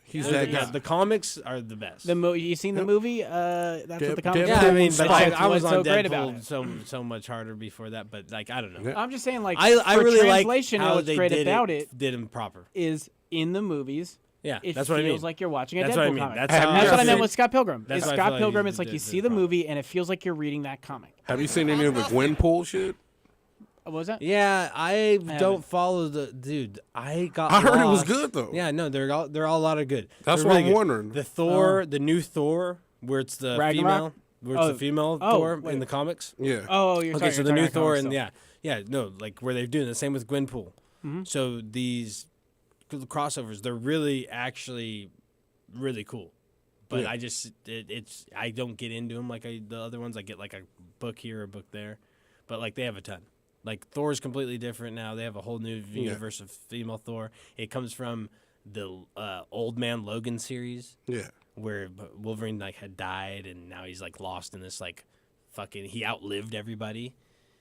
he's that guy. The comics are the best. You seen the movie? That's what the comics. Yeah, I mean, Deadpool's but like, I was what's on so great about Deadpool it? so much harder before that, but like I don't know. Yeah. I'm just saying, like, I for really like translation, how what's they great did about it. Did him proper. Is in the movies. Yeah, It that's what I mean. feels like you're watching a That's Deadpool what I mean. comic. That's That's how what I I meant feel. with Scott Pilgrim. That's Is what I Scott feel like Pilgrim, you it's like did you the see the proper. movie and it feels like you're reading that comic. Have you seen any of the Gwenpool shit? What was that? Yeah, I haven't. don't follow the dude. I heard it was lost. good, though. Yeah, no, they're all a lot of good. That's They're what really I'm good. wondering. The Thor, the new Thor, where it's the Ragnarok? the female Thor in the comics. Yeah. Oh, you're Okay, sorry, so you're the new talking Thor about and comics no, like where they're doing the same with Gwenpool. So these crossovers, they're really actually really cool. But Yeah. I don't get into them like the other ones. I get like a book here, a book there, but like they have a ton. Like Thor's completely different now. They have a whole new universe of female Thor. It comes from the Old Man Logan series. Yeah. Where Wolverine like had died and now he's like lost in this like fucking, he outlived everybody.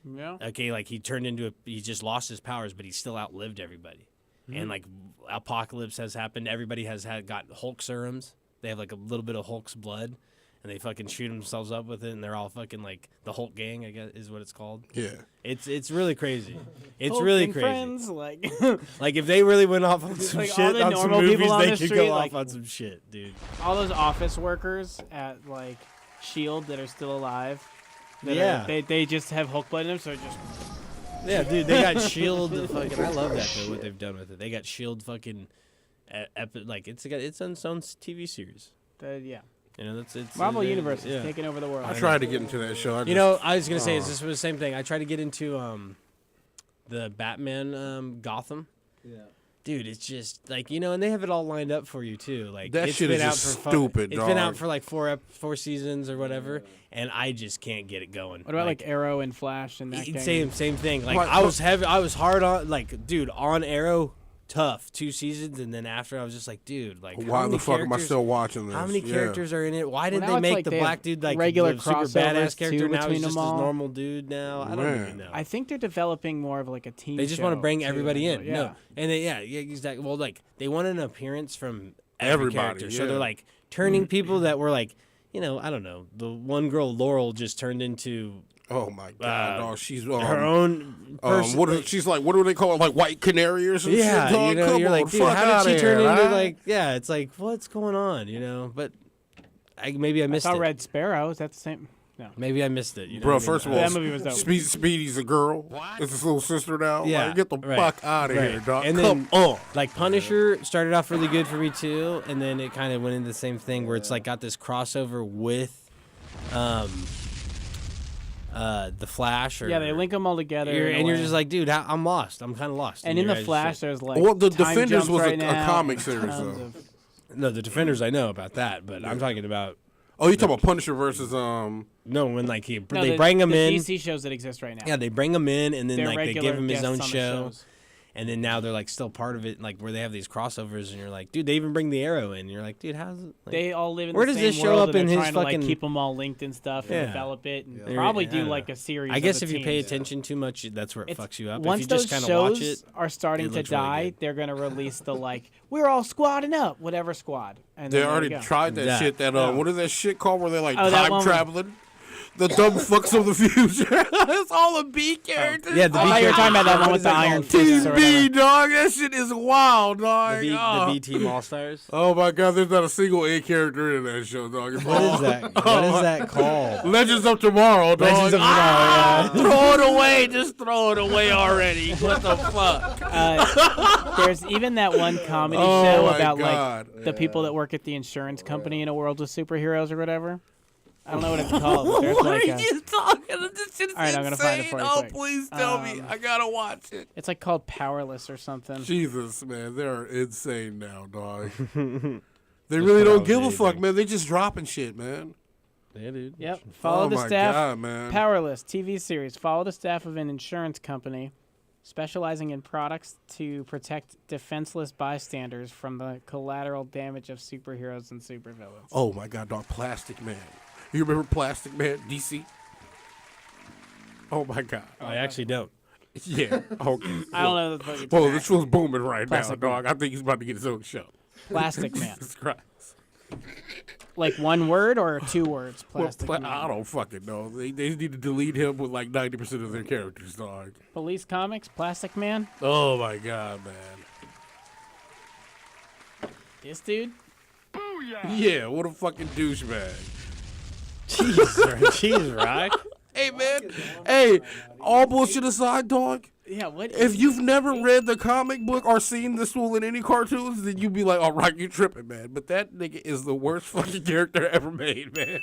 Yeah. Okay, like he just lost his powers, but he still outlived everybody. And like apocalypse has happened. Everybody has got Hulk serums. They have like a little bit of Hulk's blood, and they fucking shoot themselves up with it, and they're all fucking like the Hulk gang, I guess is what it's called. Yeah. It's really crazy. It's Hulk really and crazy. Friends, like Like if they really went off on some like all shit the on some normal people movies, on they the could street, go like- off on some shit, dude. all those office workers at like Shield that are still alive. that Yeah. are- they just have Hulk blood in them, so it just Yeah, dude, they got Shield. Fucking, I love that though. What they've done with it, they got Shield. Fucking, like it's got its own TV series. yeah. You know, it's Marvel Universe yeah. is taking over the world. I tried to get into that show. You know, I was gonna say, this was the same thing. I tried to get into the Batman Gotham. Yeah. Dude, it's just like, you know, and they have it all lined up for you too. Like That it's shit been is out just for stupid, It's been out dog. for like four seasons or whatever, and I just can't get it going. What about like Arrow and Flash and that? gang? Same thing. Like What- I was hard on, like, dude, on Arrow, tough 2 seasons, and then after I was just like, dude, like, Why the fuck am I still watching this? How many Yeah. characters are in it? Why did now they it's make like the they black have dude like regular the super crossovers, badass too, character? Now he's between just them this all? normal dude now. I don't Man. even know. I think they're developing more of like a team. They just want to show, bring too, everybody in. yeah. No, and yeah, exactly. Well, like they want an appearance from every Everybody, character, so yeah. they're like turning people that were like, you know, I don't know. The one girl, Laurel, just turned into Oh my god, dog. She's her own person. she's like, what do they call it? Like White Canary or some Yeah, shit? Dog? you know, Come you're on, like, dude, fuck how outta did she turn here, into huh? like? Yeah, it's like, what's going on? You know, but maybe I I missed saw it. Red Sparrow. Is that the same? No. Maybe I missed it. You know Bro, what I mean? first of all, That movie was dope. Speedy's a girl. It's his little sister now. Yeah, Like, get the right, fuck out of right. here, dog. And Come then, on. like Punisher started off really good for me too, and then it kind of went into the same thing where it's like got this crossover with, the Flash. Or, Yeah, they link them all together. in a and you're way. just like, dude, I'm lost. I'm kind of lost. And in your the guys' Flash, shit. there's like Well, the time Defenders jumps was right a now comic and series, tons though. of- No, the Defenders I know about that, but I'm talking about Oh, you talking about Punisher versus no, when like No, they bring him the in. DC shows that exist right now. Yeah, they bring him in, and then They're like they regular give him his guests own on the show. shows. And then now they're like still part of it, like where they have these crossovers, and you're like, dude, they even bring the Arrow in. You're like, dude, how's it? Like, They all live in where the does same this show world, up and in they're his trying to like fucking- keep them all linked and stuff, Yeah. and develop it, and They're- probably I do don't like know. a series. I guess of if the you pay teams. attention too much, that's where it It's- fucks you up. Once If you just those kind of watch shows it, are starting it to looks really die, good. they're gonna release the like we're all squadding up, whatever squad. And They then there already you go. tried that Yeah. shit. That Yeah. what is that shit called? Where they're like Oh, that one time where- traveling. The dumb fucks of the future. It's all a B character. yeah, the I thought you were talking about that one what with is the that Iron called? Fist or Team B, whatever. dog. That shit is wild, dog. the Oh. B Team All Stars. Oh my god, there's not a single A character in that show, dog. It's What all- is that? What is that called? Legends of Tomorrow, dog. Legends of Tomorrow, Throw it away. Just throw it away already. What the fuck? There's even that one comedy Oh show my about God. like the people that work at the insurance company in a world with superheroes or whatever. I don't know what it's called. But there's What like are you talking? This shit is All right, I'm gonna find it insane. for you Oh, quick. please tell me. I gotta watch it. it's like called Powerless or something. Jesus, man, they're insane now, dog. They Just really put don't out give a anything. fuck, man. They just dropping shit, man. Yeah, dude. Yep. Follow Oh the my staff. God, man. Powerless TV series. Follow the staff of an insurance company specializing in products to protect defenseless bystanders from the collateral damage of superheroes and supervillains. Oh my god, dog, Plastic Man. You remember Plastic Man, DC? Oh my god. I actually don't. Yeah. Okay. I don't know the fucking Whoa, this show's booming right Plastic now, Man. dog. I think he's about to get his own show. Plastic Man. Jesus Christ. Like one word or 2 words? Well, Plastic I Man. don't fucking know. They need to delete him with like 90% of their characters, dog. Police Comics. Plastic Man. Oh my god, man. This dude. Yeah, what a fucking douchebag. Jeez, Rock. Hey, man. Hey, all bullshit aside, dog. Yeah. What? If you've never read the comic book or seen this fool in any cartoons, then you'd be like, all right, you tripping, man. But that nigga is the worst fucking character ever made, man.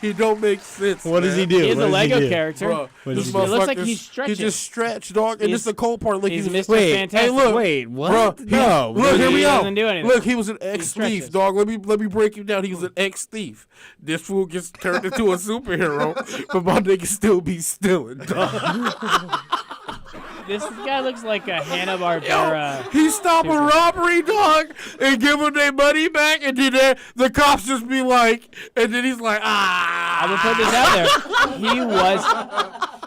He don't make sense. What does he do? He is What a does he Lego do? character. Bro, What this does he do? It looks like motherfucker's- he's stretching. He just stretched, dog. And this is the cold part. Like he's was Mr. Fantastic. Hey, look. Wait, what? Bro, No. Look, hear He me out. doesn't do anything. Look, he was an ex-thief, stretches. dog. Let me break him down. He was an ex-thief. This fool gets turned into a superhero, but my nigga still be stealing, dog. This guy looks like a Hanna-Barbera. He stop a robbery, dog, and give them their money back, and then the cops just be like, and then he's like, I'm gonna put this out there. He was.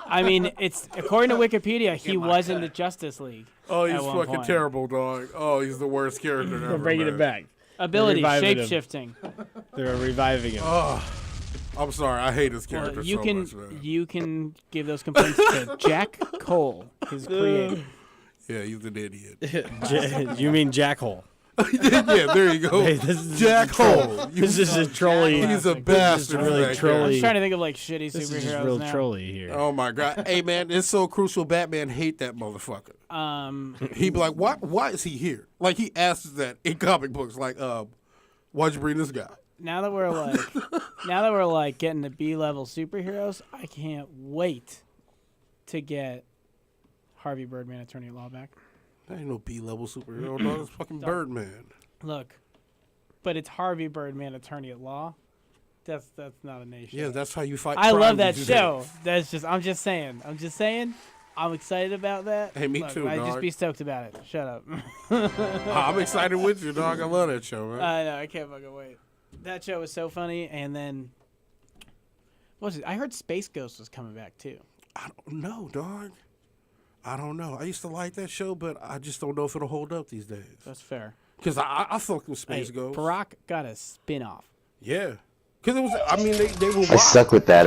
I mean, it's according to Wikipedia, he was in the Justice League. oh, he's at one fucking point. terrible, dog. Oh, he's the worst character ever. They're bringing man. it back. Ability, Reviving him. shape-shifting. They're reviving him. Oh, I'm sorry. I hate his Well, character you so can much, man. you can give those complaints to Jack Cole, his creator. Yeah, he's an idiot. You mean Jackhole? Yeah, there you go. Hey, this is Jack Hole. This is a trolley. He's a This is bastard. really right there. trolly. I'm just trying to think of like shitty This is superheroes just real now. trolly here. Oh my god. Hey man, it's so crucial. Batman hate that motherfucker. He be like, why is he here? Like he asks that in comic books. Like, why'd you bring this guy? Now that we're like getting to B-level superheroes, I can't wait to get Harvey Birdman, Attorney at Law back. That ain't no B-level superhero. No, it's fucking Birdman. Look, but it's Harvey Birdman, Attorney at Law. That's not a nation. Yeah, that's how you fight. I love crime that today. show. I'm just saying. I'm excited about that. Hey, me Look, too, I'd just dog. be stoked about it. Shut up. I'm excited with you, dog. I love that show, man. I know. I can't fucking wait. That show was so funny. And then, what was it? I heard Space Ghost was coming back too. I don't know, dog. I don't know. I used to like that show, but I just don't know if it'll hold up these days. That's fair. Because I fuck with Space Hey, Ghost. Barack got a spin-off. Yeah. Because it was, I mean, they were wild. I suck with that.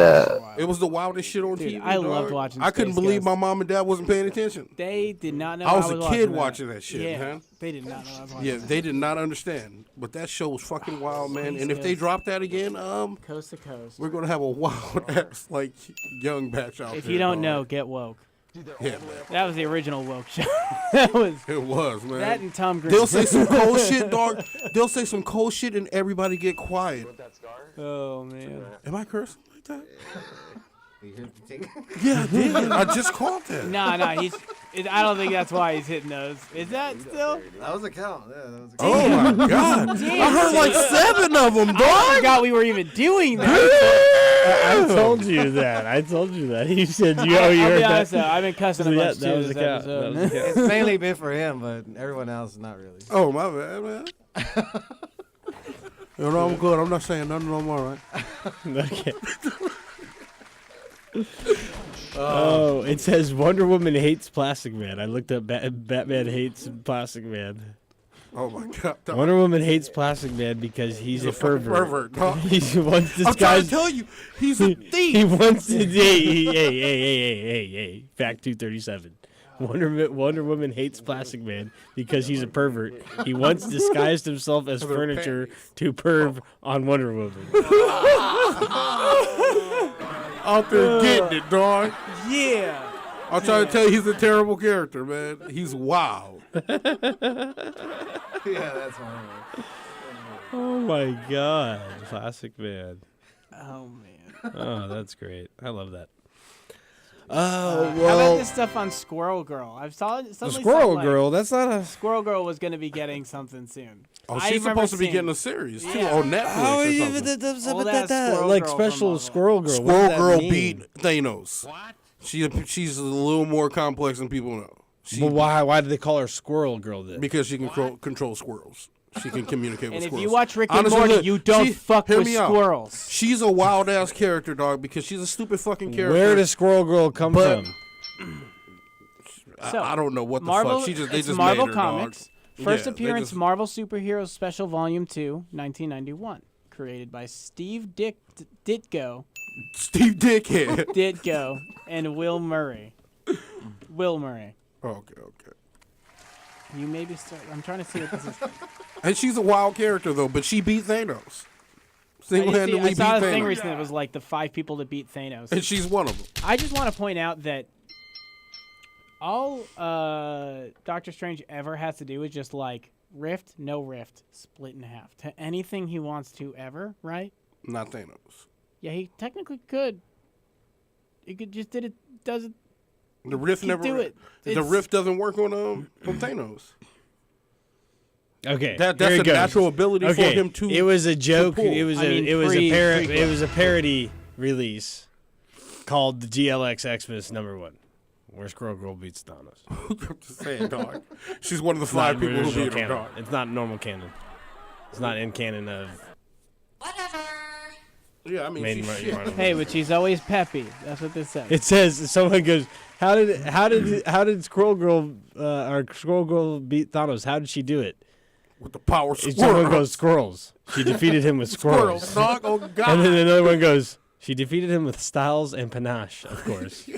It was the wildest shit on Dude, TV. I dog. loved watching I couldn't Space believe Ghost. my mom and dad wasn't paying attention. They did not know I was a watching kid that. watching that shit, yeah, man. They did not know I was watching Yeah, that. they did not understand. But that show was fucking wild, man. Space And if they Ghost. drop that again, Coast to coast. we're gonna have a wild ass like young batch out If there. you don't dog. know, get woke. Yeah, man. That was the original woke show. That was It was, man. that and Tom Green. They'll say some cold shit, dog. They'll say some cold shit and everybody get quiet. Oh man. Am I cursing like that? Yeah, I did. I just caught that. Nah, I don't think that's why he's hitting those. Is that still? That was a count. Yeah, that was a count. Oh my god! I heard like 7 of them, I dog. forgot we were even doing that. I told you that. You said you I'll heard be that. honest, though, I've been cussing a Yeah, bunch that too was this a count. episode. That was a count. It's mainly been for him, but everyone else not really. Oh my bad, man. You know I'm good. I'm not saying nothing no more, right? Okay. Oh, it says Wonder Woman hates Plastic Man. I looked up Batman hates Plastic Man. Oh my god. dog. Wonder Woman hates Plastic Man because he's a fucking pervert. pervert, dog. He wants I'm trying to disguise. tell you, he's a thief. He wants to. Hey. Fact 237. Wonder Woman hates Plastic Man because he's a pervert. He once disguised himself as furniture to perv on Wonder Woman. Out there getting it, dog. Yeah. I'm trying to tell you, he's a terrible character, man. He's wild. Yeah, that's one. Oh my god, Plastic Man. Oh man. Oh, that's great. I love that. Oh How about well, this stuff on Squirrel Girl? I've saw the suddenly Squirrel like, Girl. That's not a. Squirrel Girl was going to be getting something soon. Oh, I she's remember supposed to be seeing- getting a series too Yeah. on Netflix or something. Old-ass Squirrel like Girl special from Marvel. Squirrel Girl. What Squirrel does that Girl mean? beat Thanos. What? She's a little more complex than people know. Well, why do they call her Squirrel Girl then? Because she can control squirrels. She can communicate with And if squirrels. you watch Rick and Honestly, Morty, look, you don't fuck hear with me out. squirrels. She's a wild ass character, dog, because she's a stupid fucking character. Where does Squirrel Girl come But- from? I don't know what the Marvel, fuck. They it's just Marvel made her, Comics. dog. First Yeah, they appearance, just- Marvel Superheroes Special Volume 2, 1991. Created by Steve Ditko, Steve Dickhead. Ditko, and Will Murray. Will Murray. Okay. You maybe start. I'm trying to see what this is. And she's a wild character though, but she beat Thanos. I Single-handedly beat saw a thing Thanos. recently that was like the 5 people to beat Thanos. And she's one of them. I just want to point out that all Doctor Strange ever has to do is just like rift, no rift, split in half to anything he wants to ever, right? Not Thanos. Yeah, he technically could. He could just does it. The rift He never. do it. The It's- rift doesn't work on Thanos. Okay, That's here a it goes. natural ability for Okay, him to. It was a joke. pull. It was I mean, it was pre-quel. it was a parody release called the GLX Xmas #1, where Squirrel Girl beats Thanos. I'm just saying, dog. She's one of the It's not 5 people who original beat him, canon. dog. It's not normal canon. It's not in canon of. Yeah, I mean, Main she's right- shit. right. Hey, but she's always peppy. That's what this says. It says someone goes, how did Squirrel Girl or Squirrel Girl beat Thanos? How did she do it? With the power And squirrel. someone goes squirrels. She defeated him with squirrels. Squirrels, dog. Oh, God. And then another one goes, she defeated him with styles and panache, of course.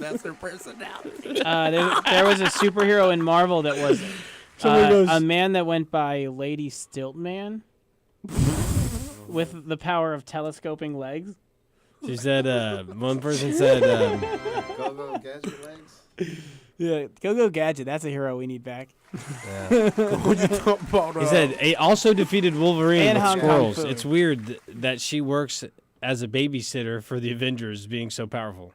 That's her personality. There was a superhero in Marvel that was Somebody goes, A man that went by Lady Stiltman with the power of telescoping legs. She said, one person said, Go gadget legs. Yeah, Go Gadget. That's a hero we need back. what you talking about? he said, he also defeated Wolverine And with Hong Kong squirrels. food. It's weird that she works as a babysitter for the Avengers being so powerful.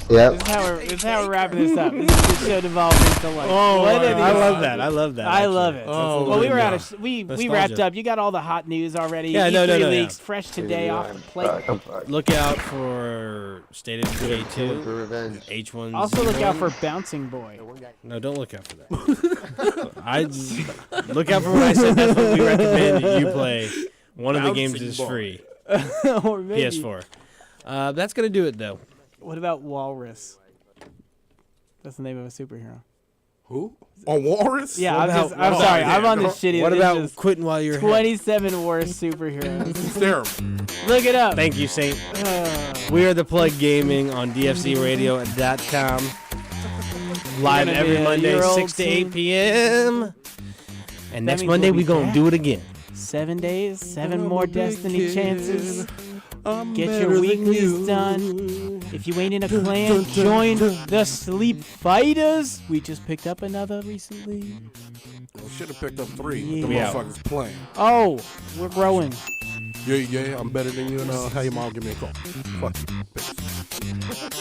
This is how we're wrapping this up. This is the show devolving into like. what an I love episode. that. I love that. I love actually. it. Oh, well, we were yeah. out of we Nostalgia. wrapped up. You got all the hot news already. Yeah, E3 no. leaks fresh today off the plate. Look out for State of Decay 2, H1Z1. Also look out for Bouncing Boy. No, don't look out for that. Look out for what I said. That's what we recommend you play. One of the games Bouncing is Boy. free. Or maybe. PS4. That's going to do it, though. What about Walrus? That's the name of a superhero. Who? On Walrus? Yeah, What I'm about- I'm what sorry. about- I'm on this shitty. What it's about just quitting while you're 27 worst superheroes? It's terrible. Look it up. Thank you, Saint. We are The Plug Gaming on DFCRadio.com. Live Gonna be every a Monday, year-old 6 to 8 team. p.m. And next means Monday, we'll be we're going to back. do it again. 7 days, 7 more Destiny kid. chances. I'm Get better your than weeklies you. done. If you ain't in a clan, join the Sleep Fighters. We just picked up another recently. We should have picked up 3. Yeah. The We out. motherfuckers playing. Oh, we're growing. Yeah, I'm better than you, and how your mom give me a call. Fuck you, bitch.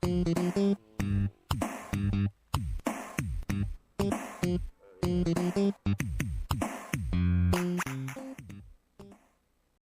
Thank you.